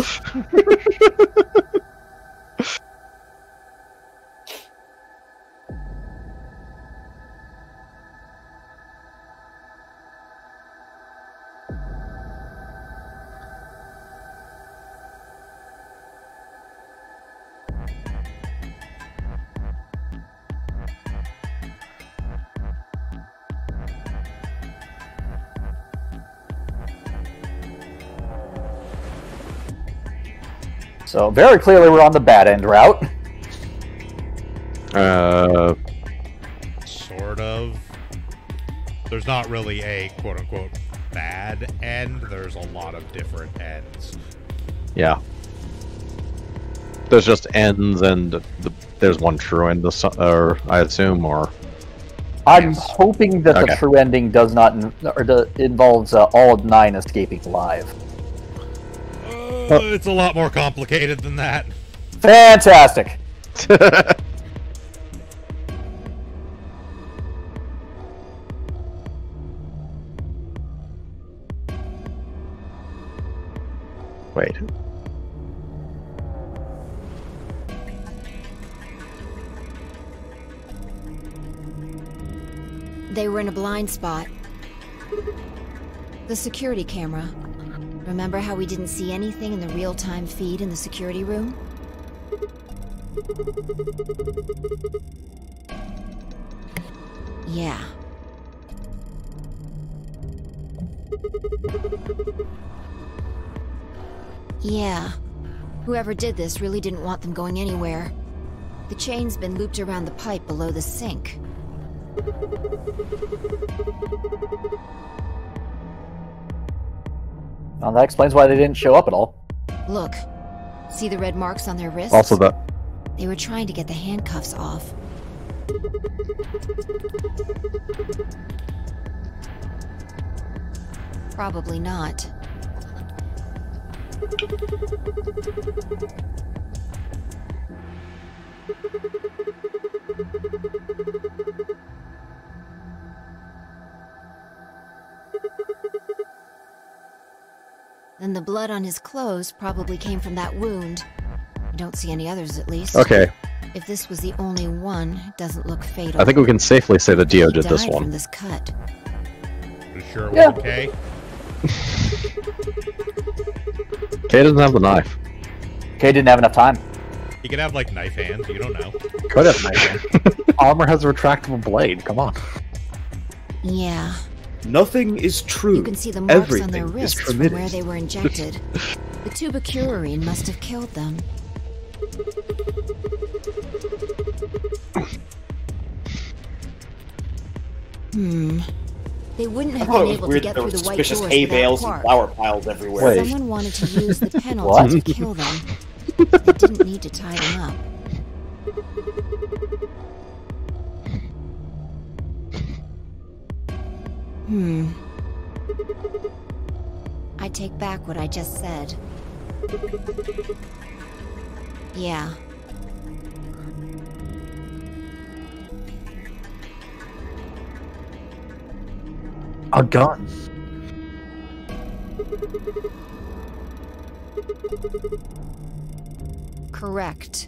So, very clearly we're on the bad end route. Sort of. There's not really a quote-unquote bad end. There's a lot of different ends. Yeah. There's just ends, and there's one true end, I assume, or... I'm hoping that the true ending does not involves all 9 escaping alive. It's a lot more complicated than that. Fantastic! Wait. They were in a blind spot. The security camera. Remember how we didn't see anything in the real-time feed in the security room? Yeah. Yeah. Whoever did this really didn't want them going anywhere. The chain's been looped around the pipe below the sink. Well, that explains why they didn't show up at all. Look. See the red marks on their wrists? Also that... They were trying to get the handcuffs off. Probably not. Then the blood on his clothes probably came from that wound. I don't see any others, at least. Okay. If this was the only one, it doesn't look fatal. I think we can safely say that Dio did this Died one. from this cut. You sure it wasn't K? K doesn't have the knife. K didn't have enough time. He could have, like, knife hands, you don't know. Could have knife hand. Armor has a retractable blade, come on. Yeah. Nothing is true. You can see the marks Everything on their wrists is from permitted. where they were injected. The tubicurine must have killed them. They wouldn't I have thought been it was able to weird get that there through were the white suspicious doors hay without bales and Quark. flower piles everywhere. Wait. Someone wanted to use the penalty What? to kill them. They didn't need to tie them up. I take back what I just said. Yeah. A gun. Correct.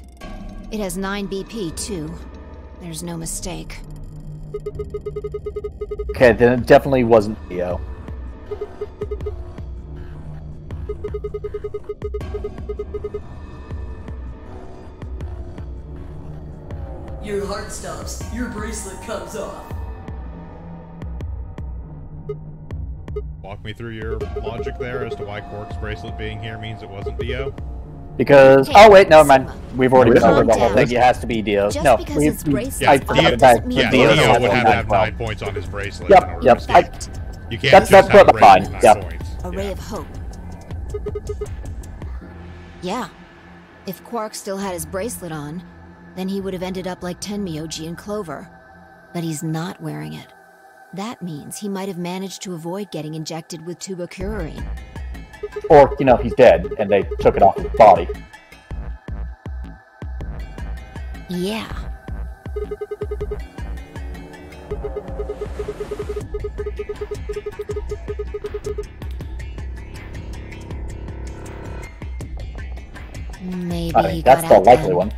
It has 9 BP, too. There's no mistake. Okay, then it definitely wasn't Theo. Your heart stops. Your bracelet comes off. Walk me through your logic there as to why Quark's bracelet being here means it wasn't Dio. Because Okay, oh wait, never mind. Sigma. We've already been Calm over the whole down. thing. It has to be Dio. Just No, because it's bracelet Yeah, I doesn't forgot Dio, about mean yeah, Dio Dio's Dio has would one have to as have well. 9 points on his bracelet Yep, in order yep, to escape. I- You can't that's just have perfectly bracelets fine, and yeah. not points. A ray Yeah. of hope. Yeah. If Quark still had his bracelet on, then he would have ended up like Tenmyoji and Clover. But he's not wearing it. That means he might have managed to avoid getting injected with tubocurarine. Or, you know, he's dead, and they took it off his body. Yeah. Maybe I mean, he that's got the out likely then. one.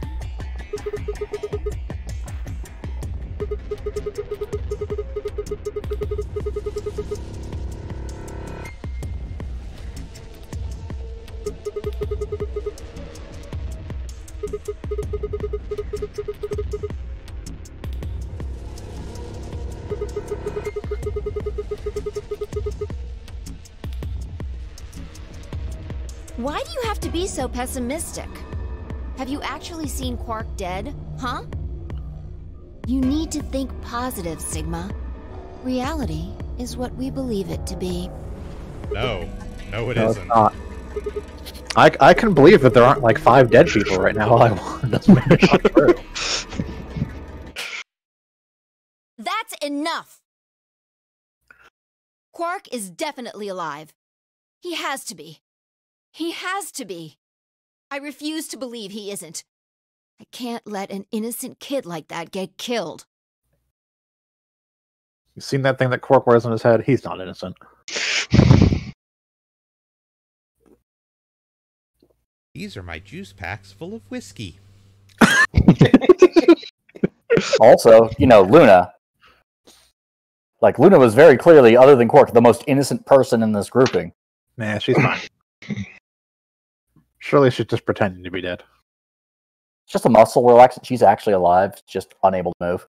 Why do you have to be so pessimistic? Have you actually seen Quark dead, huh? You need to think positive, Sigma. Reality is what we believe it to be. No. No, it No, it's isn't. not. I can believe that there aren't like 5 dead people right now. All I want doesn't make it not true. That's enough! Quark is definitely alive. He has to be. He has to be. I refuse to believe he isn't. I can't let an innocent kid like that get killed. You seen that thing that Quark wears on his head? He's not innocent. These are my juice packs full of whiskey. Also, you know, Luna. Like, Luna was very clearly, other than Quark, the most innocent person in this grouping. Nah, she's not. Surely she's just pretending to be dead. It's just a muscle relaxation. She's actually alive, just unable to move.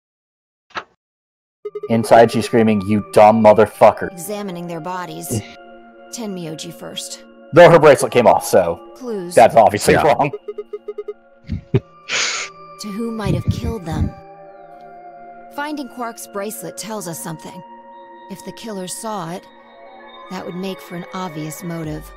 Inside, she's screaming, "You dumb motherfucker." Examining their bodies. Tenmyoji first. Though her bracelet came off, so Clues. that's obviously Yeah. wrong. To who might have killed them? Finding Quark's bracelet tells us something. If the killer saw it, that would make for an obvious motive.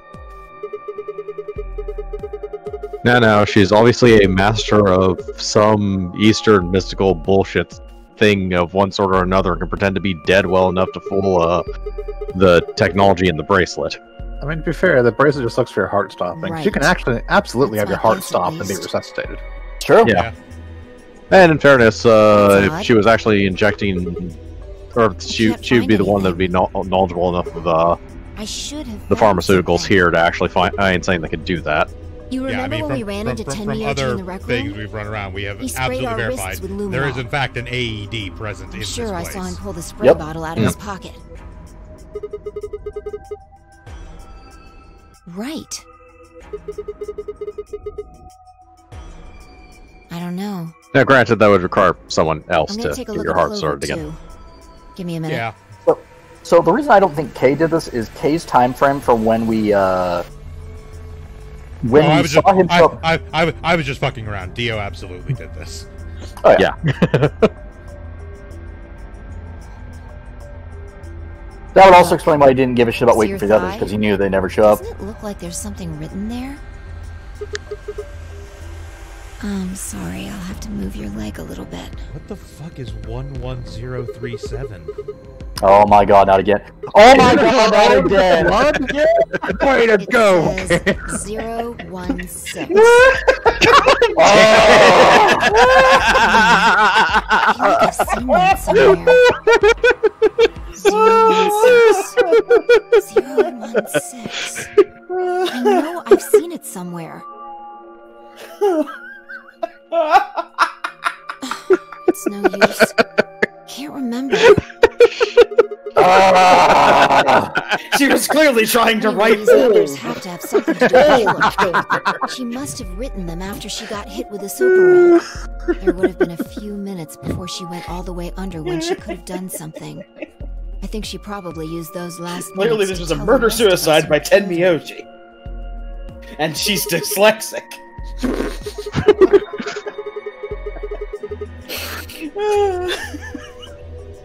No, she's obviously a master of some Eastern mystical bullshit thing of one sort or another and can pretend to be dead well enough to fool the technology in the bracelet. I mean, to be fair, the bracelet just looks for your heart stopping. Right. You can actually absolutely That's have your my heart guess, at stop and be least. resuscitated. True. Yeah. And in fairness, That's if odd. she was actually injecting, or she Can't would be find the one that would be anything. knowledgeable enough of I should have the found pharmaceuticals something. here to actually find. I ain't saying they could do that. You Yeah, I remember mean, when we ran into from Tenmyoji other in the rec things room? we've run around, we have He sprayed absolutely our wrists verified with luminol. there is in fact an AED present I'm in sure this I place. saw him pull the spray Yep. bottle out of his pocket. Right. I don't know. Now, granted, that would require someone else I'm to gonna take a get look your at heart Clover, started again. too. Give me a minute. Yeah. So the reason I don't think Kay did this is Kay's time frame from when we I we was saw just, him. I was just fucking around. Dio absolutely did this. Oh yeah. Yeah. That would also explain why he didn't give a shit about See waiting your for the others, thigh? because he knew they'd never show up. Doesn't it look like there's something written there? I'm sorry, I'll have to move your leg a little bit. What the fuck is 11037? Oh my god, not again. Oh my god, not again! Way to go! It says 016. I feel like I've seen that somewhere. 016. 016. I know I've seen it somewhere. It's no use. Can't remember. She was clearly trying to write These others have to have something to do with Killer. She must have written them after she got hit with a super roll. There would have been a few minutes before she went all the way under when she could have done something. I think she probably used those last Clearly minutes this to was a tell the rest of us murder-suicide by what Ten killed her. Miyoji. And she's dyslexic.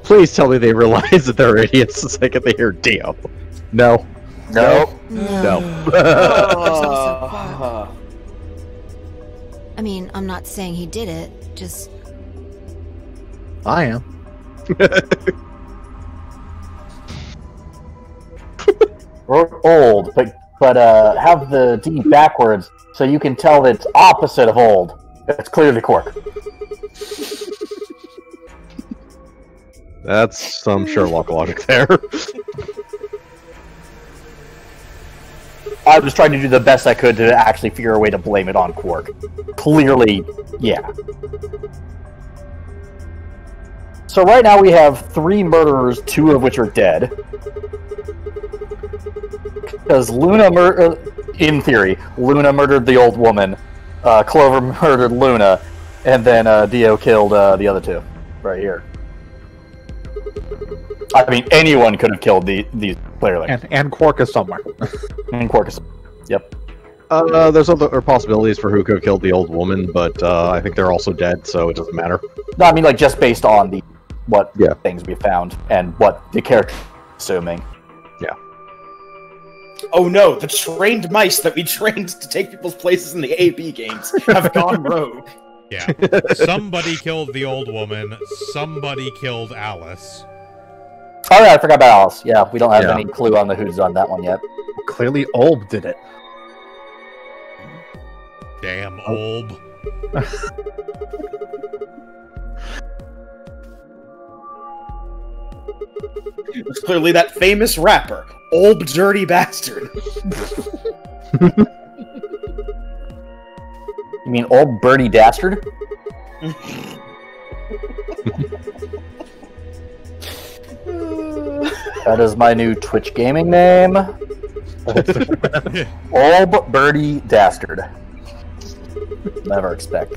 Please tell me they realize that they're idiots the second they hear Dio. No. No. No. I mean, I'm not saying he did it, just... I am. We're old, but have the D backwards so you can tell that it's opposite of old. It's clearly Quark. That's some Sherlock logic there. I was trying to do the best I could to actually figure a way to blame it on Quark. Clearly, yeah. So right now we have 3 murderers, 2 of which are dead. Because Luna in theory, Luna murdered the old woman, Clover murdered Luna, and then Dio killed the other 2. Right here. I mean, anyone could have killed these clearly. And Quark is somewhere. And Quark is... Yep. There's other possibilities for who could have killed the old woman, but I think they're also dead, so it doesn't matter. No, I mean, like, just based on what things we found and what the character is assuming. Yeah. Oh no, the trained mice that we trained to take people's places in the AB games have gone rogue. Yeah. Somebody killed the old woman, somebody killed Alice. Oh yeah, I forgot about Alice. Yeah, we don't have any clue on the who's on that one yet. Clearly Olb did it. Damn Olb. It was clearly that famous rapper, Olb Dirty Bastard. You mean old Bernie Dastard? That is my new Twitch gaming name. Olb Birdie Dastard. Never expect.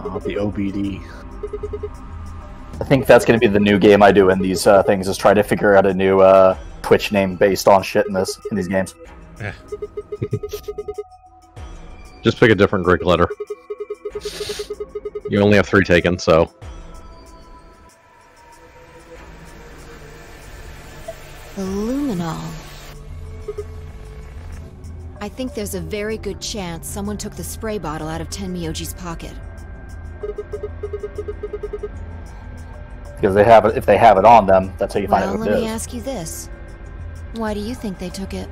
Oh, the OBD. I think that's going to be the new game I do in these things, is try to figure out a new Twitch name based on shit in these games. Just pick a different Greek letter. You only have 3 taken, so... The luminol. I think there's a very good chance someone took the spray bottle out of Tenmyoji's pocket. Because they have it, if they have it on them, that's how you find out Well, who it let me is. ask you this. Why do you think they took it?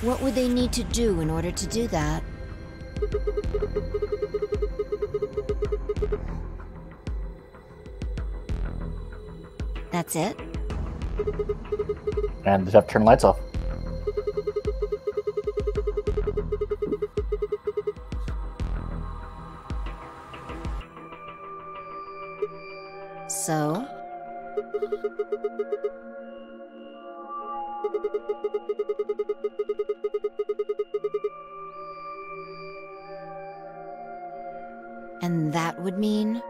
What would they need to do in order to do that? That's it? And just have to turn the lights off. So? And that would mean?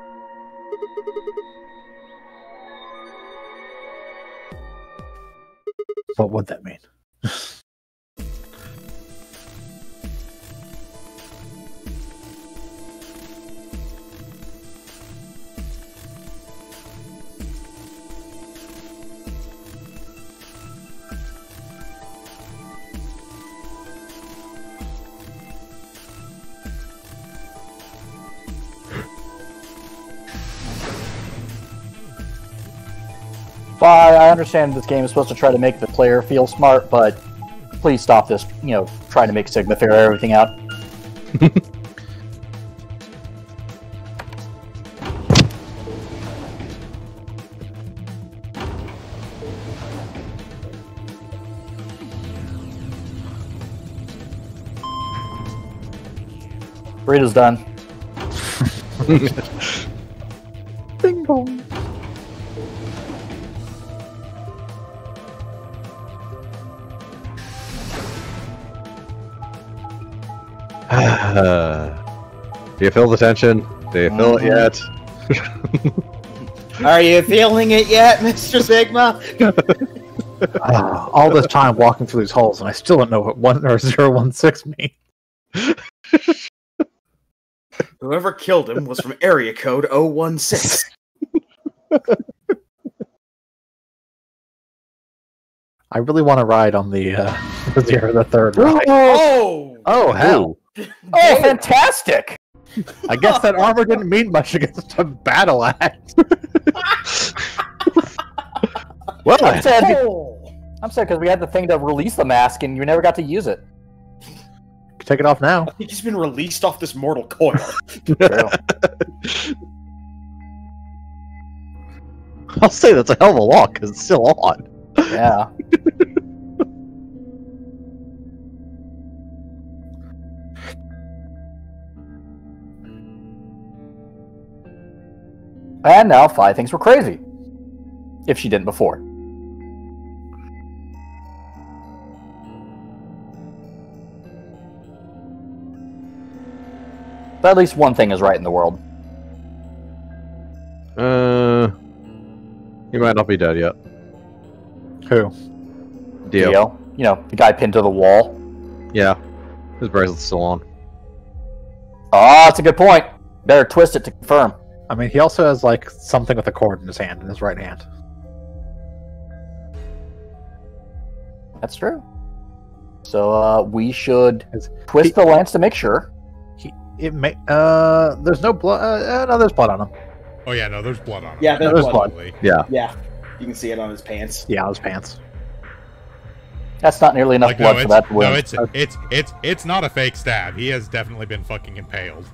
What would that mean? I understand this game is supposed to try to make the player feel smart, but please stop this, trying to make Sigma figure everything out. Burrito's done. Bing bong. Do you feel the tension? Do you feel it yet? Are you feeling it yet, Mr. Sigma? All this time walking through these halls, and I still don't know what 1 or 016 mean. Whoever killed him was from area code 016. I really want to ride on the 03rd ride. Oh, hell! Oh, fantastic! I guess that armor didn't mean much against a battle axe. Well, I'm sad because we had the thing to release the mask and you never got to use it. Take it off now. I think he's been released off this mortal coil. I'll say that's a hell of a lot because it's still on. Yeah. And now Fi thinks we're crazy. If she didn't before. But at least one thing is right in the world. He might not be dead yet. Who? Dio. The guy pinned to the wall. Yeah. His bracelet's still on. Ah, that's a good point. Better twist it to confirm. I mean, he also has, like, something with a cord in his hand, in his right hand. That's true. So, we should twist the lance to make sure. There's no blood. No, there's blood on him. Oh yeah, no, there's blood on him. Yeah, there's blood. Yeah. Yeah, you can see it on his pants. Yeah, on his pants. That's not nearly enough blood for that to win. No, it's not a fake stab. He has definitely been fucking impaled.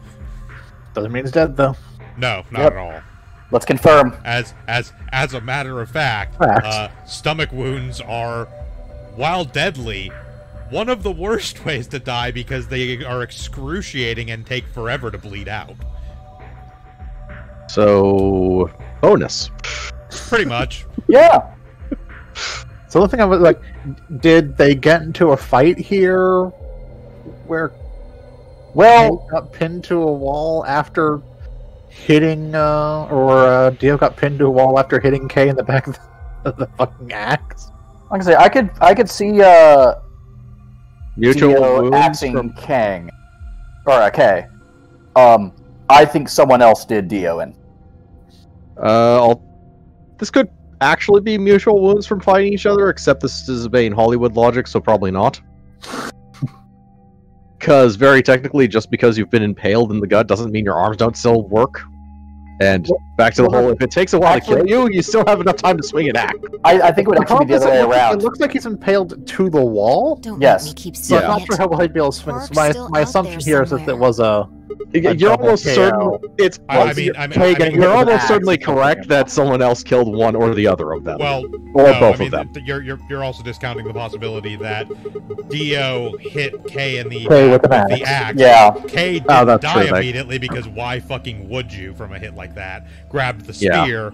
Doesn't mean he's dead though. No, not at all. Let's confirm. As a matter of fact, stomach wounds are, while deadly, one of the worst ways to die because they are excruciating and take forever to bleed out. So, bonus. Pretty much. Yeah. So the thing I was like, did they get into a fight here where Dio got pinned to a wall after hitting, or Dio got pinned to a wall after hitting K in the back of the fucking axe? Like I say, I could see Mutual Dio wounds axing from Kang. Or K. I think someone else did Dio in. This could actually be mutual wounds from fighting each other, except this is obeying Hollywood logic, so probably not. Because very technically, just because you've been impaled in the gut doesn't mean your arms don't still work. And back to the whole, if it takes a while to kill you, you still have enough time to swing an axe. I think it would actually be the other way around. It looks like he's impaled to the wall. Don't Yes. make me keep So saying I'm not it. sure how well he'd be able to swing. Park's So still my out assumption there here is that somewhere. it was a You're almost certain it's. You're almost certainly correct that someone else killed one or the other of them. Well, or no, both I mean, of them. You're also discounting the possibility that Dio hit K in the K with an the axe. axe. Yeah. K didn't that's die true, Nick. immediately because why fucking would you from a hit like that? Grabbed the Yeah. spear,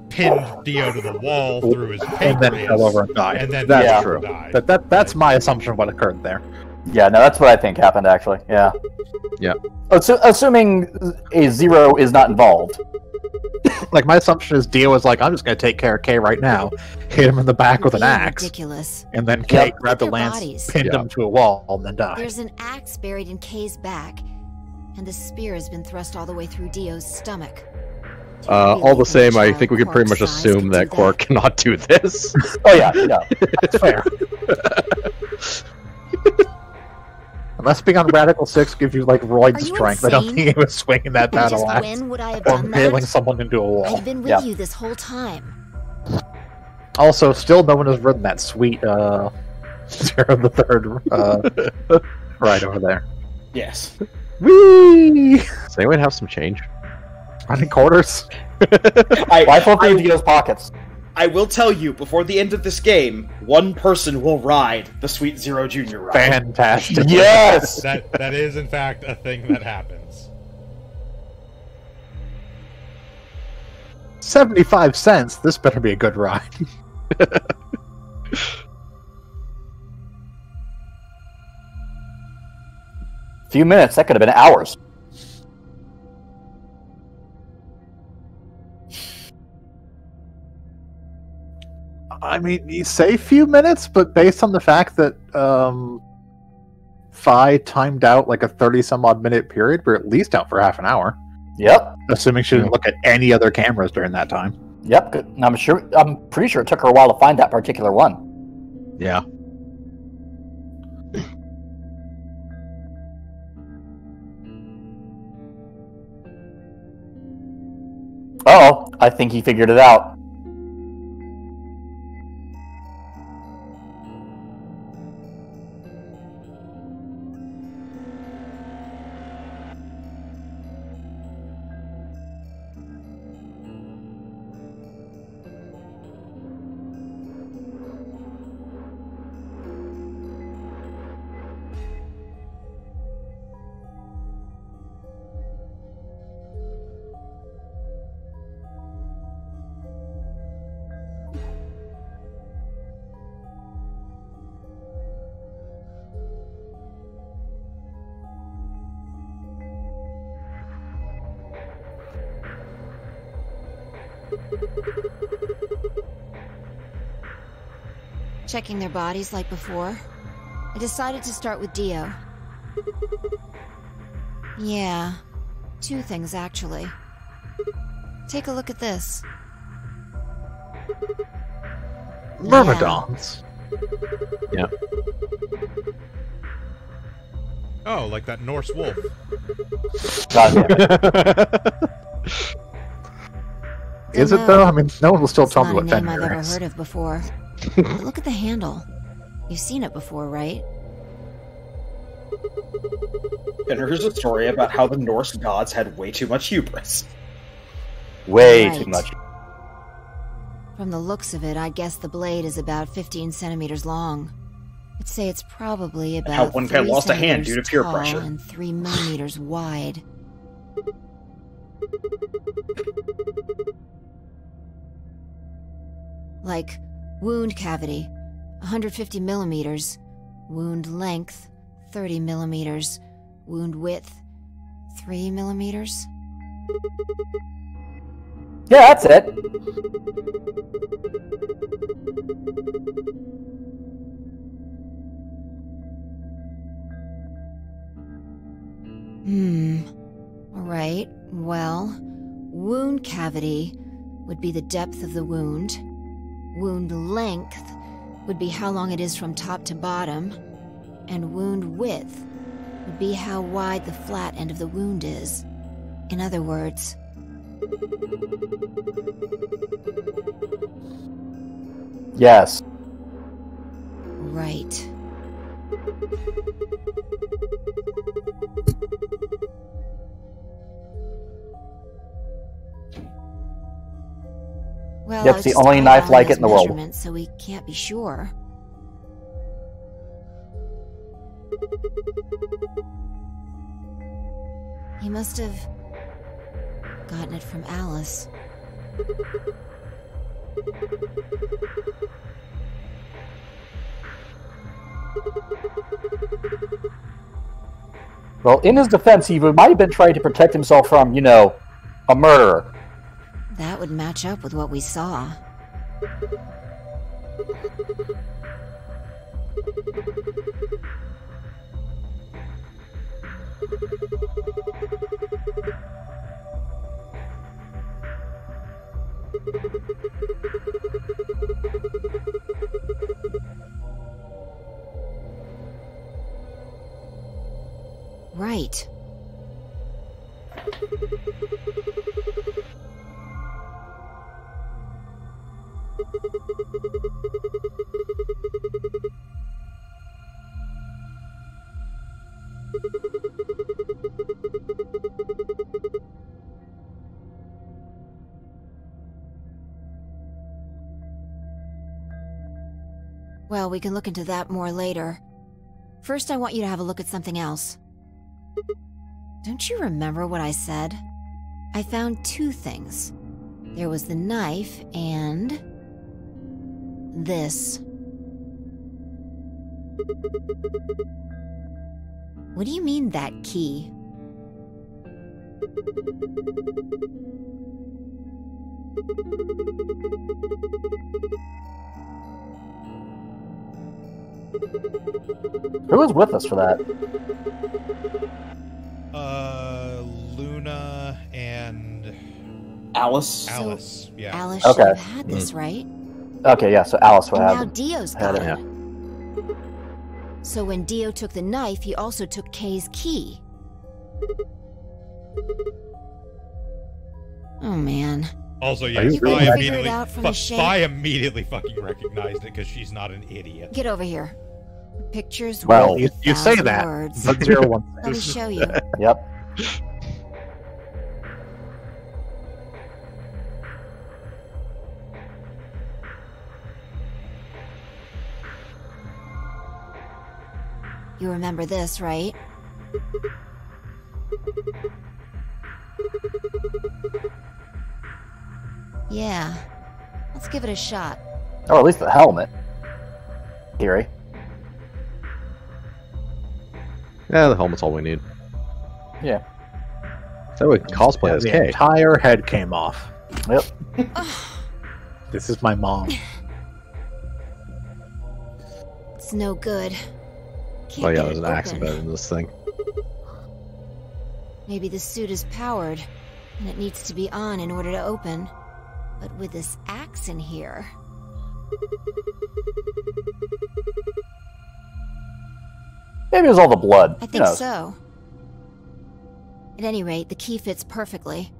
pinned Dio to the wall through his and pancreas, then fell over and died. and then That's fell true. and died. That's my assumption of what occurred there. Yeah, no, that's what I think happened, actually. Yeah. Yeah. Assuming a zero is not involved. Like, my assumption is Dio was like, I'm just going to take care of K right now, hit him in the back with an Being axe, ridiculous. and then K grabbed the Their lance, bodies. pinned him to a wall, and then died. There's an axe buried in Kay's back, and the spear has been thrust all the way through Dio's stomach. All the same, I child think we can pretty much Quark-sized assume could that do Quark cannot do this. Oh, yeah, no. That's fair. Unless being on Radical 6 gives you, like, roid Are you strength, I don't insane? think he was swinging that battle Just axe. when would I have Or done impaling that? someone into a wall. I've been with Yeah. you this whole time. Also, still no one has ridden that sweet Zero the Third ride over there. Yes. Whee! Does anyone have some change? I think quarters. Why flip into Gio's pockets? I will tell you, before the end of this game, one person will ride the Sweet Zero Junior ride. Fantastic. Yes! That is, in fact, a thing that happens. 75 cents. This better be a good ride. Few minutes, that could have been hours. I mean, you say few minutes, but based on the fact that Fi timed out like a 30-some-odd minute period, we're at least out for half an hour. Yep. Assuming she didn't look at any other cameras during that time. Yep. Good. I'm pretty sure it took her a while to find that particular one. Yeah. Oh, I think he figured it out. Checking their bodies like before, I decided to start with Dio. Yeah, two things actually. Take a look at this. Myrmidons. Yeah. Oh, like that Norse wolf. God damn it. Is it though? I mean, no one will still tell me what It's not a name I've Fenrir ever is. heard of before. But look at the handle. You've seen it before, right? And here's a story about how the Norse gods had way too much hubris. Way Right. too much. From the looks of it, I guess the blade is about 15 centimeters long. I'd say it's probably about how one guy 3 lost a hand due to centimeters peer tall pressure. and 3 millimeters wide. Like wound cavity, 150 millimeters. Wound length, 30 millimeters. Wound width, 3 millimeters. Yeah, that's it. Alright, well, wound cavity would be the depth of the wound. Wound length would be how long it is from top to bottom. And wound width would be how wide the flat end of the wound is. In other words, Yes. right. Well, Yep, I it's the just only eyeballed knife like it his in the world. measurements, so we can't be sure. He must have gotten it from Alice. Well, in his defense, he might have been trying to protect himself from, you know, a murderer. That would match up with what we saw. Right. Well, we can look into that more later. First, I want you to have a look at something else. Don't you remember what I said? I found 2 things. There was the knife and... this. What do you mean, that key? Who was with us for that? Luna and Alice. Alice, yeah. Alice Okay. should have had this, right? Okay, yeah, so Alice would And have now it. Dio's had got it. it. So when Dio took the knife, he also took Kay's key. Oh man. Also, Are yeah, you You really couldn't Spy figure it immediately, out from the shape? Spy immediately fucking recognized it because she's not an idiot. Get over here. Pictures Well, worth you say 1,000 that, words. but 01. Let me show you. Yep. You remember this, right? Yeah. Let's give it a shot. Or at least the helmet. Theory. Yeah, the helmet's all we need. Yeah. So we can cosplay as The Kay. entire head came off. Yep. This is my mom. It's no good. Can't Oh yeah, get there's it an axe open. embedded in this thing. Maybe the suit is powered, and it needs to be on in order to open. But with this axe in here... Maybe it was all the blood. I Who think knows? so. At any rate, the key fits perfectly.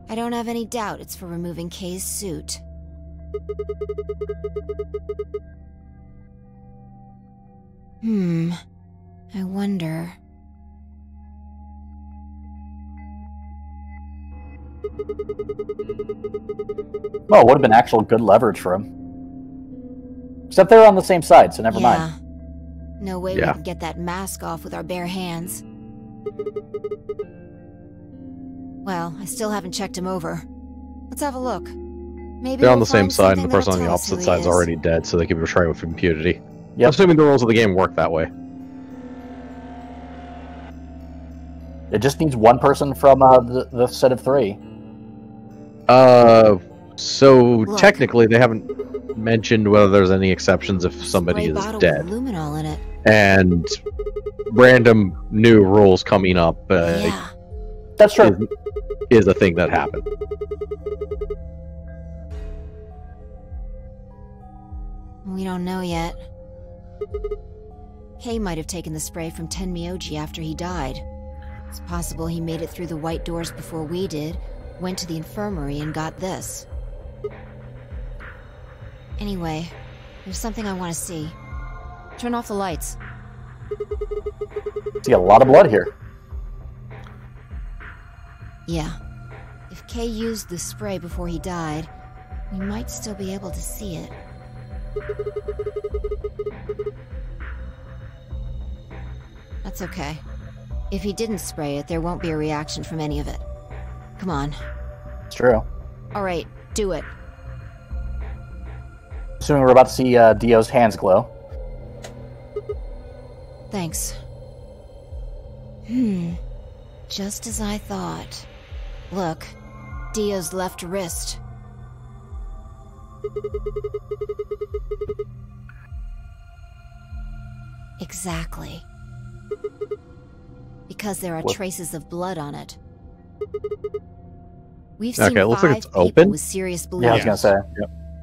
I don't have any doubt it's for removing Kay's suit. I wonder... Well, it would have been actual good leverage for him. Except they were on the same side, so never mind. No way we Yeah. can get that mask off with our bare hands. Well, I still haven't checked him over. Let's have a look. Maybe They're on we'll the same find side, and the something person on that'll the tell us who opposite he side is is. already dead, so they can be portrayed with impunity. Yep. Assuming the rules of the game work that way. It just needs one person from the set of 3. So Look. technically they haven't mentioned whether there's any exceptions if somebody Spray is bottle dead. with luminol in it. And random new rules coming up Yeah. That's true. is a thing that happened. We don't know yet. Kay might have taken the spray from Tenmyoji after he died. It's possible he made it through the white doors before we did, went to the infirmary and got this. Anyway, there's something I want to see. Turn off the lights. See a lot of blood here. Yeah. If Kay used the spray before he died, we might still be able to see it. That's okay. If he didn't spray it, there won't be a reaction from any of it. Come on. It's true. Alright, do it. Assuming we're about to see Dio's hands glow. Thanks. Just as I thought. Look, Dio's left wrist. Exactly. Because there are What? traces of blood on it. We've Okay, seen it looks like 5 it's people open. with serious Yeah, I bleeding. was gonna say.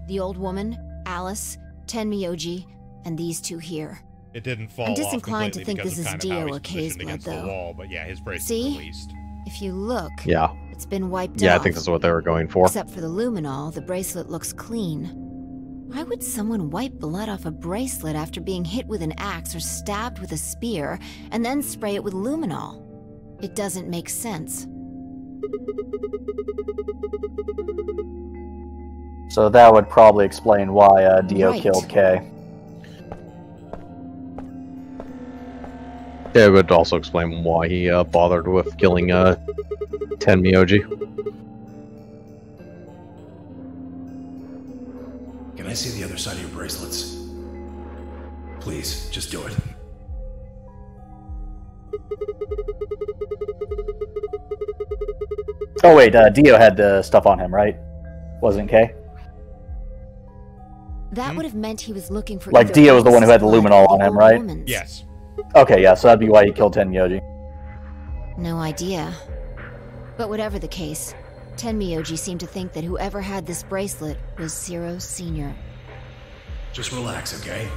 The old woman, Alice, Tenmyoji, and these 2 here. It didn't fall I'm off disinclined to completely think because this of is kind of how Dio he's or Kay's positioned blood, against the though. wall, but yeah, his brace is See? released. If you look, Yeah. it's been wiped Yeah, off. I think that's what they were going for. Except for the luminol, the bracelet looks clean. Why would someone wipe blood off a bracelet after being hit with an axe or stabbed with a spear, and then spray it with luminol? It doesn't make sense. So that would probably explain why Dio Right. killed Kay. Yeah, it would also explain why he bothered with killing 10 Myoji. Can I see the other side of your bracelets? Please, just do it. Oh wait, Dio had stuff on him, right? Wasn't Kay? That would have meant he was looking for. Like Dio was the one who had the luminol on him, right? Yes. Okay, yeah, so that'd be why he killed Tenmyoji. No idea. But whatever the case, Tenmyoji seemed to think that whoever had this bracelet was Zero Senior. Just relax, okay?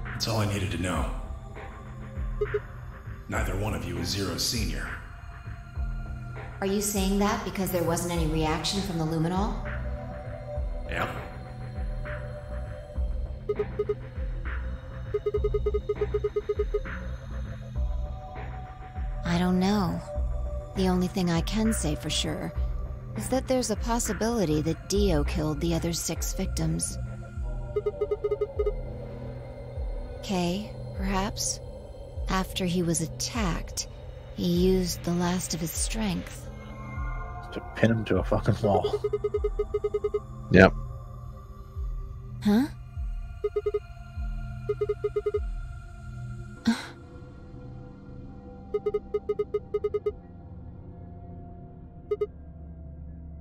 That's all I needed to know. Neither one of you is Zero Senior. Are you saying that because there wasn't any reaction from the luminol? Yep. I don't know. The only thing I can say for sure is that there's a possibility that Dio killed the other 6 victims. Kay, perhaps? After he was attacked, he used the last of his strength. To pin him to a fucking wall. Yep. Huh?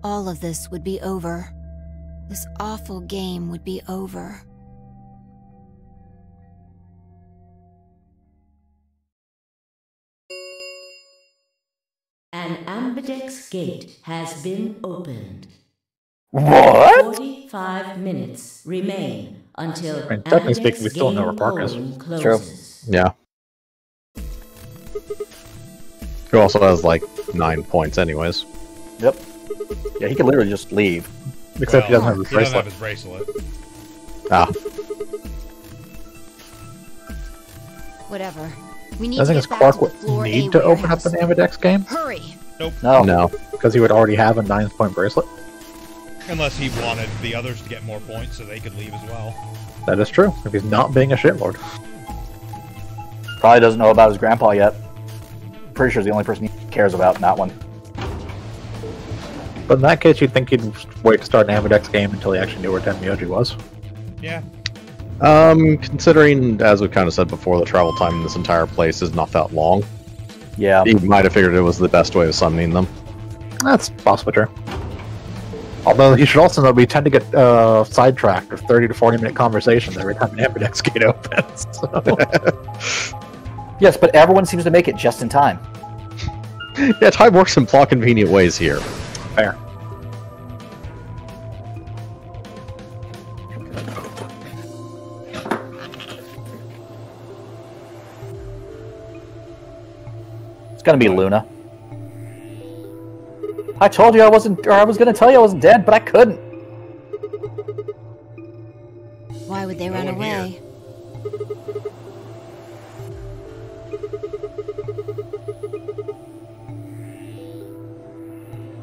All of this would be over. This awful game would be over. An ambidex gate has been opened. What? 45 minutes remain until I mean, technically ambidex speaking, we still know where game Park is. polling True. closes. Yeah. He also has like 9 points, anyways. Yep. Yeah, he could literally just leave. Except he doesn't have his He doesn't have bracelet. his bracelet. Ah. Whatever. We need I to think get it's back Clark to the would floor need A to open up warehouse. an Ambidex game, Hurry! No. No. because he would already have a 9-point bracelet. Unless he wanted the others to get more points so they could leave as well. That is true, if he's not being a shitlord. Probably doesn't know about his grandpa yet. Pretty sure he's the only person he cares about in that one. But in that case, you'd think he'd wait to start an Ambidex game until he actually knew where Tenmyoji was. Yeah. Considering, as we kind of said before, the travel time in this entire place is not that long, Yeah. he might have figured it was the best way of summoning them. That's possibly true. Although he should also know we tend to get sidetracked with 30 to 40-minute conversations every time an Ambidex gate opens. So. Yes, but everyone seems to make it just in time. Yeah, time works in plot convenient ways here. Fair. It's gonna be Luna. I told you I wasn't, or I was gonna tell you I wasn't dead, but I couldn't. Why would they No run one here. away?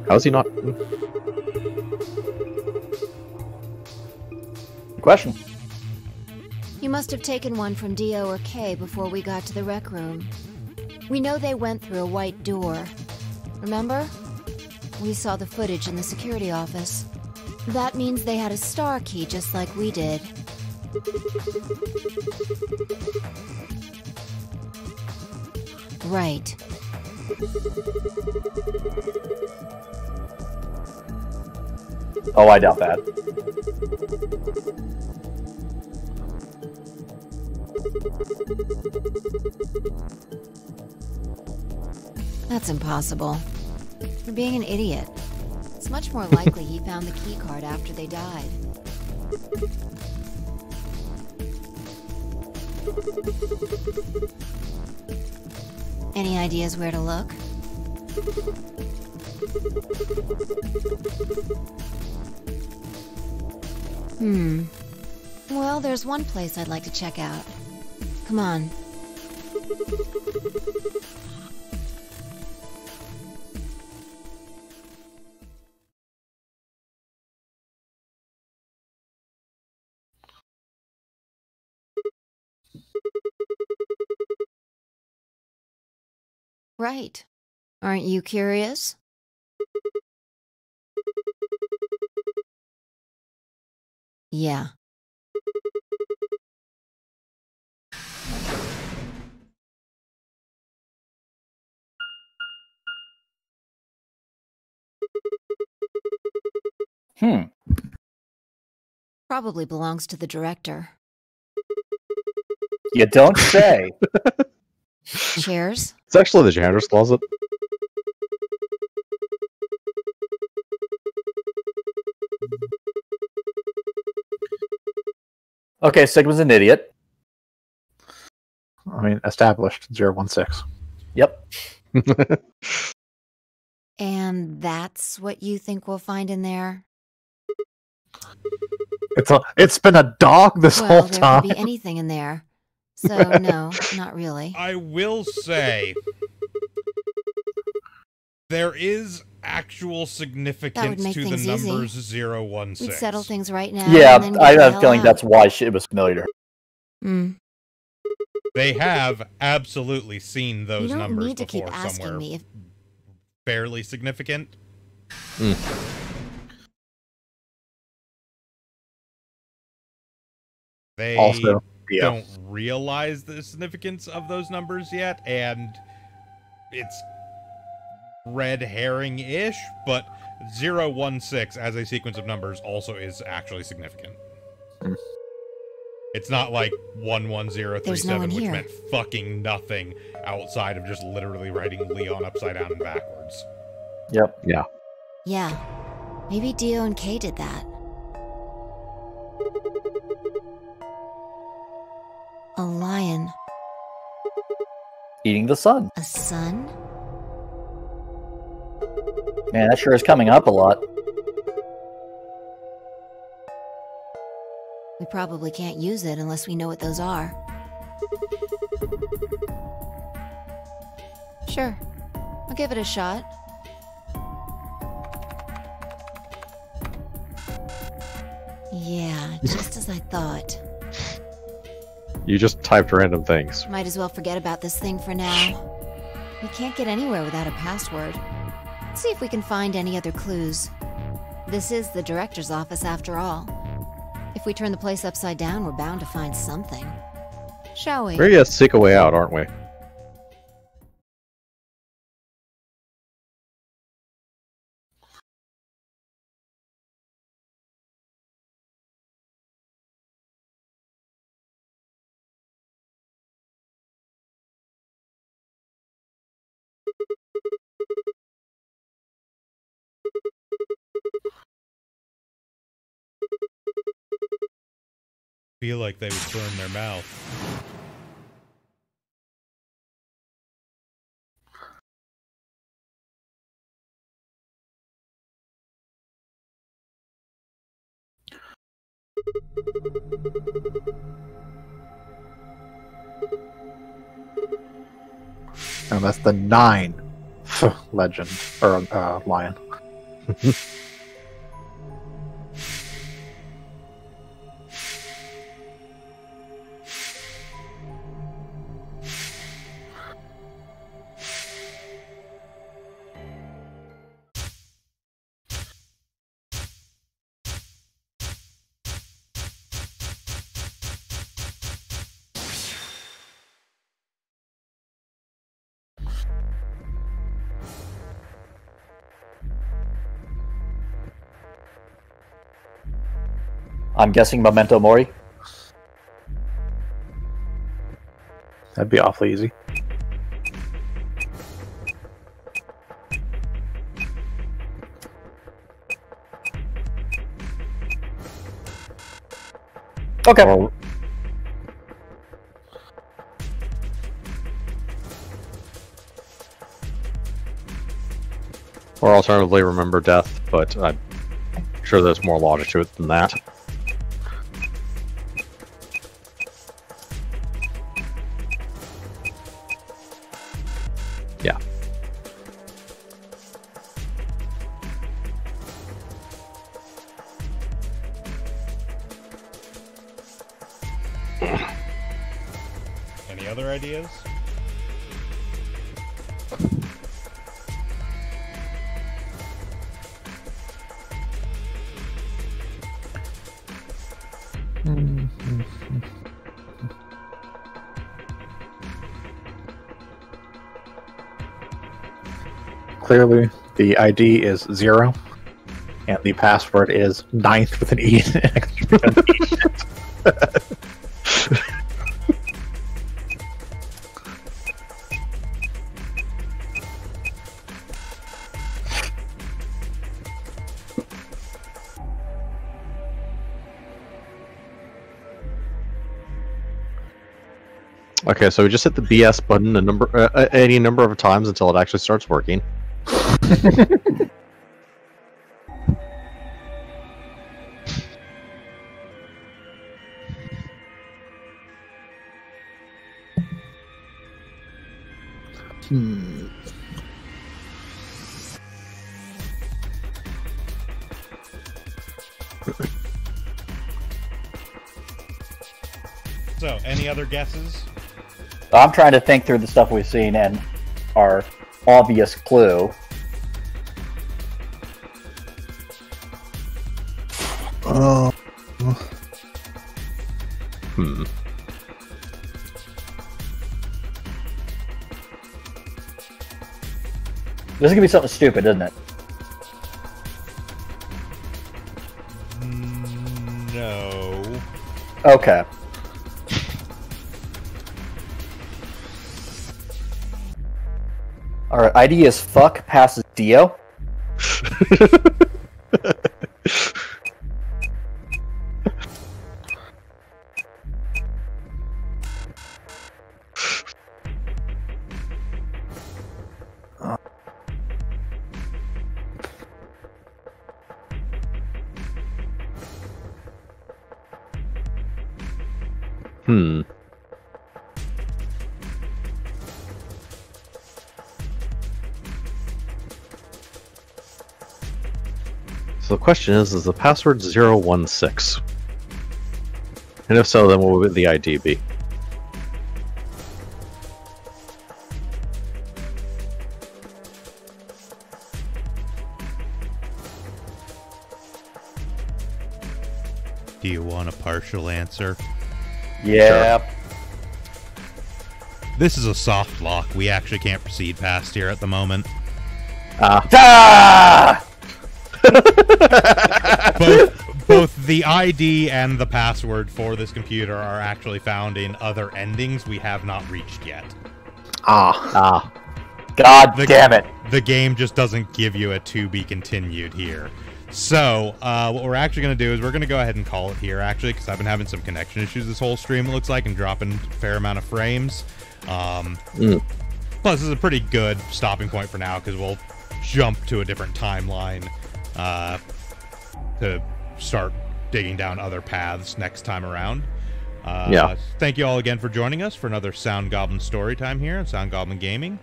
How's he not? Good question. You must have taken one from Dio or Kay before we got to the rec room. We know they went through a white door. Remember? We saw the footage in the security office. That means they had a star key just like we did. Right. Oh, I doubt that. That's impossible. You're being an idiot. It's much more likely he found the key card after they died. Any ideas where to look? Well, there's one place I'd like to check out. Come on. Right. Aren't you curious? Yeah. Probably belongs to the director. You don't say. Chairs? It's actually the janitor's closet. Okay, Sigma's an idiot. I mean, established 016. Yep. And that's what you think we'll find in there? It's been a dog this Well, whole there time. could be anything in there. So, no, not really. I will say there is actual significance make to the things easy. numbers 016. We'd settle things right now. Yeah, and then get I the have a hell feeling out. that's why it was familiar to her. Mm. They have absolutely seen those You don't numbers need to before keep asking somewhere me if fairly significant. They Also, yeah. don't realize the significance of those numbers yet, and it's red herring-ish, but 016 as a sequence of numbers also is actually significant. It's not like 11037, which here. meant fucking nothing outside of just literally writing Leon upside down and backwards. Yep. Yeah. Yeah. Maybe Dio and Kay did that. A lion. Eating the sun. A sun? Man, that sure is coming up a lot. We probably can't use it unless we know what those are. Sure. I'll give it a shot. Yeah, just as I thought. You just typed random things. Might as well forget about this thing for now. We can't get anywhere without a password. Let's see if we can find any other clues. This is the director's office after all. If we turn the place upside down, we're bound to find something. Shall we? We're gonna seek a way out, aren't we? Feel like they would burn their mouth. And that's the 9 legend, or lion. I'm guessing Memento Mori. That'd be awfully easy. Okay. Or alternatively, remember death, but I'm sure there's more logic to it than that. Yeah. Any other ideas? Clearly, the ID is 0, and the password is 9th with an E. Okay, so we just hit the BS button any number of times until it actually starts working. So, any other guesses? I'm trying to think through the stuff we've seen and our obvious clue. This is gonna be something stupid, isn't it? No. Okay. Alright, ID is fuck passes Dio. So the question is the password 016? And if so, then what would the ID be? Do you want a partial answer? Yeah. Sure. This is a soft lock. We actually can't proceed past here at the moment. Both the ID and the password for this computer are actually found in other endings we have not reached yet. God damn it. The game just doesn't give you a to be continued here. So, what we're actually going to do is we're going to go ahead and call it here, actually, because I've been having some connection issues this whole stream, it looks like, and dropping a fair amount of frames. Plus, this is a pretty good stopping point for now, because we'll jump to a different timeline to start digging down other paths next time around. Thank you all again for joining us for another SoundGoblin Storytime here on SoundGoblin Gaming.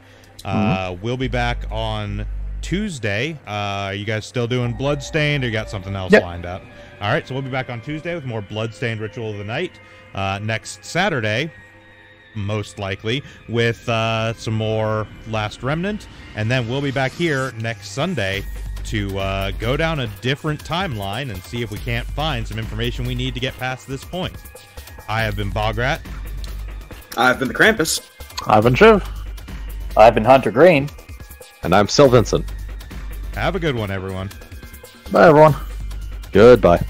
We'll be back on Tuesday. Are you guys still doing Bloodstained, or you got something else lined up? All right, so we'll be back on Tuesday with more Bloodstained Ritual of the Night. Next Saturday, most likely, with some more Last Remnant, and then we'll be back here next Sunday to go down a different timeline and see if we can't find some information we need to get past this point. I have been Bograt. I've been the Krampus. I've been Shiv. I've been Hunter Green. And I'm Sil Vincent. Have a good one, everyone. Bye, everyone. Goodbye.